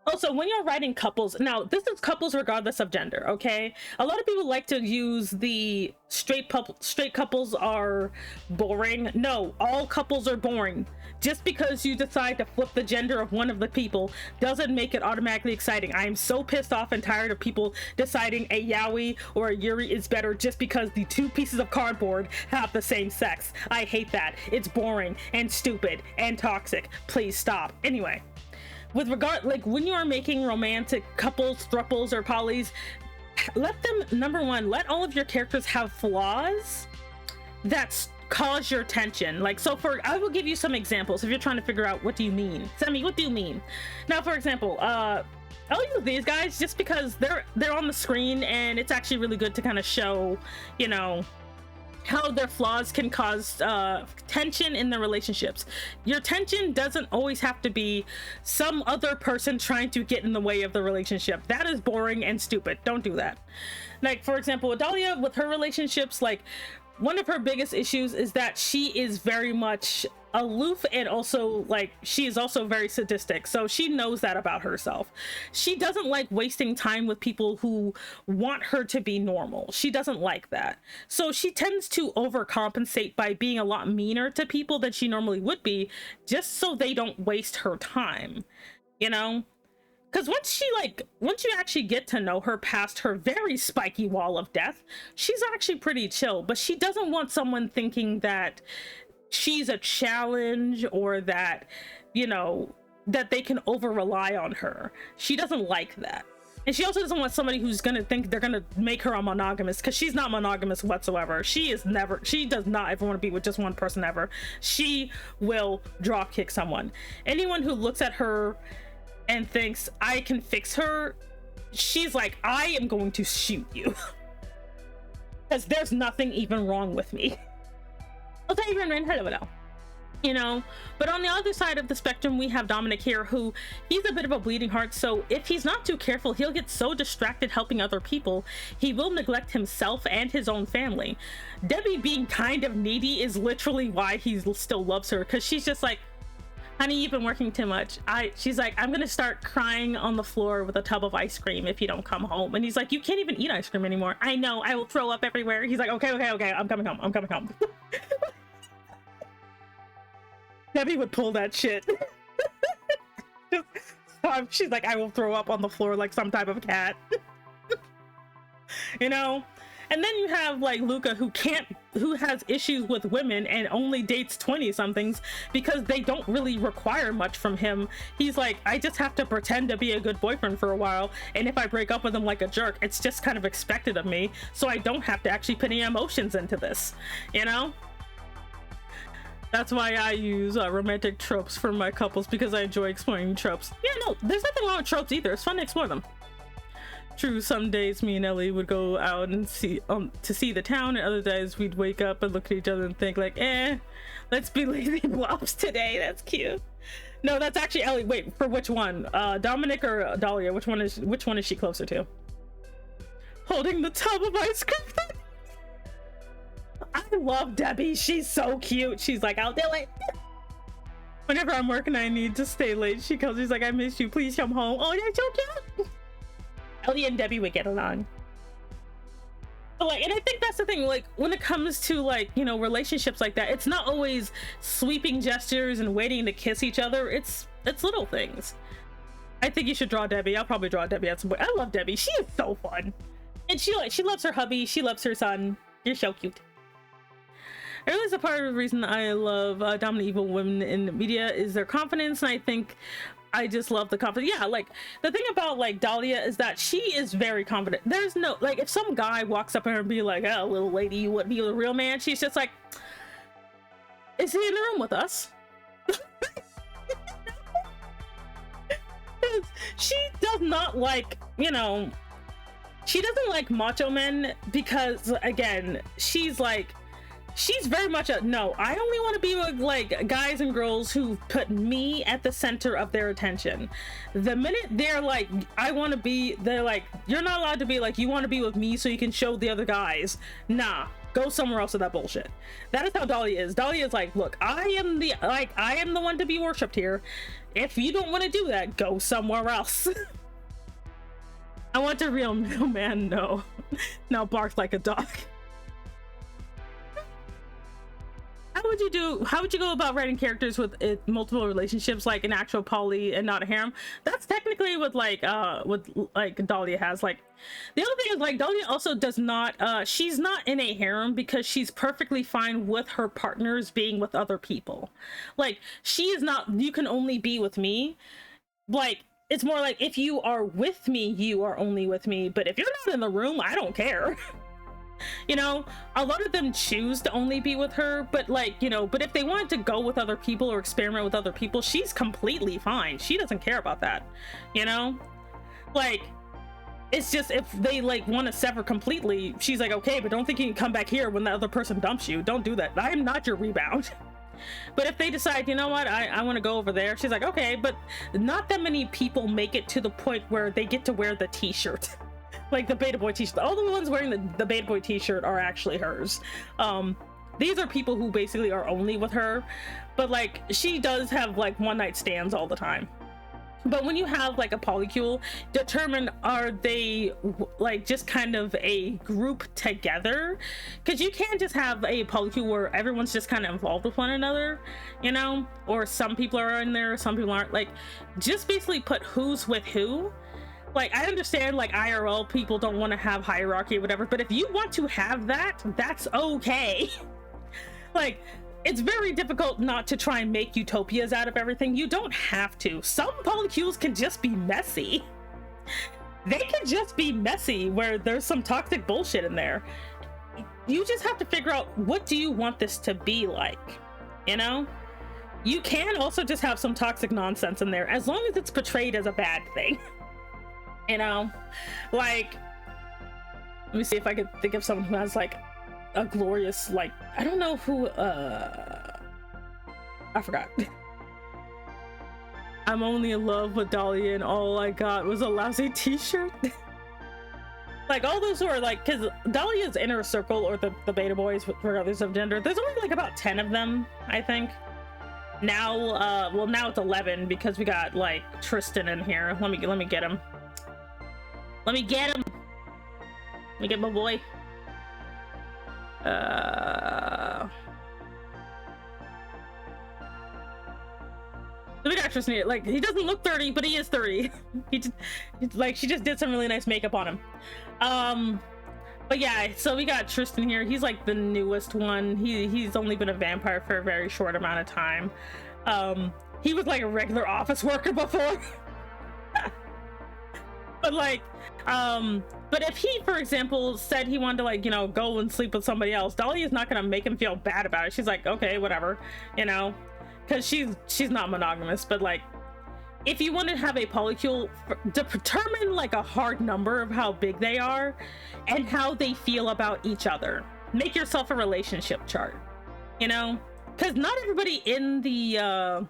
Also, when you're writing couples, now this is couples regardless of gender, okay? A lot of people like to use the straight couples are boring. No, all couples are boring. Just because you decide to flip the gender of one of the people doesn't make it automatically exciting. I am so pissed off and tired of people deciding a yaoi or a yuri is better just because the two pieces of cardboard have the same sex. I hate that. It's boring and stupid and toxic. Please stop. Anyway. With regard, like when you are making romantic couples, thruples, or polys, let them, number one, let all of your characters have flaws that cause your tension. Like, so I will give you some examples if you're trying to figure out what do you mean. Semi, what do you mean? Now, for example, I'll use these guys just because they're on the screen and it's actually really good to kind of show, you know, how their flaws can cause tension in their relationships. Your tension doesn't always have to be some other person trying to get in the way of the relationship. That is boring and stupid. Don't do that. Like, for example, Adalia, with her relationships, like one of her biggest issues is that she is very much aloof, and also like she is also very sadistic, so she knows that about herself. She doesn't like wasting time with people who want her to be normal. She doesn't like that, so she tends to overcompensate by being a lot meaner to people than she normally would be, just so they don't waste her time, you know. Because once you actually get to know her past her very spiky wall of death, she's actually pretty chill. But she doesn't want someone thinking that she's a challenge, or that, you know, that they can over rely on her. She doesn't like that. And she also doesn't want somebody who's gonna think they're gonna make her a monogamous, because she's not monogamous whatsoever. She does not ever want to be with just one person ever. She will drop kick someone. Anyone who looks at her and thinks I can fix her, she's like, I am going to shoot you. Because there's nothing even wrong with me. Okay, hello. You know, but on the other side of the spectrum, we have Dominic here, who he's a bit of a bleeding heart. So if he's not too careful, he'll get so distracted helping other people, he will neglect himself and his own family. Debbie being kind of needy is literally why he still loves her, because she's just like, honey, you've been working too much. She's like, I'm gonna start crying on the floor with a tub of ice cream if you don't come home. And he's like, you can't even eat ice cream anymore. I know, I will throw up everywhere. He's like, okay, I'm coming home. Debbie would pull that shit. She's like, I will throw up on the floor like some type of cat. You know? And then you have like Luca, who has issues with women and only dates 20-somethings because they don't really require much from him. He's like, I just have to pretend to be a good boyfriend for a while, and if I break up with him like a jerk, it's just kind of expected of me, so I don't have to actually put any emotions into this, you know? That's why I use romantic tropes for my couples, because I enjoy exploring tropes. Yeah, no, there's nothing wrong with tropes either. It's fun to explore them. True, some days me and Ellie would go out and to see the town, and other days we'd wake up and look at each other and think like, let's be lazy blobs today. That's cute. No, that's actually Ellie. Wait, for which one? Dominic or Dahlia? Which one is she closer to? Holding the tub of ice cream. I love Debbie. She's so cute. She's like, I'll do it. Whenever I'm working, I need to stay late. She calls. She's like, I miss you. Please come home. Oh, that's so cute. Ellie and Debbie would get along. But like, and I think that's the thing, like when it comes to like, you know, relationships like that, it's not always sweeping gestures and waiting to kiss each other. It's little things. I think you should draw Debbie. I'll probably draw Debbie at some point. I love Debbie. She is so fun. And she loves her hubby. She loves her son. You're so cute. I realize a part of the reason I love dominant evil women in media is their confidence, and I think I just love the confidence. Yeah, like the thing about like Dahlia is that she is very confident. There's no like, if some guy walks up to her and be like, "Oh, little lady, you wouldn't be a real man," she's just like, "Is he in the room with us?" She does not like, you know, she doesn't like macho men because again, she's very much a no, I only want to be with like guys and girls who put me at the center of their attention. The minute they're like, I want to be, they're like, you're not allowed to be like, you want to be with me so you can show the other guys. Nah, go somewhere else with that bullshit. That is how Dahlia is. Dahlia is like, look, I am the one to be worshipped here. If you don't want to do that, go somewhere else. I want a real man, no. Now barks like a dog. How would you go about writing characters with multiple relationships, like an actual poly and not a harem? That's technically what like Dahlia has. Like the other thing is like Dahlia also does not she's not in a harem because she's perfectly fine with her partners being with other people. Like she is not, you can only be with me. Like it's more like if you are with me, you are only with me, but if you're not in the room, I don't care. You know, a lot of them choose to only be with her, but like, you know, but if they wanted to go with other people or experiment with other people, she's completely fine. She doesn't care about that, you know? Like, it's just if they like want to sever completely, she's like, okay, but don't think you can come back here when the other person dumps you. Don't do that. I am not your rebound. But if they decide, you know what, I want to go over there, she's like, okay, but not that many people make it to the point where they get to wear the t-shirt. Like the Beta Boy t-shirt. All the ones wearing the Beta Boy t-shirt are actually hers. These are people who basically are only with her, but like she does have like one night stands all the time. But when you have like a polycule, determine are they like just kind of a group together, because you can't just have a polycule where everyone's just kind of involved with one another, you know, or some people are in there, some people aren't. Like just basically put who's with who. Like I understand like IRL people don't want to have hierarchy or whatever, but if you want to have that, that's okay. Like it's very difficult not to try and make utopias out of everything. You don't have to. Some polycules can just be messy. They can just be messy where there's some toxic bullshit in there. You just have to figure out, what do you want this to be like, you know? You can also just have some toxic nonsense in there as long as it's portrayed as a bad thing. You know, like, let me see if I could think of someone who has like a glorious, like, I don't know who, I forgot. I'm only in love with Dahlia and all I got was a lousy t-shirt. Like all those who are like, because Dahlia's inner circle, or the beta boys regardless of gender, there's only like about 10 of them, I think. Now, well now it's 11 because we got like Tristan in here. Let me get him. Let me get him. Let me get my boy. So we got Tristan here. Like he doesn't look 30, but he is 30. Like she just did some really nice makeup on him. But yeah, so we got Tristan here. He's like the newest one. He's only been a vampire for a very short amount of time. He was like a regular office worker before. But like, but if he, for example, said he wanted to like, you know, go and sleep with somebody else, Dahlia's not gonna make him feel bad about it. She's like, okay, whatever, you know, because she's not monogamous. But like, if you want to have a polycule, determine like a hard number of how big they are and how they feel about each other. Make yourself a relationship chart, you know, because not everybody in the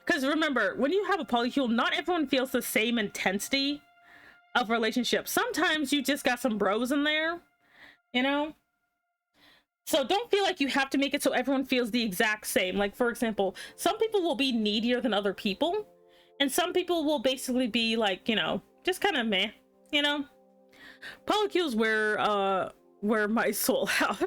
because remember, when you have a polycule, not everyone feels the same intensity of relationships. Sometimes you just got some bros in there, you know? So don't feel like you have to make it so everyone feels the exact same. Like, for example, some people will be needier than other people, and some people will basically be like, you know, just kind of meh, you know? Polycules wear my soul out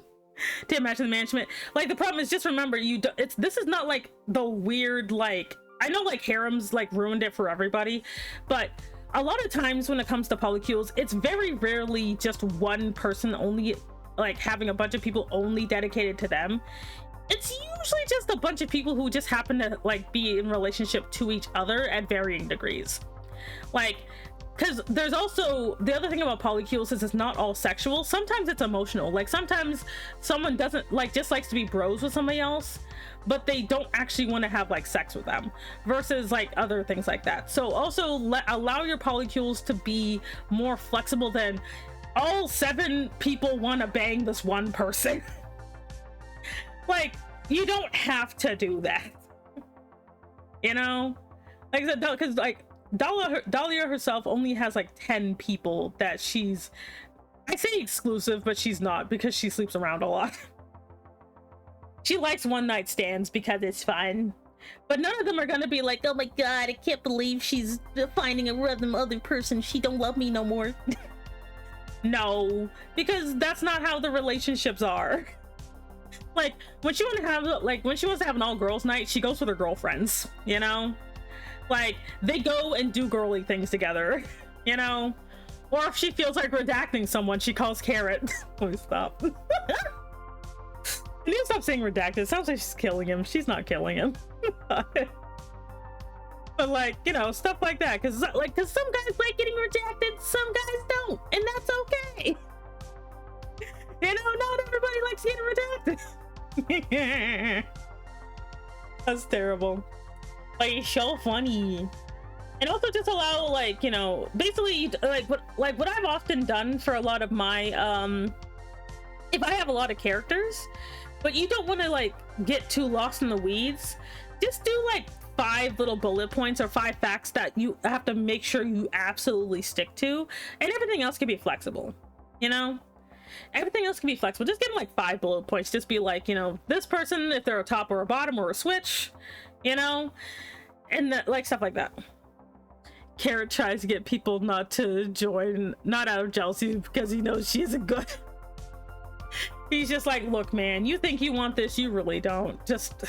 to imagine the management. Like, the problem is, just remember, this is not like the weird, like, I know like harems like ruined it for everybody, but a lot of times when it comes to polycules, it's very rarely just one person only, like having a bunch of people only dedicated to them. It's usually just a bunch of people who just happen to like be in relationship to each other at varying degrees. Like, because there's also the other thing about polycules is it's not all sexual. Sometimes it's emotional. Like, sometimes someone doesn't like, just likes to be bros with somebody else, but they don't actually want to have like sex with them, versus like other things like that. So also allow your polycules to be more flexible than all 7 people want to bang this one person. Like, you don't have to do that, you know? Like I said, because like Dahlia herself only has like 10 people that she's, I say exclusive, but she's not, because she sleeps around a lot. She likes one night stands because it's fun, but none of them are gonna be like, oh my god, I can't believe she's finding a random other person, she don't love me no more. No, because that's not how the relationships are. Like, when she wants to have an all girls night, she goes with her girlfriends, you know? Like, they go and do girly things together, you know? Or if she feels like redacting someone, she calls Carrot. Please stop. Can you stop saying redacted? It sounds like she's killing him. She's not killing him. But like, you know, stuff like that. Because some guys like getting redacted, some guys don't. And that's okay. You know, not everybody likes getting redacted. That's terrible. Like, it's so funny. And also just allow, like, you know, basically what I've often done for a lot of my if I have a lot of characters but you don't want to like get too lost in the weeds, just do like 5 little bullet points or 5 facts that you have to make sure you absolutely stick to, and everything else can be flexible, you know? Everything else can be flexible. Just give them like 5 bullet points. Just be like, you know, this person, if they're a top or a bottom or a switch, you know, and like stuff like that. Carrot tries to get people not to join, not out of jealousy, because he knows she isn't good. He's just like, look, man, you think you want this, you really don't. Just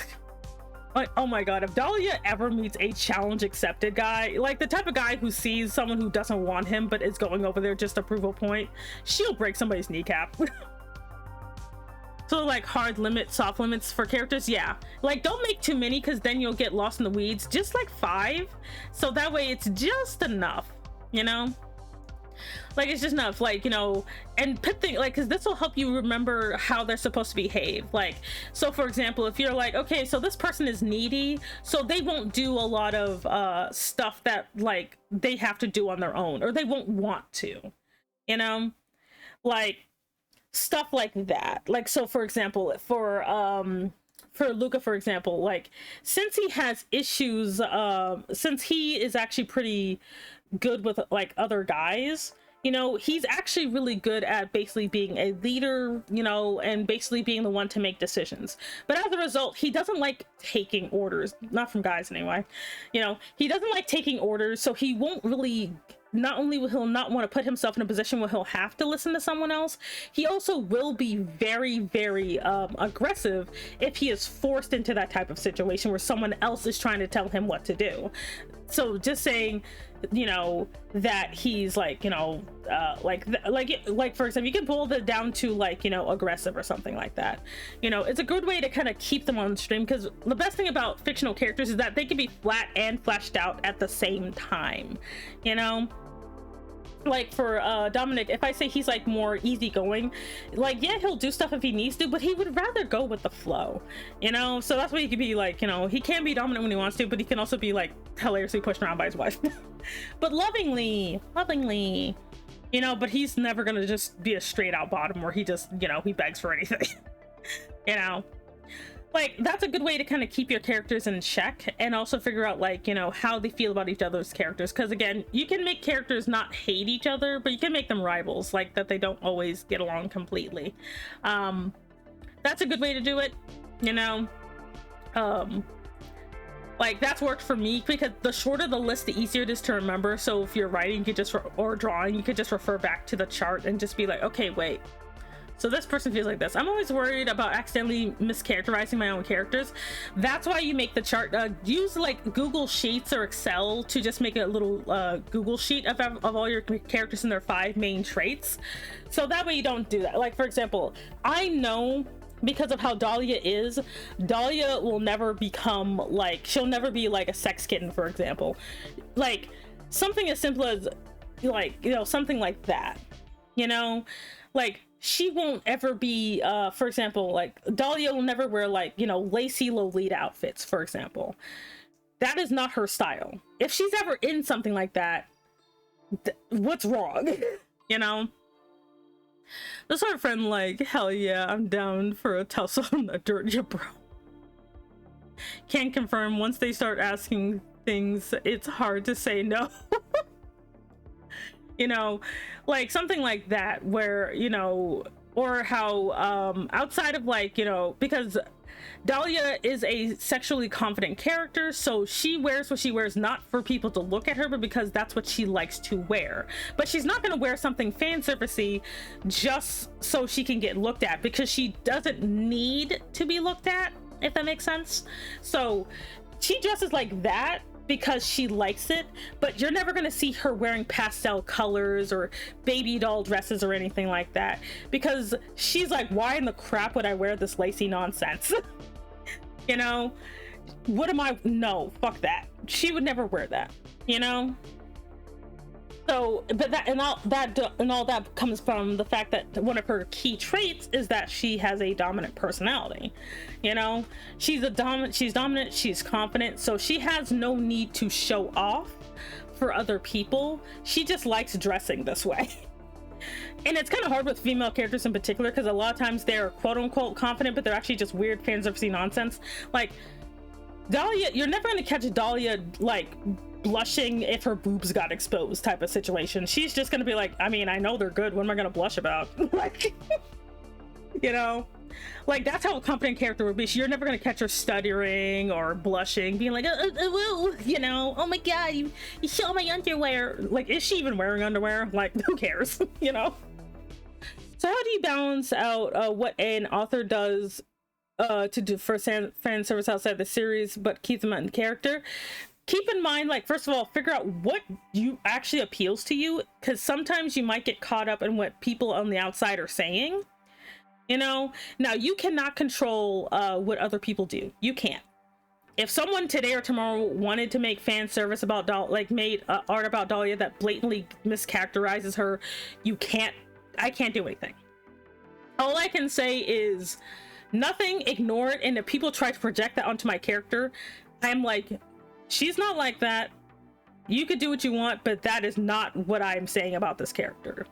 like, oh my god, if Dahlia ever meets a challenge accepted guy, like the type of guy who sees someone who doesn't want him but is going over there just to prove a point, she'll break somebody's kneecap. So like hard limits, soft limits for characters, yeah, like don't make too many because then you'll get lost in the weeds. Just like 5, so that way it's just enough, you know, like it's just enough, like, you know, and put things like, because this will help you remember how they're supposed to behave. Like, so for example, if you're like, okay, so this person is needy, so they won't do a lot of stuff that like they have to do on their own, or they won't want to, you know, like stuff like that. Like, so for example, for Luca, for example, like since he has issues, since he is actually pretty good with like other guys, you know, he's actually really good at basically being a leader, you know, and basically being the one to make decisions. But as a result, he doesn't like taking orders, not from guys anyway, you know, he doesn't like taking orders, so he won't really, not only will he not want to put himself in a position where he'll have to listen to someone else, he also will be very, very aggressive if he is forced into that type of situation where someone else is trying to tell him what to do. So just saying, you know, that he's like, you know, like for example, you can pull it down to like, you know, aggressive or something like that. You know, it's a good way to kind of keep them on stream, because the best thing about fictional characters is that they can be flat and fleshed out at the same time, you know. Like for Dominic, if I say he's like more easygoing, like yeah, he'll do stuff if he needs to, but he would rather go with the flow, you know. So that's why he could be like, you know, he can be dominant when he wants to, but he can also be like hilariously pushed around by his wife. But lovingly, you know. But he's never gonna just be a straight out bottom where he just, you know, he begs for anything. You know, like that's a good way to kind of keep your characters in check, and also figure out like, you know, how they feel about each other's characters, because again, you can make characters not hate each other, but you can make them rivals, like that they don't always get along completely. That's a good way to do it, you know. Like that's worked for me, because the shorter the list, the easier it is to remember. So if you're writing, you could just or drawing, you could just refer back to the chart and just be like, okay, wait, So this person feels like this. I'm always worried about accidentally mischaracterizing my own characters. That's why you make the chart. Use like Google Sheets or Excel to just make a little Google sheet of all your characters and their 5 main traits. So that way you don't do that. Like, for example, I know because of how Dahlia is, Dahlia will never become like, she'll never be like a sex kitten, for example. Like something as simple as like, you know, something like that, you know, like she won't ever be for example, like Dahlia will never wear like, you know, lacy Lolita outfits, for example. That is not her style. If she's ever in something like that, what's wrong? You know, the sort of friend like, hell yeah, I'm down for a tussle in the dirt, ya bro. Can't confirm. Once they start asking things, it's hard to say no. You know, like something like that, where, you know, or how outside of like, you know, because Dahlia is a sexually confident character, so she wears what she wears not for people to look at her, but because that's what she likes to wear. But she's not going to wear something fan servicey just so she can get looked at, because she doesn't need to be looked at, if that makes sense. So she dresses like that because she likes it, but you're never going to see her wearing pastel colors or baby doll dresses or anything like that, because she's like, why in the crap would I wear this lacy nonsense? You know, what am I? No, fuck that. She would never wear that, you know? So, but that and all that comes from the fact that one of her key traits is that she has a dominant personality. You know, she's dominant, she's confident, so she has no need to show off for other people. She just likes dressing this way. And it's kind of hard with female characters in particular, because a lot of times they're quote unquote confident, but they're actually just weird fan servicey nonsense. Like Dahlia, you're never going to catch Dahlia like blushing if her boobs got exposed type of situation. She's just gonna be like, I mean, I know they're good, what am I gonna blush about? Like, you know, like that's how a confident character would be. You're never gonna catch her stuttering or blushing, being like, you know, oh my god, you saw my underwear. Like, is she even wearing underwear? Like, who cares? You know. So how do you balance out what an author does to do for fan service outside the series but keep them in character? Keep in mind, like, first of all, figure out what you actually appeals to you, because sometimes you might get caught up in what people on the outside are saying, you know. Now, you cannot control what other people do. You can't. If someone today or tomorrow wanted to make fan service about made art about Dahlia that blatantly mischaracterizes her, I can't do anything. All I can say is nothing, ignore it, and if people try to project that onto my character, I'm like, she's not like that. You could do what you want, but that is not what I'm saying about this character.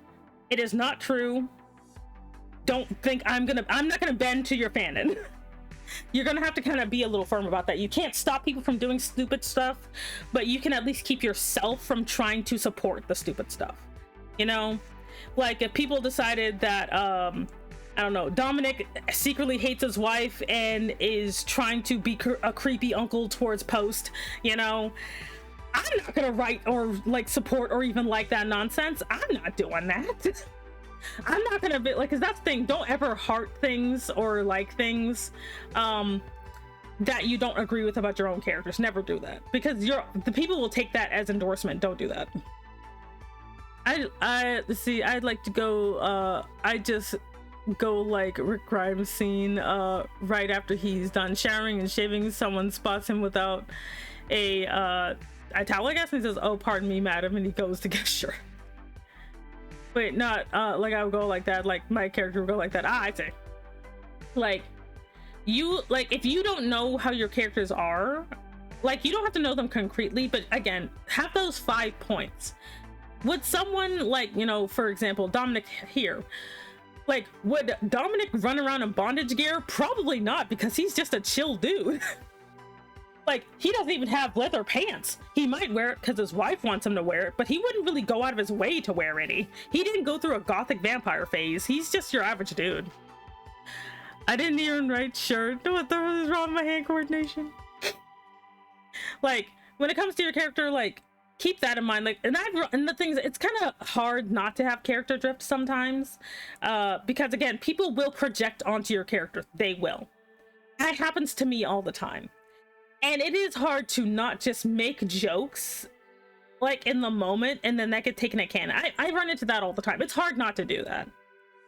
It is not true. Don't think I'm not gonna bend to your fanon. You're gonna have to kind of be a little firm about that. You can't stop people from doing stupid stuff, but you can at least keep yourself from trying to support the stupid stuff. You know, like if people decided that I don't know, Dominic secretly hates his wife and is trying to be a creepy uncle towards Post, you know, I'm not gonna write or like support or even like that nonsense. I'm not doing that. I'm not gonna be like, because that's the thing, don't ever heart things or like things that you don't agree with about your own characters. Never do that, because the people will take that as endorsement. Don't do that. I'd like to go I just go like Rick Grimes scene right after he's done showering and shaving. Someone spots him without a towel, I guess, and he says, oh, pardon me, madam, and he goes to get a shirt. Wait, not like I would go like that, like my character would go like that. I see. Like, you, like, if you don't know how your characters are, like, you don't have to know them concretely, but again, have those 5 points. Would someone like, you know, for example, Dominic here, like, would Dominic run around in bondage gear? Probably not, because he's just a chill dude. Like, he doesn't even have leather pants. He might wear it because his wife wants him to wear it, but he wouldn't really go out of his way to wear any. He didn't go through a gothic vampire phase. He's just your average dude. I didn't even write shirt. What the hell is wrong with my hand coordination? Like, when it comes to your character, like, keep that in mind. Like, and the things, it's kind of hard not to have character drift sometimes, because again, people will project onto your character. They will. That happens to me all the time, and it is hard to not just make jokes like in the moment and then that get taken at canon. I run into that all the time. It's hard not to do that,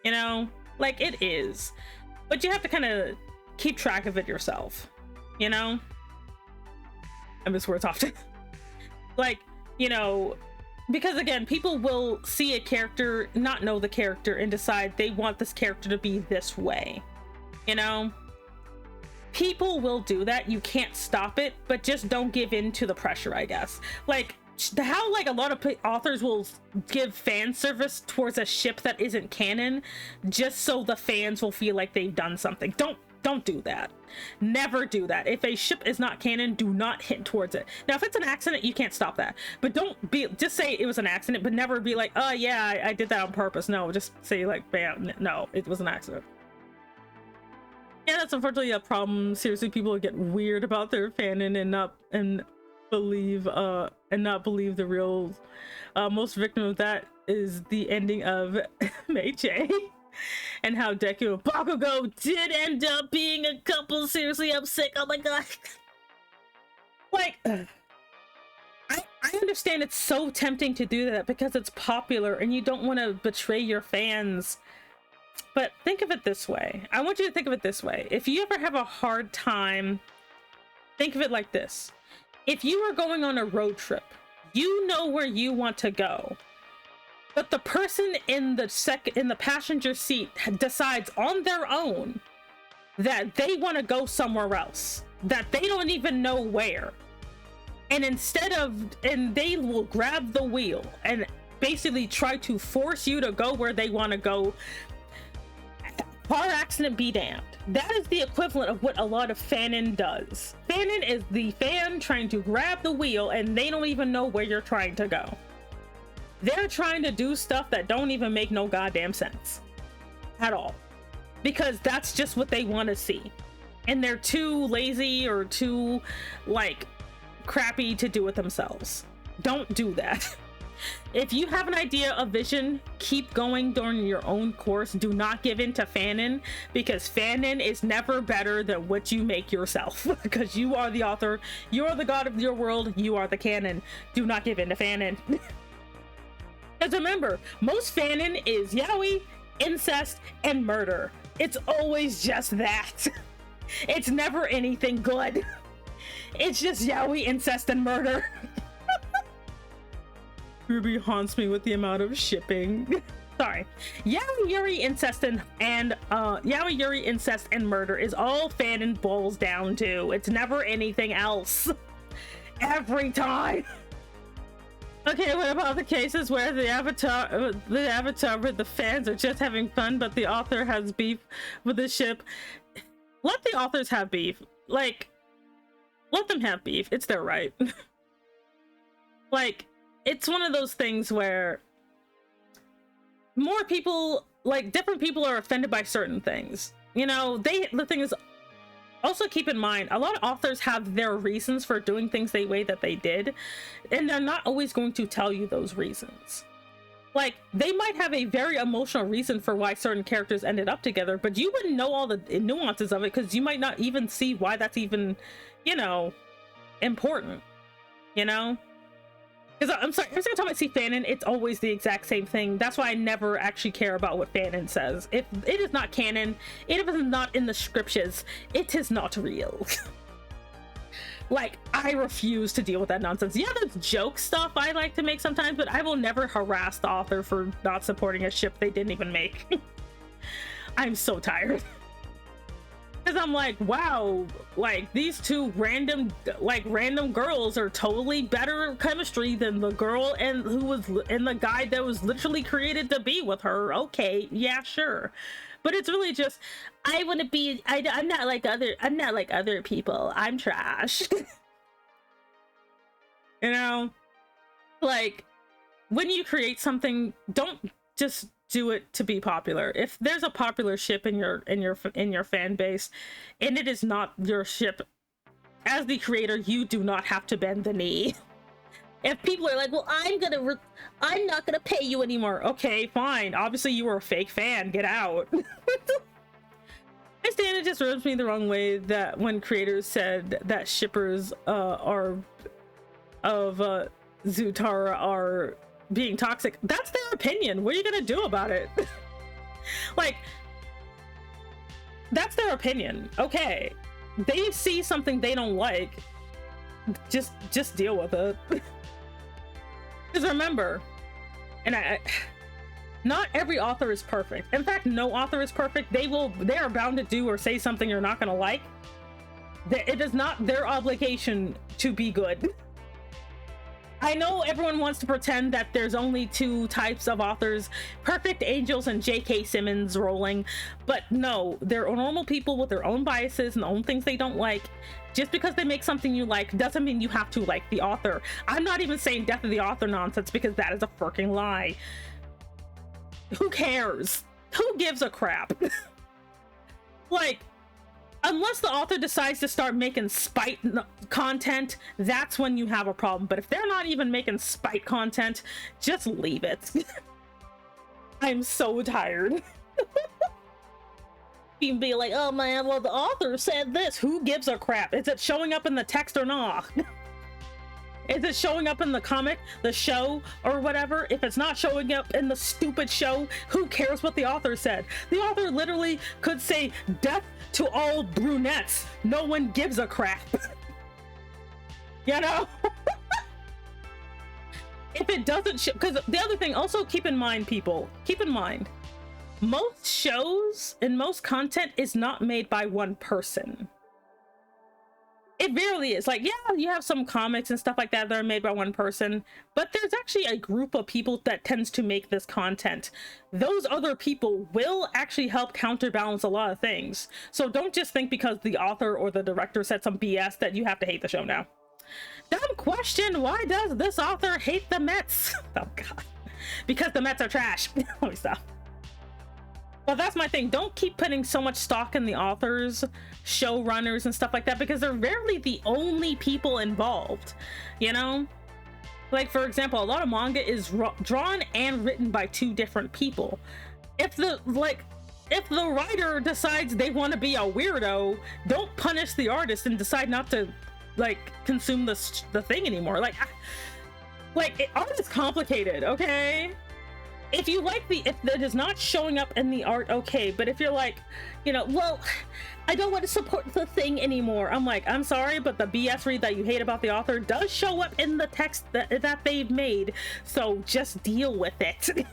you know, like it is, but you have to kind of keep track of it yourself, you know. I miss words often. Like, you know, because again, people will see a character, not know the character, and decide they want this character to be this way, you know. People will do that. You can't stop it, but just don't give in to the pressure, I guess. Like how like a lot of authors will give fan service towards a ship that isn't canon just so the fans will feel like they've done something. Don't do that. Never do that. If a ship is not canon, do not hint towards it. Now if it's an accident, you can't stop that, but don't be, just say it was an accident, but never be like, oh yeah, I did that on purpose. No, just say like, bam, no, it was an accident. Yeah, that's unfortunately a problem. Seriously, people get weird about their fanon and not believe the real most victim of that is the ending of Mei-Chei and how Deku and Bakugo did end up being a couple. Seriously, I'm sick. Oh my god. Like I understand it's so tempting to do that because it's popular and you don't want to betray your fans. But think of it this way. I want you to think of it this way. If you ever have a hard time, think of it like this. If you are going on a road trip, you know where you want to go, but the person in the passenger seat decides on their own that they want to go somewhere else, that they don't even know where. And and they will grab the wheel and basically try to force you to go where they want to go. Car accident be damned. That is the equivalent of what a lot of fanon does. Fanon is the fan trying to grab the wheel and they don't even know where you're trying to go. They're trying to do stuff that don't even make no goddamn sense at all, because that's just what they want to see, and they're too lazy or too like crappy to do it themselves. Don't do that. If you have an idea, a vision, keep going during your own course. Do not give in to fanon, because fanon is never better than what you make yourself. Because you are the author, you're the god of your world, you are the canon. Do not give in to fanon. Because remember, most fanon is yaoi, incest, and murder. It's always just that. It's never anything good. It's just yaoi, incest, and murder. Ruby haunts me with the amount of shipping. Sorry. Yaoi, yuri, incest, and yaoi, yuri, incest, and murder is all fanon boils down to. It's never anything else. Every time. Okay, what about the cases where the avatar with the fans are just having fun, but the author has beef with the ship? Let the authors have beef. Like, let them have beef. It's their right. Like, it's one of those things where more people, like different people, are offended by certain things. You know, the thing is, also keep in mind, a lot of authors have their reasons for doing things the way that they did, and they're not always going to tell you those reasons. Like, they might have a very emotional reason for why certain characters ended up together, but you wouldn't know all the nuances of it because you might not even see why that's even, you know, important, you know? Because I'm sorry, every single time I see fanon, it's always the exact same thing. That's why I never actually care about what fanon says. If it is not canon, if it is not in the scriptures, it is not real. Like, I refuse to deal with that nonsense. Yeah, there's joke stuff I like to make sometimes, but I will never harass the author for not supporting a ship they didn't even make. I'm so tired. Because I'm like, wow, like these two random girls are totally better chemistry than the girl and the guy that was literally created to be with her. Okay, yeah, sure. But it's really just, I want to be, I'm not like other people. I'm trash. You know, like, when you create something, don't just do it to be popular. If there's a popular ship in your fan base and it is not your ship, as the creator, you do not have to bend the knee. if people are like, well, I'm not gonna pay you anymore. Okay, fine. Obviously you were a fake fan. Get out. I stand, it just rubs me the wrong way that when creators said that shippers of Zutara are being toxic. That's their opinion. What are you gonna do about it? Like, that's their opinion. Okay, they see something they don't like, just deal with it. Because remember, and not every author is perfect. In fact, no author is perfect. They are bound to do or say something you're not gonna like. It is not their obligation to be good. I know everyone wants to pretend that there's only two types of authors, perfect angels and J.K. Simmons rolling, but no, they're normal people with their own biases and own things they don't like. Just because they make something you like doesn't mean you have to like the author. I'm not even saying death of the author nonsense, because that is a freaking lie. Who cares? Who gives a crap? Like, unless the author decides to start making spite content, that's when you have a problem. But if they're not even making spite content, just leave it. I'm so tired. You can be like, oh man, well the author said this. Who gives a crap? Is it showing up in the text or not? Is it showing up in the comic, the show, or whatever? If it's not showing up in the stupid show, who cares what the author said? The author literally could say, death to all brunettes. No one gives a crap. You know? If it doesn't show, because the other thing, also keep in mind, people, keep in mind, most shows and most content is not made by one person. It barely is. Like, yeah, you have some comics and stuff like that that are made by one person, but there's actually a group of people that tends to make this content. Those other people will actually help counterbalance a lot of things. So don't just think because the author or the director said some BS that you have to hate the show now. Dumb question, why does this author hate the Mets? Oh god. Because the Mets are trash. Let me stop. Well, that's my thing. Don't keep putting so much stock in the authors, showrunners, and stuff like that, because they're rarely the only people involved, you know? Like, for example, a lot of manga is drawn and written by two different people. If the writer decides they want to be a weirdo, don't punish the artist and decide not to, like, consume the thing anymore. Like art is complicated, okay? If you like if it is not showing up in the art, okay, but if you're like, you know, well, I don't want to support the thing anymore, I'm like, I'm sorry, but the BS read that you hate about the author does show up in the text that they've made, so just deal with it.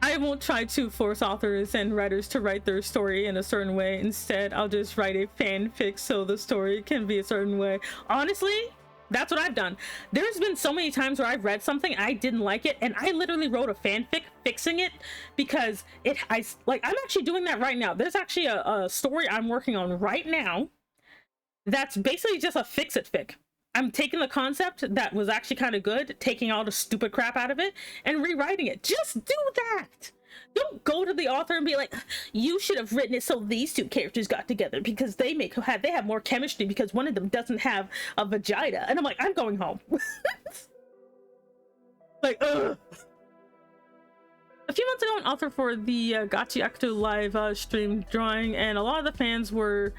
I won't try to force authors and writers to write their story in a certain way. Instead, I'll just write a fanfic so the story can be a certain way. Honestly, that's what I've done. There's been so many times where I've read something, I didn't like it, and I literally wrote a fanfic fixing it because I'm actually doing that right now. There's actually a story I'm working on right now that's basically just a fix-it fic. I'm taking the concept that was actually kind of good, taking all the stupid crap out of it, and rewriting it. Just do that! Don't go to the author and be like, you should have written it so these two characters got together because they have more chemistry because one of them doesn't have a vagina. And I'm like, I'm going home. Like, ugh. A few months ago, an author for the Gachi Akuto live stream drawing, and a lot of the fans were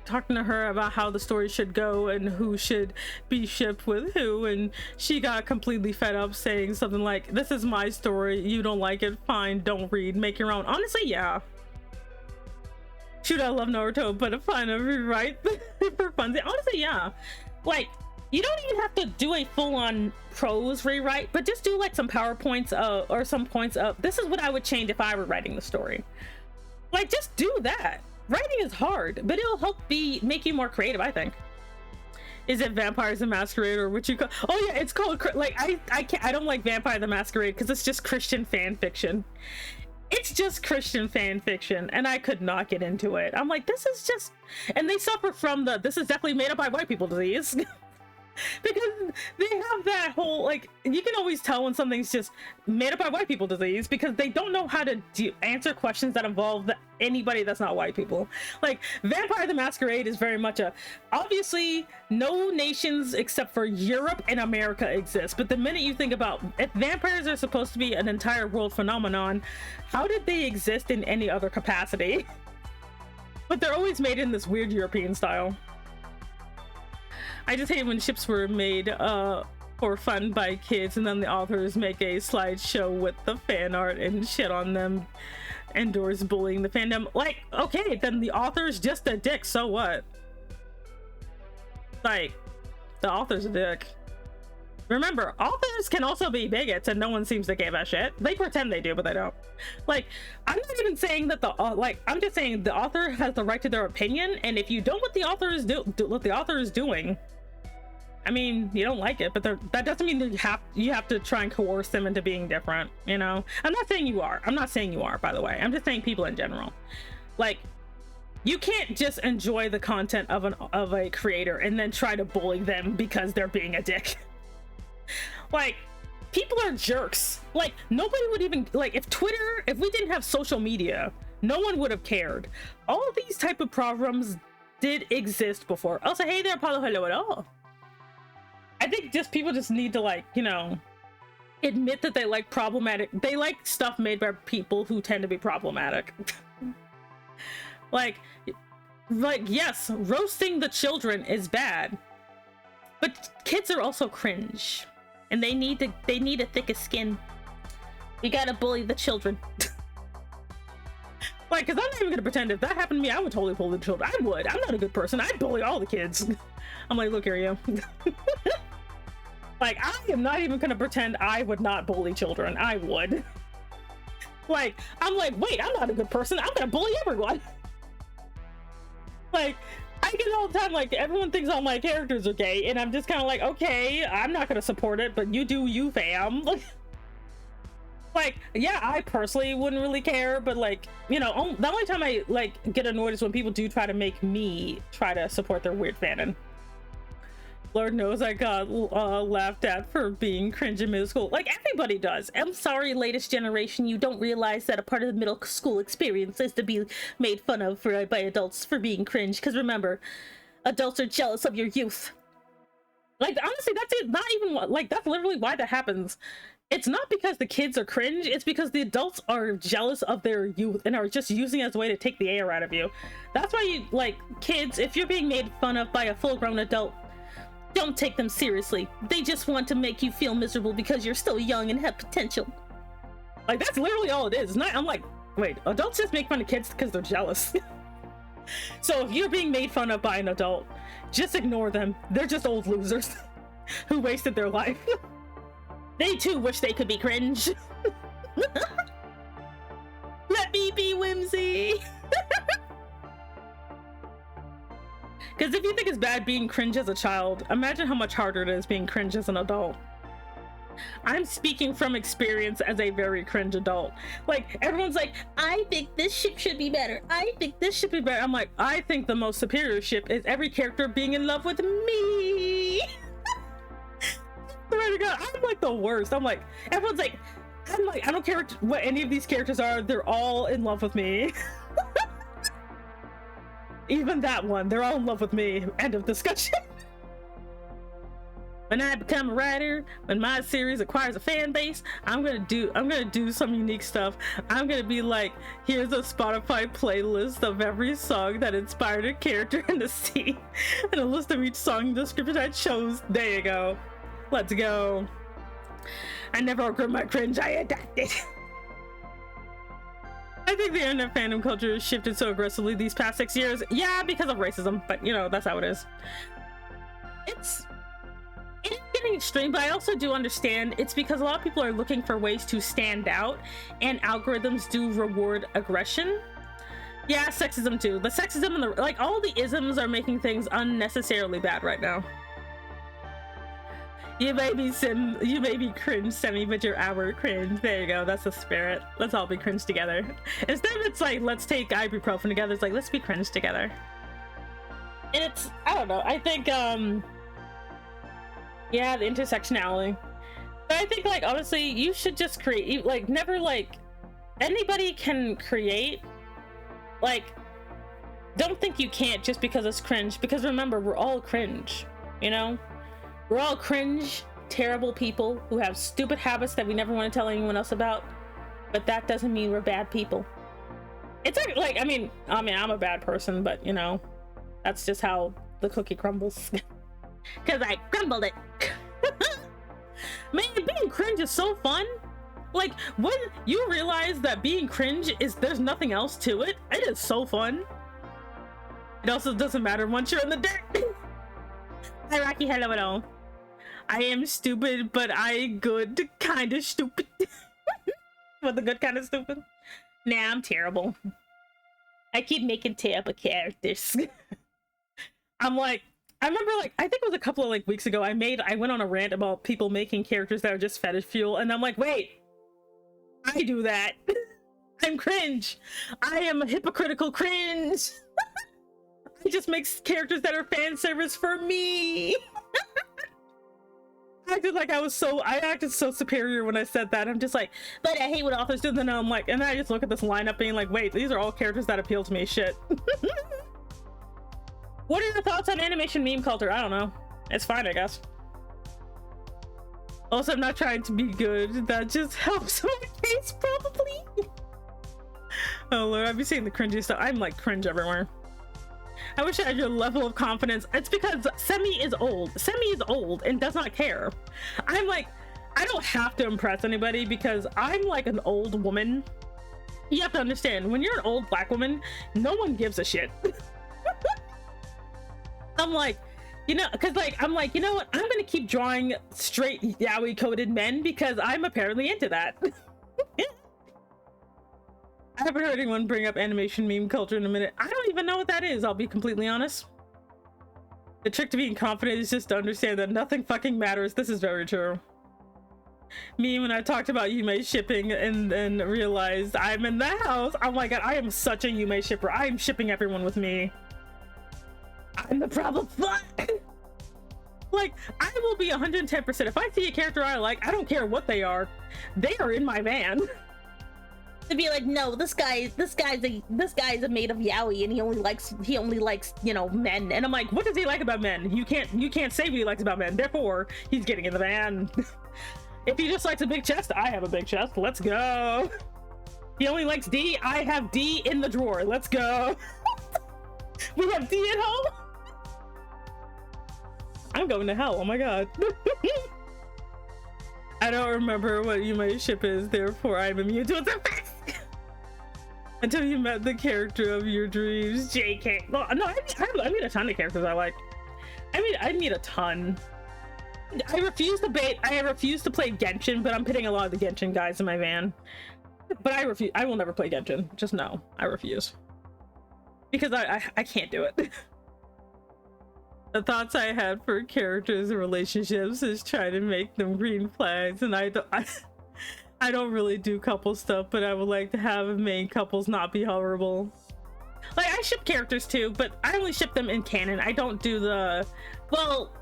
talking to her about how the story should go and who should be shipped with who, and she got completely fed up saying something like, this is my story, you don't like it, fine, don't read, make your own. Honestly, yeah. Shoot, I love Naruto, but fine, I'll rewrite for fun. Honestly, yeah. Like, you don't even have to do a full-on prose rewrite, but just do like some PowerPoints or some points of, this is what I would change if I were writing the story. Like, just do that. Writing is hard, but it'll help make you more creative, I think. Is it Vampires the Masquerade or what you call? Oh yeah, it's called, like, I don't like Vampire the Masquerade because it's just Christian fan fiction. It's just Christian fan fiction, and I could not get into it. I'm like, this is just, and they suffer from this is definitely made up by white people disease. Because they have that whole, like, you can always tell when something's just made up by white people disease, because they don't know how to answer questions that involve anybody that's not white people. Like, Vampire the Masquerade is very much obviously no nations except for Europe and America exist, but the minute you think about, if vampires are supposed to be an entire world phenomenon, how did they exist in any other capacity? But they're always made in this weird European style. I just hate when ships were made for fun by kids and then the authors make a slideshow with the fan art and shit on them, endorse bullying the fandom. Like, okay, then the author's just a dick, so what? Like, the author's a dick. Remember, authors can also be bigots and no one seems to give a shit. They pretend they do, but they don't. Like, I'm not even saying that I'm just saying the author has the right to their opinion, and if you don't what the author is what the author is doing, I mean, you don't like it, but that doesn't mean that you have to try and coerce them into being different, you know? I'm not saying you are. I'm not saying you are, by the way. I'm just saying people in general. Like, you can't just enjoy the content of a creator and then try to bully them because they're being a dick. Like, people are jerks. Like, nobody would even, like, if we didn't have social media, no one would have cared. All of these type of problems did exist before. Also, hey there, Paulo, hello at all. I think just people just need to, like, you know, admit that they like stuff made by people who tend to be problematic. like yes, roasting the children is bad, but kids are also cringe and they need a thicker skin. You gotta bully the children. Like, because I'm not even gonna pretend if that happened to me, I would totally bully the children. I would. I'm not a good person. I'd bully all the kids. I'm like, look here, you. Like, I am not even gonna pretend I would not bully children. I would. Like, I'm like, wait, I'm not a good person. I'm gonna bully everyone. Like, I get it all the time, like, everyone thinks all my characters are gay, and I'm just kind of like, okay, I'm not gonna support it, but you do you, fam. Like, yeah, I personally wouldn't really care, but, like, you know, the only time I, like, get annoyed is when people do try to make me try to support their weird fandom. Lord knows I got laughed at for being cringe in middle school. Like, everybody does. I'm sorry, latest generation, you don't realize that a part of the middle school experience is to be made fun of by adults for being cringe. Because remember, adults are jealous of your youth. Like, honestly, that's it. Not even, like, that's literally why that happens. It's not because the kids are cringe, it's because the adults are jealous of their youth and are just using it as a way to take the air out of you. That's why you, like, kids, if you're being made fun of by a full-grown adult, don't take them seriously. They just want to make you feel miserable because you're still young and have potential. Like, that's literally all it is. It's not, I'm like, wait, adults just make fun of kids because they're jealous. So if you're being made fun of by an adult, just ignore them. They're just old losers who wasted their life. They too wish they could be cringe. Let me be whimsy. Because if you think it's bad being cringe as a child, imagine how much harder it is being cringe as an adult. I'm speaking from experience as a very cringe adult. Like, everyone's like, I think this ship should be better. I think this should be better. I'm like, I think the most superior ship is every character being in love with me. Swear to God, I'm like the worst. I'm like, everyone's like, I don't care what any of these characters are. They're all in love with me. Even that one, they're all in love with me. End of discussion. When I become a writer, when my series acquires a fan base, I'm gonna do some unique stuff. I'm gonna be like, here's a Spotify playlist of every song that inspired a character in the scene, and a list of each song description I chose. There you go. Let's go. I never outgrew my cringe. I adapted. I think the internet fandom culture has shifted so aggressively these past 6 years. Yeah, because of racism, but you know, that's how it is. It's getting extreme, but I also do understand it's because a lot of people are looking for ways to stand out, and algorithms do reward aggression. Yeah, sexism too. The sexism and the, like, all the isms are making things unnecessarily bad right now. You may be cringe, Semi, but you're our cringe. There you go. That's the spirit. Let's all be cringe together. Instead of it's like, let's take ibuprofen together, it's like, let's be cringe together. And it's, I don't know. I think, Yeah, the intersectionality. But I think, like, honestly, you should just create, like, never, like, anybody can create. Like, don't think you can't just because it's cringe, because remember, we're all cringe, you know? We're all cringe, terrible people who have stupid habits that we never want to tell anyone else about, but that doesn't mean we're bad people. It's like, I mean, I'm a bad person, but, you know, that's just how the cookie crumbles. Because I crumbled it. Man, being cringe is so fun. Like, when you realize that being cringe is, there's nothing else to it, it is so fun. It also doesn't matter once you're in the dirt. Hi, Rocky. Hello. I am stupid, but I good kind of stupid. But the good kind of stupid? Nah, I'm terrible. I keep making terrible characters. I'm like, I remember, like, I think it was a couple of like weeks ago, I went on a rant about people making characters that are just fetish fuel, and I'm like, wait, I do that. I'm cringe. I am a hypocritical cringe. I just make characters that are fan service for me. I acted so superior when I said that. I'm just like, but I hate what authors do. Then I'm like, and then I just look at this lineup being like, wait, these are all characters that appeal to me. Shit. What are your thoughts on animation meme culture? I don't know. It's fine, I guess. Also, I'm not trying to be good. That just helps my case, probably. Oh Lord, I've been seeing the cringy stuff. I'm like cringe everywhere. I wish I had your level of confidence. It's because Semi is old. Semi is old and does not care. I'm like, I don't have to impress anybody because I'm like an old woman. You have to understand, when you're an old black woman, no one gives a shit. I'm like, you know, because like, I'm like, you know what? I'm going to keep drawing straight yaoi coded men because I'm apparently into that. I haven't heard anyone bring up animation meme culture in a minute. I don't even know what that is, I'll be completely honest. The trick to being confident is just to understand that nothing fucking matters. This is very true. Me, when I talked about Yume shipping and then realized I'm in the house, oh my god, I am such a Yume shipper. I am shipping everyone with me. I'm the problem. Like, I will be 110%. If I see a character I like, I don't care what they are in my van. To be like, no, this guy's a made of yaoi and he only likes, you know, men. And I'm like, what does he like about men? You can't say what he likes about men, therefore he's getting in the van. If he just likes a big chest, I have a big chest, let's go. He only likes D, I have D in the drawer, let's go. We have D at home. I'm going to hell, oh my god. I don't remember what Yume ship is, therefore I'm immune to its effects. Until you met the character of your dreams, JK. Well, no, I meet a ton of characters I like. I meet a ton. I refuse to play Genshin, but I'm pitting a lot of the Genshin guys in my van. But I will never play Genshin. Just no, I refuse. Because I can't do it. The thoughts I had for characters and relationships is trying to make them green flags, and I don't really do couple stuff, but I would like to have main couples not be horrible. Like, I ship characters too, but I only ship them in canon. I don't do the, well,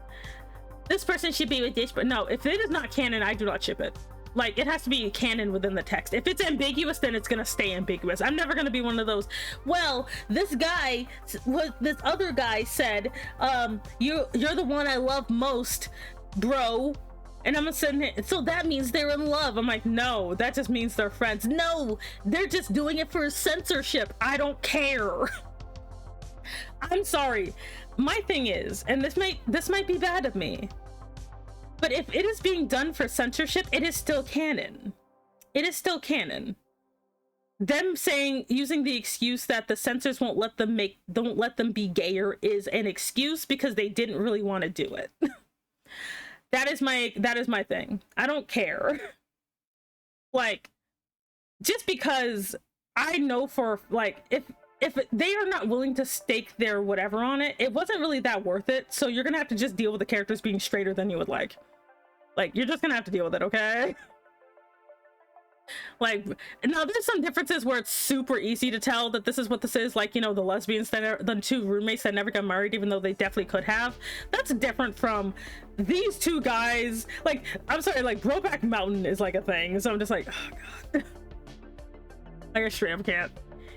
this person should be with this, but no, if it is not canon, I do not ship it. Like, it has to be canon within the text. If it's ambiguous, then it's gonna stay ambiguous. I'm never gonna be one of those, well, this other guy said, you're the one I love most, bro. And I'm sitting here, so that means they're in love. I'm like, no, that just means they're friends. No, they're just doing it for censorship. I don't care. I'm sorry. My thing is, and this might be bad of me, but if it is being done for censorship, it is still canon. It is still canon. Them using the excuse that the censors don't let them be gayer is an excuse because they didn't really want to do it. That is my thing. I don't care. Like, just because I know for, like, if they are not willing to stake their whatever on it, it wasn't really that worth it. So you're gonna have to just deal with the characters being straighter than you would like. Like, you're just gonna have to deal with it, okay? Like, now there's some differences where it's super easy to tell that this is what this is, like, you know, the lesbians that the two roommates that never got married even though they definitely could have. That's different from these two guys. Like, I'm sorry, like Brokeback Mountain is like a thing, so I'm just like, oh god. Like, I straight up can't.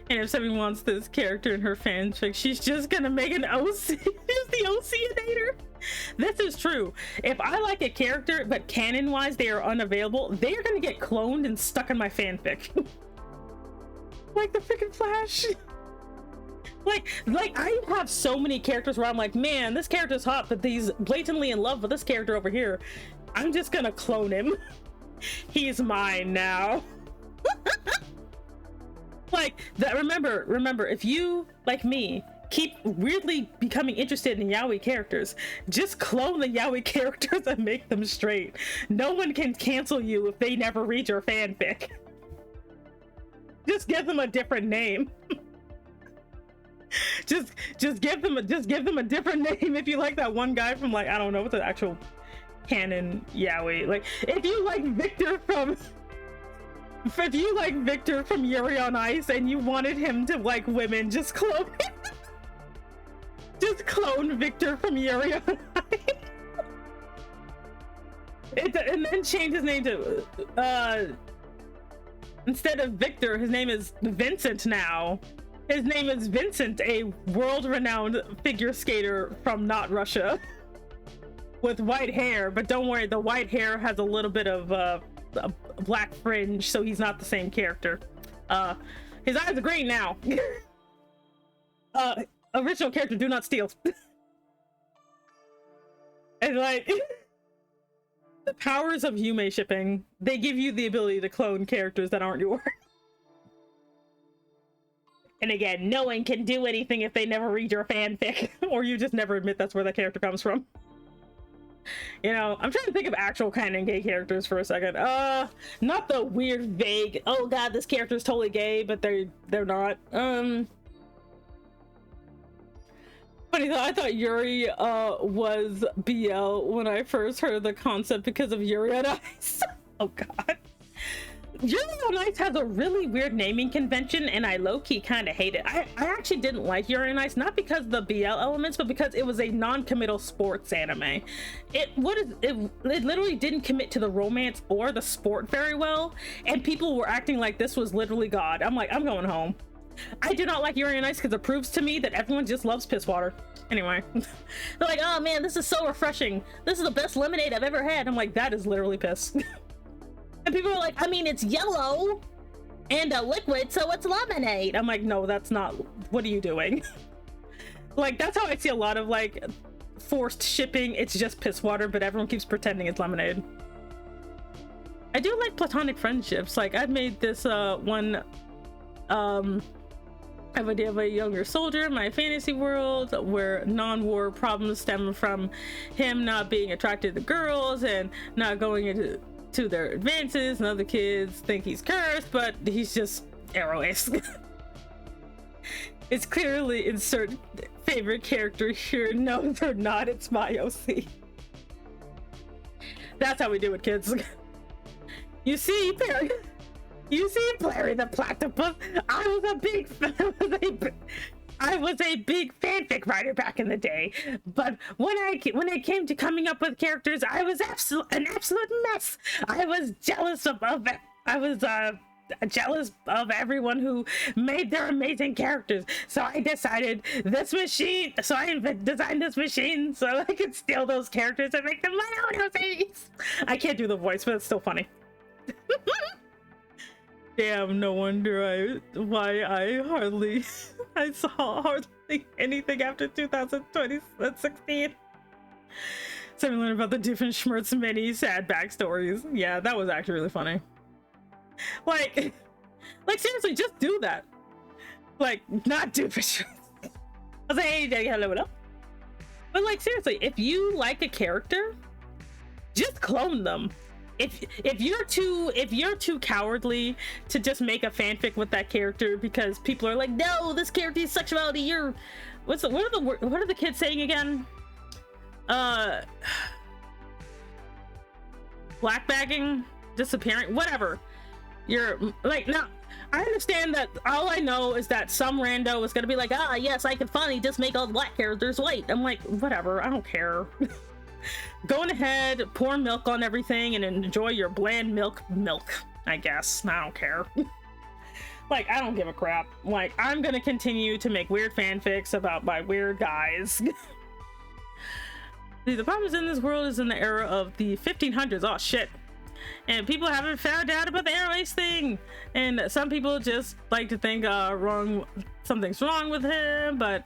And if somebody wants this character in her fanfic, she's just gonna make an OC. She's the OC-inator. This is true. If I like a character, but canon-wise they are unavailable, they are gonna get cloned and stuck in my fanfic. Like the freaking Flash. Like I have so many characters where I'm like, man, this character's hot, but he's blatantly in love with this character over here. I'm just gonna clone him. He's mine now. Like that. Remember, if you, like me, keep weirdly becoming interested in yaoi characters, just clone the yaoi characters and make them straight. No one can cancel you if they never read your fanfic. Just give them a different name. just give them a different name. If you like that one guy from, like, I don't know what's the actual canon yaoi, like if you like Victor from Yuri on Ice and you wanted him to like women, just clone him. Just clone Victor from Yuri on Ice. And then change his name to instead of Victor, his name is Vincent now. His name is Vincent, a world-renowned figure skater from not Russia with white hair, but don't worry, the white hair has a little bit of a black fringe, so he's not the same character. His eyes are green now. Original character, do not steal. And like the powers of Yume shipping, they give you the ability to clone characters that aren't yours. And again, no one can do anything if they never read your fanfic, or you just never admit that's where that character comes from. You know, I'm trying to think of actual canon gay characters for a second. Not the weird, vague, oh god, this character is totally gay, but they're not. Funny though, I thought Yuri was BL when I first heard the concept because of Yuri on Ice. Oh god. Yuri on Ice has a really weird naming convention, and I low-key kind of hate it. I actually didn't like Yuri on Ice, not because of the BL elements, but because it was a non-committal sports anime. It literally didn't commit to the romance or the sport very well, and people were acting like this was literally God. I'm like, I'm going home. I do not like Yuri on Ice because it proves to me that everyone just loves piss water. Anyway, they're like, oh man, this is so refreshing. This is the best lemonade I've ever had. I'm like, that is literally piss. And people are like, I mean, it's yellow and a liquid, so it's lemonade. I'm like, no, that's not. What are you doing? Like, that's how I see a lot of like forced shipping. It's just piss water, but everyone keeps pretending it's lemonade. I do like platonic friendships. Like, I've made this one idea of a younger soldier in my fantasy world where non-war problems stem from him not being attracted to girls and not going into their advances, and other kids think he's cursed, but he's just arrow-esque. It's clearly insert favorite character here. No, they're not. It's my OC. That's how we do it, kids. You see, Perry. You see, Larry the Platypus. I was a big fanfic writer back in the day, but when it came to coming up with characters, I was an absolute mess. I was jealous of jealous of everyone who made their amazing characters. So I decided this machine. So I designed this machine so I could steal those characters and make them my own OCs. I can't do the voice, but it's still funny. Damn, no wonder why I saw hardly anything after 2016. So we learned about the different Schmertz many sad backstories. Yeah, that was actually really funny. Like seriously, just do that. Like, not do it. I was like, hey, hello, hello. But like, seriously, if you like a character, just clone them. If you're too cowardly to just make a fanfic with that character because people are like, no, this character's sexuality, what are the kids saying again? Blackbagging, disappearing, whatever. You're like, now I understand that all I know is that some rando is gonna be like, ah, yes, I can finally just make all the black characters white. I'm like, whatever, I don't care. Going ahead, pour milk on everything and enjoy your bland milk, I guess. I don't care. Like, I don't give a crap. Like, I'm gonna continue to make weird fanfics about my weird guys. The problem is in this world is in the era of the 1500s. Oh shit. And people haven't found out about the air ice thing. And some people just like to think something's wrong with him, but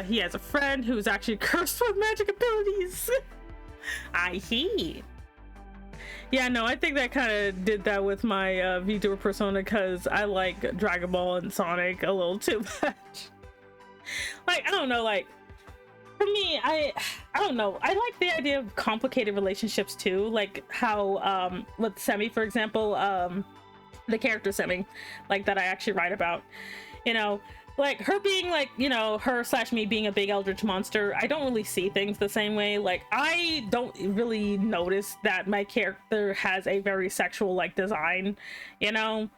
he has a friend who's actually cursed with magic abilities. I see. Yeah, no, I think that kind of did that with my VTuber persona, because I like Dragon Ball and Sonic a little too much. Like, I don't know, like, for me, I don't know, I like the idea of complicated relationships too, like how with Semi, for example, the character Semi, like, that I actually write about, you know, like her being like, you know, her / me being a big eldritch monster. I don't really see things the same way. Like, I don't really notice that my character has a very sexual like design, you know,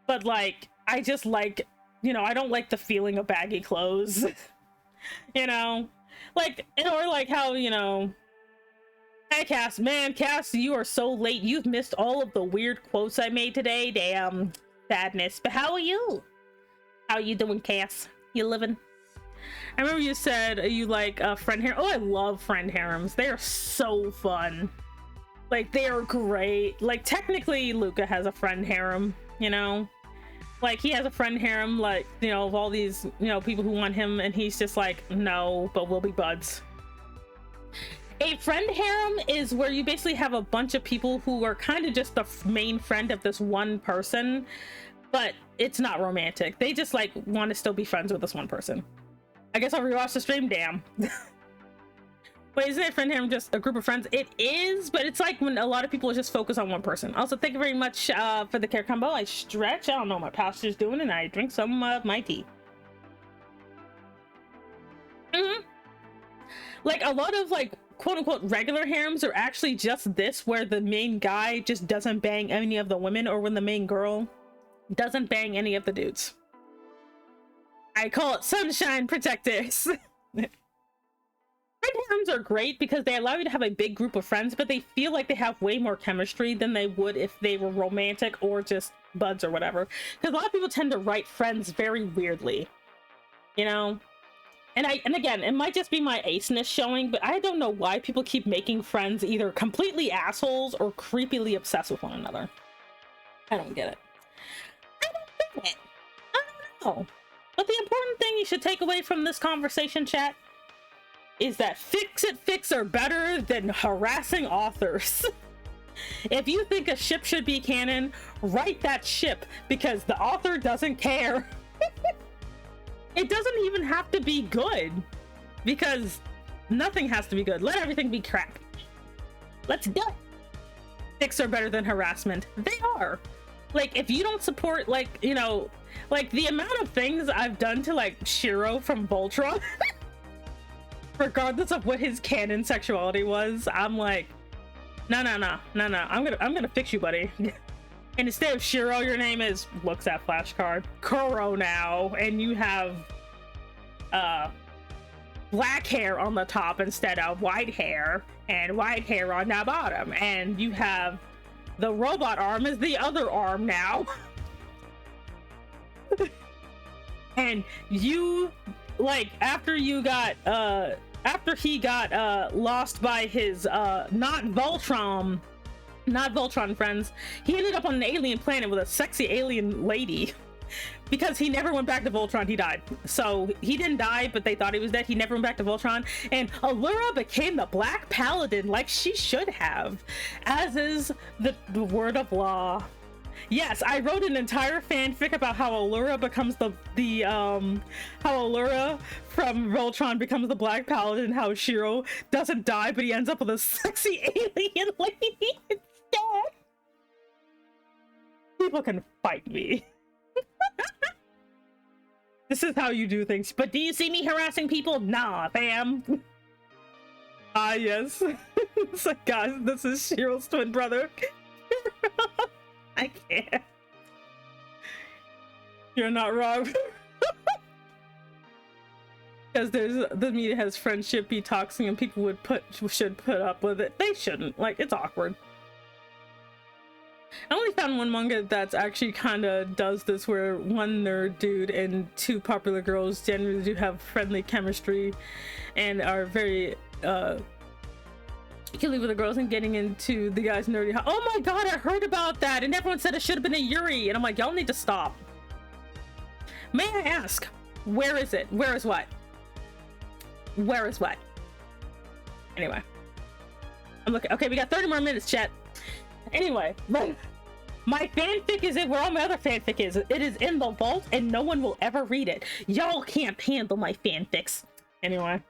but like, I just like, you know, I don't like the feeling of baggy clothes. You know, like, or like how, you know, hey Cass, man, Cass, you are so late, you've missed all of the weird quotes I made today. Damn, sadness. But how are you? How you doing, Cass? You living? I remember you said you like friend harem. Oh, I love friend harems. They are so fun. Like, they are great. Like, technically Luca has a friend harem, you know, like he has a friend harem, like, you know, of all these, you know, people who want him, and he's just like, no, but we'll be buds. A friend harem is where you basically have a bunch of people who are kind of just the main friend of this one person, but it's not romantic. They just like want to still be friends with this one person. I guess I'll rewatch the stream. Damn. Wait, isn't a friend harem just a group of friends? It is, but it's like when a lot of people just focus on one person. Also, thank you very much for the care combo. I stretch. I don't know what my posture's doing, and I drink some of my tea. Like, a lot of like quote-unquote regular harems are actually just this, where the main guy just doesn't bang any of the women, or when the main girl doesn't bang any of the dudes. I call it sunshine protectors. Friend harems are great because they allow you to have a big group of friends, but they feel like they have way more chemistry than they would if they were romantic or just buds or whatever. Because a lot of people tend to write friends very weirdly, you know? And again, it might just be my aceness showing, but I don't know why people keep making friends either completely assholes or creepily obsessed with one another. I don't get it. I don't know. But the important thing you should take away from this conversation, chat, is that fics are better than harassing authors. If you think a ship should be canon, write that ship, because the author doesn't care. It doesn't even have to be good, because nothing has to be good. Let everything be crap. Let's go. Fics are better than harassment. They are. Like, if you don't support, like, you know, like the amount of things I've done to like Shiro from Voltron, regardless of what his canon sexuality was, I'm like, no, I'm gonna fix you, buddy. And instead of Shiro, your name is, looks at flashcard, Kuro now, and you have black hair on the top instead of white hair, and white hair on the bottom, and you have the robot arm is the other arm now. And you, like, after he got lost by his not Voltron friends, he ended up on an alien planet with a sexy alien lady. Because he never went back to Voltron, he died. So he didn't die, but they thought he was dead. He never went back to Voltron, and Allura became the Black Paladin, like she should have, as is the word of law. Yes, I wrote an entire fanfic about how Allura becomes how Allura from Voltron becomes the Black Paladin, how Shiro doesn't die, but he ends up with a sexy alien lady instead. People can fight me. This is how you do things. But do you see me harassing people? Nah, fam. Ah, yes. It's like, guys, this is Shiro's twin brother. I can't. You're not wrong. Because the media has friendshipy toxic and people should put up with it. They shouldn't. Like, it's awkward. I only found one manga that's actually kind of does this, where one nerd dude and two popular girls generally do have friendly chemistry and are very killing with the girls and getting into the guy's nerdy. Oh my god, I heard about that and everyone said it should have been a Yuri, and I'm like, y'all need to stop. May I ask, where is it? Where is what? Where is what? Anyway, I'm looking. Okay, we got 30 more minutes, chat. Anyway, my fanfic is in where all my other fanfic is. It is in the vault and no one will ever read it. Y'all can't handle my fanfics. Anyway.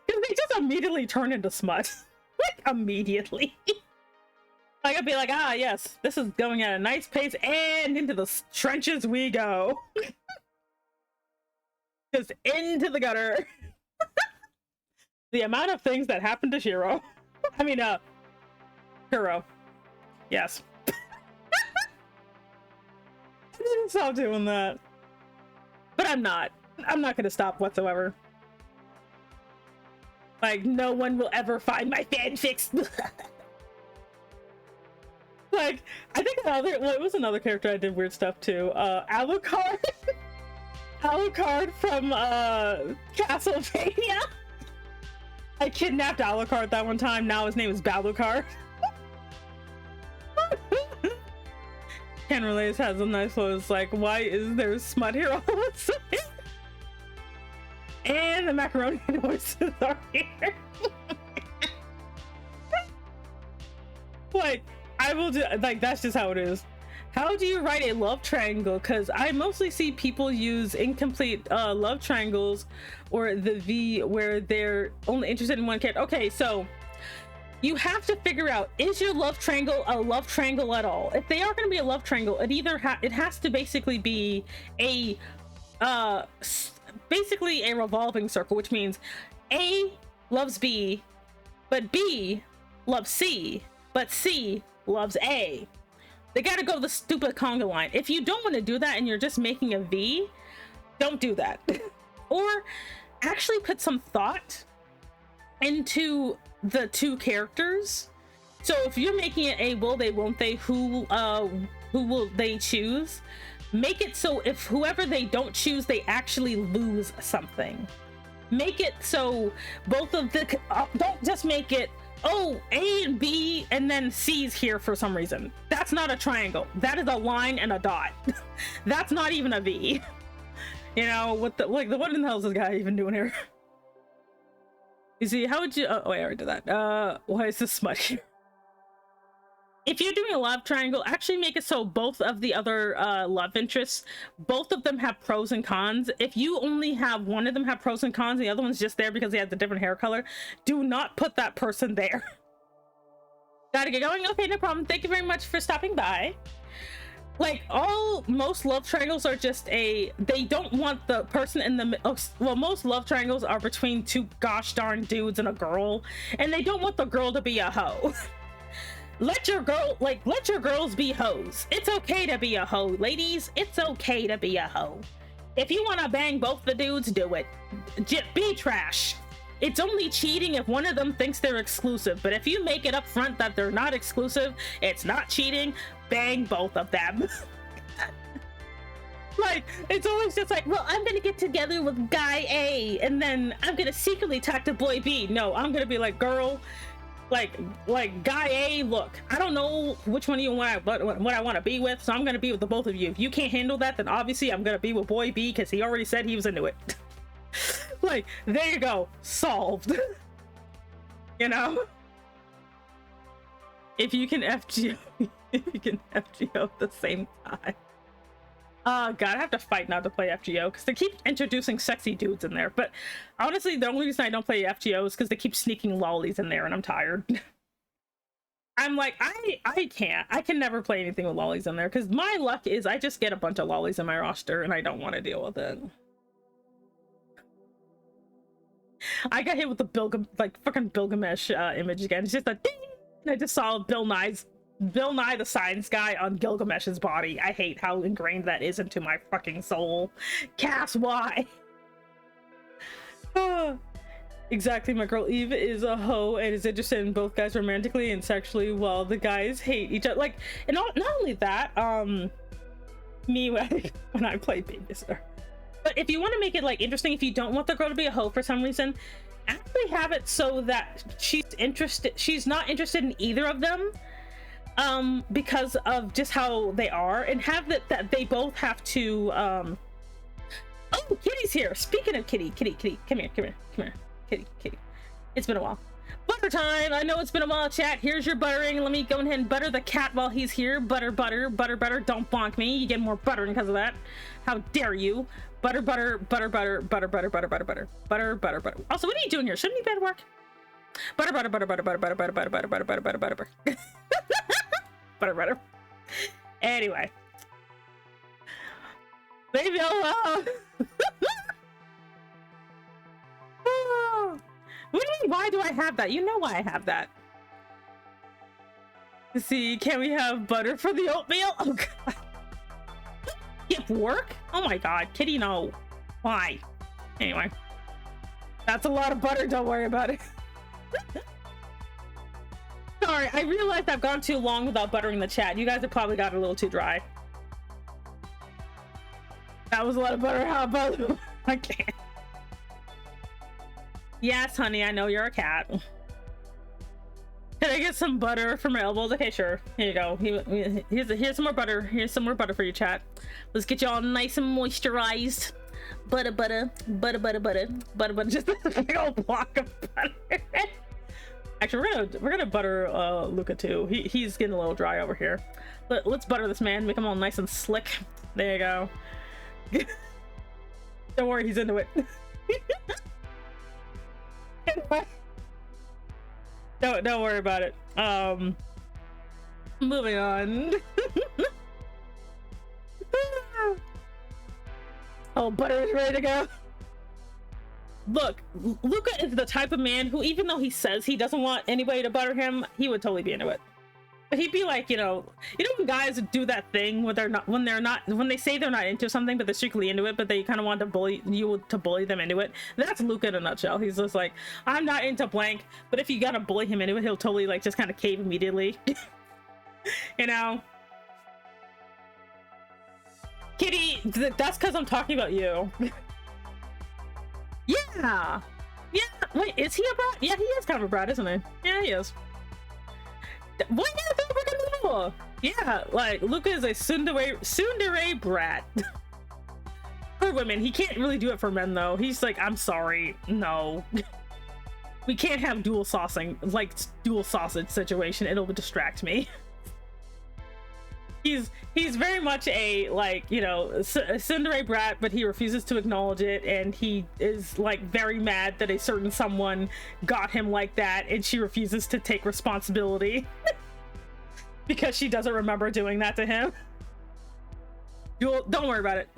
Because they just immediately turn into smut. Like, immediately. Like, I'd be like, ah, yes, this is going at a nice pace, and into the trenches we go. Just into the gutter. The amount of things that happened to Shiro. I mean, Kuro. Yes. I didn't stop doing that. But I'm not. I'm not gonna stop whatsoever. Like, no one will ever find my fanfics. Like, I think it was another character I did weird stuff to. Alucard. Alucard from Castlevania. I kidnapped Alucard that one time. Now his name is Balucard. Ken Relays has a nice one. It's like, why is there smut here all of a sudden? And the macaroni noises are here. Like, I will do, like, that's just how it is. How do you write a love triangle? Because I mostly see people use incomplete love triangles, or the V where they're only interested in one character. Okay, so you have to figure out, is your love triangle a love triangle at all? If they are going to be a love triangle, it has to basically be a basically a revolving circle, which means A loves B, but B loves C, but C loves A. They got to go the stupid conga line. If you don't want to do that and you're just making a V, don't do that. Or actually put some thought into the two characters. So if you're making it a will they, won't they, who will they choose, make it so if whoever they don't choose, they actually lose something. Make it so both of the don't just make it, oh, A and B and then C's here for some reason. That's not a triangle. That is a line and a dot. That's not even a V. You know, what the, like, what in the hell is this guy even doing here? You see, how would you, oh wait, I already did that. Why is this smut here? If you're doing a love triangle, actually make it so both of the other love interests, both of them have pros and cons. If you only have one of them have pros and cons, and the other one's just there because he has a different hair color, do not put that person there. Gotta get going? Okay, no problem. Thank you very much for stopping by. Like, most love triangles are just they don't want the person in the, well, most love triangles are between two gosh darn dudes and a girl, and they don't want the girl to be a hoe. Let your girls be hoes. It's okay to be a hoe, ladies. It's okay to be a hoe. If you want to bang both the dudes, do it. Be trash. It's only cheating if one of them thinks they're exclusive, but if you make it up front that they're not exclusive, it's not cheating. Bang both of them. Like, it's always just like, well, I'm gonna get together with guy A and then I'm gonna secretly talk to boy B. No, I'm gonna be like, girl, like guy A, look, I don't know which one of you what I want to be with, so I'm gonna be with the both of you. If you can't handle that, then obviously I'm gonna be with boy B because he already said he was into it. Like, there you go, solved. You know, if you can FGO, if you can FGO at the same time. God, I have to fight not to play FGO because they keep introducing sexy dudes in there. But honestly, the only reason I don't play FGO is because they keep sneaking lollies in there and I'm tired. I'm like, I can never play anything with lollies in there because my luck is I just get a bunch of lollies in my roster and I don't want to deal with it. I got hit with the fucking Bilgamesh image again. It's just a ding, and I just saw Bill Nye's Bill Nye the Science Guy on Gilgamesh's body. I hate how ingrained that is into my fucking soul. Cass, why? Exactly, my girl Eve is a hoe and is interested in both guys romantically and sexually while the guys hate each other. Like, and not only that, me when I play babysitter. But if you want to make it like interesting, if you don't want the girl to be a hoe for some reason, actually have it so that she's not interested in either of them, because of just how they are, and have that they both have to oh, Kitty's here. Speaking of Kitty, come here, Kitty. It's been a while. Butter time. I know it's been a while, chat. Here's your buttering. Let me go ahead and butter the cat while he's here. Butter. Don't bonk me. You get more buttering because of that. How dare you? Butter. Also, what are you doing here? Shouldn't you be at work? Butter. Butter. Anyway. Baby, hello. What do you mean, why do I have that? You know why I have that. Let's see, can we have butter for the oatmeal? Oh god. Skip work? Oh my god, Kitty, no. Why? Anyway. That's a lot of butter, don't worry about it. Sorry, I realized I've gone too long without buttering the chat. You guys have probably got a little too dry. That was a lot of butter. How about I can't. Yes, honey, I know you're a cat. Can I get some butter for my elbows? Okay, sure. Here you go. Here's some more butter. Here's some more butter for you, chat. Let's get you all nice and moisturized. Butter. Just a big old block of butter. Actually, we're gonna butter Luca too. He's getting a little dry over here. Let's butter this man. Make him all nice and slick. There you go. Don't worry, he's into it. Don't worry about it. Moving on. Oh, butter is ready to go. Look, Luca is the type of man who, even though he says he doesn't want anybody to butter him, he would totally be into it. But he'd be like, you know when guys do that thing when they say they're not into something, but they're strictly into it, but they kind of want to bully them into it. That's Luca in a nutshell. He's just like, I'm not into blank, but if you gotta bully him into it, he'll totally like just kind of cave immediately. You know? Kitty, that's because I'm talking about you. Yeah. Wait, is he a brat? Yeah, he is kind of a brat, isn't he? Yeah, he is. What? Yeah, like Luca is a tsundere brat. For women, he can't really do it for men though. He's like, I'm sorry, no. We can't have dual sausage situation. It'll distract me. He's very much a, like, a tsundere brat, but he refuses to acknowledge it, and he is like very mad that a certain someone got him like that, and she refuses to take responsibility because she doesn't remember doing that to him. Don't worry about it.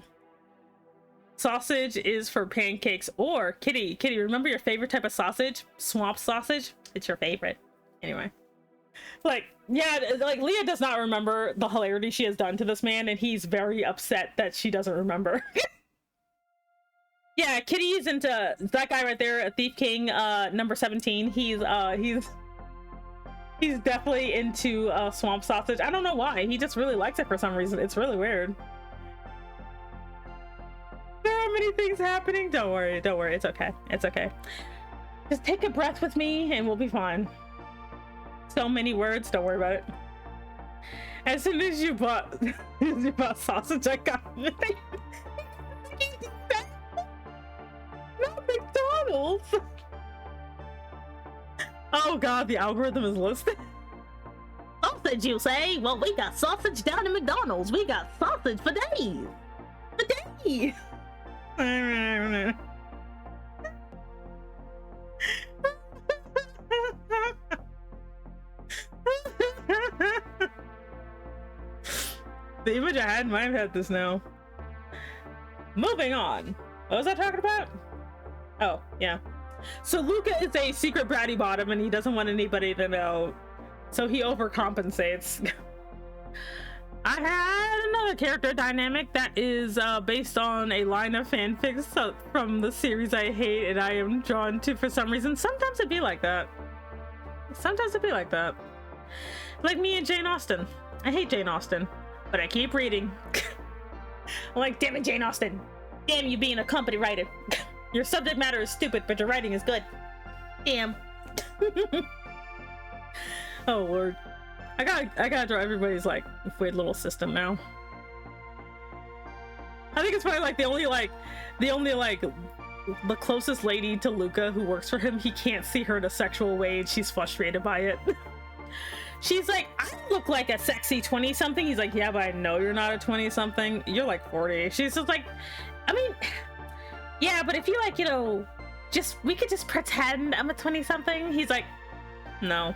Sausage is for pancakes. Or Kitty, remember your favorite type of sausage? Swamp sausage. It's your favorite. Anyway. Like, yeah, like Leah does not remember the hilarity she has done to this man, and he's very upset that she doesn't remember. Yeah, Kitty is into that guy right there, a Thief King, number 17. He's definitely into swamp sausage. I don't know why. He just really likes it for some reason. It's really weird. There are many things happening. Don't worry. It's okay. Just take a breath with me and we'll be fine. So many words, don't worry about it. As soon as you bought sausage, I got it. Not McDonald's. Oh god, the algorithm is listed. Sausage, you say? Well, we got sausage down at McDonald's. We got sausage for days. For days. The image I had in my head this now. Moving on. What was I talking about? Oh, yeah. So Luca is a secret bratty bottom and he doesn't want anybody to know. so he overcompensates. I had another character dynamic that is based on a line of fanfics from the series I hate and I am drawn to for some reason. Sometimes it'd be like that. Sometimes it'd be like that. Like me and Jane Austen. I hate Jane Austen, but I keep reading. I'm like, damn it, Jane Austen. Damn you being a company writer. Your subject matter is stupid, but your writing is good. Damn. Oh Lord. I gotta draw everybody's like weird little system now. I think it's probably like the only the closest lady to Luca who works for him. He can't see her in a sexual way and she's frustrated by it. She's like, I look like a sexy 20-something. He's like, yeah, but I know you're not a 20-something. You're like 40. She's just like, I mean, yeah, but if you like, you know, we could just pretend I'm a 20-something. He's like, no.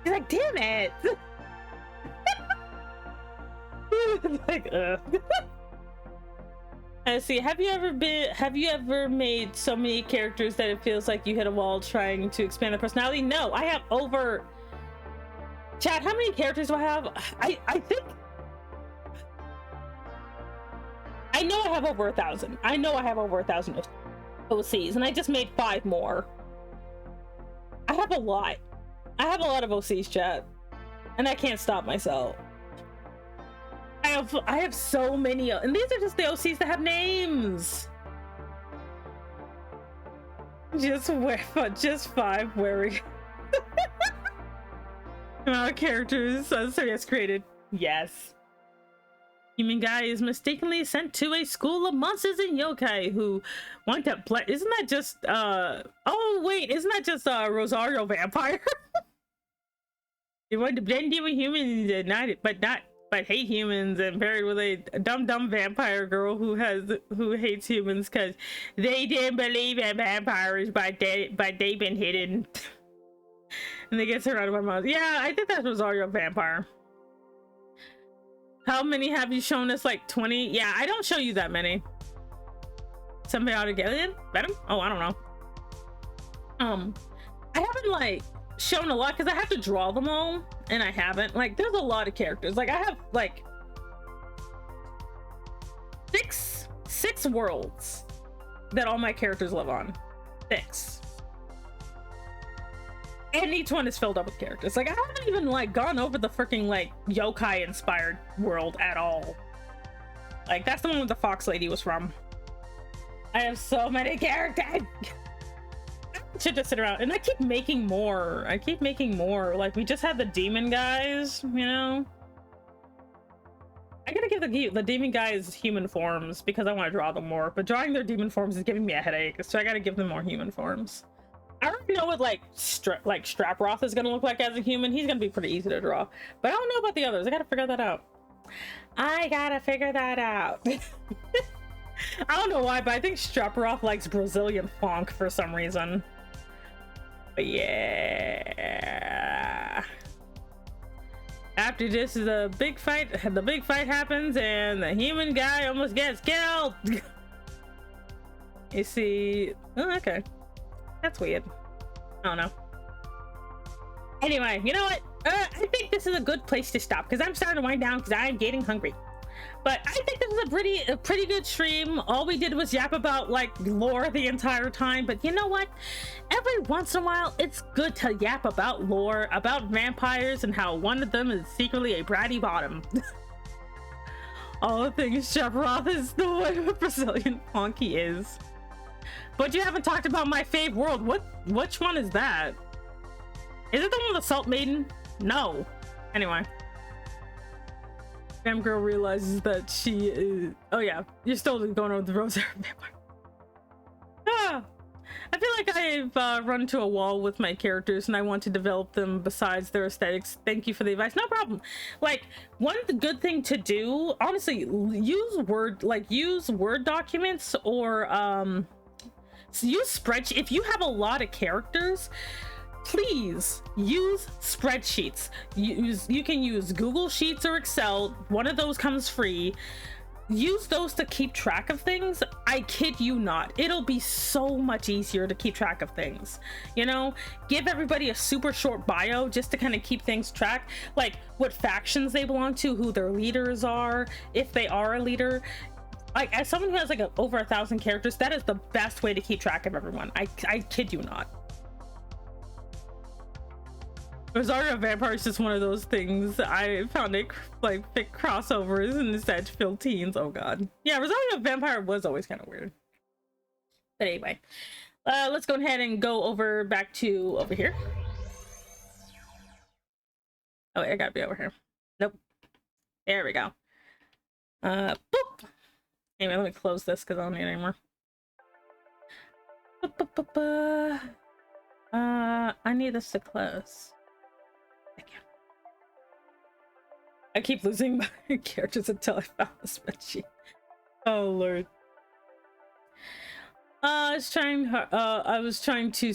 He's like, damn it. Like, Let's see, have you ever made so many characters that it feels like you hit a wall trying to expand the personality? No, I have over... Chat, how many characters do I have? I think... I know I have over 1,000. I know I have over 1,000 OCs, and I just made 5 more. I have a lot. I have a lot of OCs, chat. And I can't stop myself. I have so many, and these are just the OCs that have names. Just 5 wearing characters. So yes, created. Yes. Human guy is mistakenly sent to a school of monsters and yokai who want to play. Isn't that just oh wait, isn't that just Rosario Vampire? You want to blend in with humans and but hate humans, and paired with a dumb vampire girl who hates humans because they didn't believe in vampires, but they've been hidden. And they get surrounded by monsters. Yeah, I think that's Rosario Vampire. How many have you shown us? Like 20? Yeah, I don't show you that many. Symbiotic alien? Venom? Oh, I don't know. I haven't like shown a lot because I have to draw them all, and I haven't. Like, there's a lot of characters. Like, I have like six worlds that all my characters live on. 6. And each one is filled up with characters. Like, I haven't even like gone over the freaking like yokai inspired world at all. Like, that's the one where the fox lady was from. I have so many characters. I should just sit around, and I keep making more. Like, we just had the demon guys, you know. I gotta give the demon guys human forms because I want to draw them more, but drawing their demon forms is giving me a headache, so I gotta give them more human forms. I already know what like Straproth is gonna look like as a human. He's gonna be pretty easy to draw, but I don't know about the others. I gotta figure that out. I don't know why, but I think Straproth likes Brazilian funk for some reason. But yeah. After this is a big fight. The big fight happens and the human guy almost gets killed. You see, oh, okay. That's weird. I don't know. Anyway, you know what? I think this is a good place to stop because I'm starting to wind down because I'm getting hungry. But I think this is a pretty good stream. All we did was yap about like lore the entire time. But you know what? Every once in a while, it's good to yap about lore, about vampires, and how one of them is secretly a bratty bottom. All the things Chevroth is the way a Brazilian honky is. But you haven't talked about my fave world. Which one is that? Is it the one with the Salt Maiden? No. Anyway. Fam girl realizes that she is... Oh yeah, you're still going on with the Rosary Vampire. Ah! I feel like I've run to a wall with my characters and I want to develop them besides their aesthetics. Thank you for the advice. No problem. Like, one good thing to do, honestly, use Word documents or use spreadsheets. If you have a lot of characters, please use spreadsheets. You can use Google Sheets or Excel. One of those comes free. use those to keep track of things, I kid you not, it'll be so much easier to keep track of things. You know, give everybody a super short bio just to kind of keep things track, like what factions they belong to, who their leaders are, if they are a leader. Like, as someone who has like over 1,000 characters, that is the best way to keep track of everyone. I kid you not. Rosario Vampire is just one of those things. I found it like thick crossovers and instead fill teens. Oh god. Yeah, Rosario Vampire was always kind of weird. But anyway, let's go ahead and go over back to over here. Oh, I gotta be over here. Nope. There we go. Boop. Anyway, let me close this because I don't need it anymore. I need this to close. I keep losing my characters until I found the spreadsheet. Oh lord. It's trying to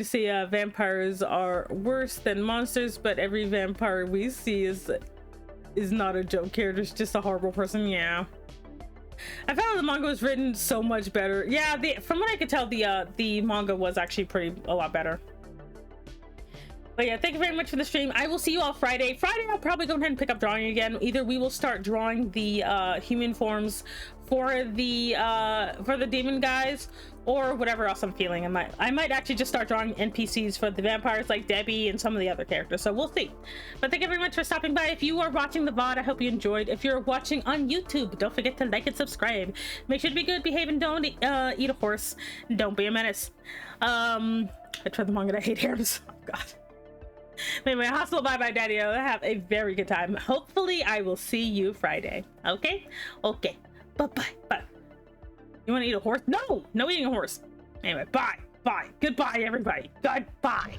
say vampires are worse than monsters, but every vampire we see is not a joke character, it's just a horrible person. Yeah. I found the manga was written so much better. Yeah, from what I could tell, the manga was actually a lot better. But yeah, thank you very much for the stream. I will see you all Friday. Friday, I'll probably go ahead and pick up drawing again. Either we will start drawing the human forms for the demon guys, or whatever else I'm feeling. I might actually just start drawing NPCs for the vampires, like Debbie and some of the other characters. So we'll see. But thank you very much for stopping by. If you are watching the VOD, I hope you enjoyed. If you're watching on YouTube, don't forget to like and subscribe. Make sure to be good, behave, and don't eat a horse. Don't be a menace. I tried the manga to hate hairs. Oh god. Anyway, hostile bye-bye, daddy. Have a very good time. Hopefully I will see you Friday. Okay bye-bye. Bye. You want to eat a horse? No eating a horse. Anyway, bye goodbye everybody. Goodbye.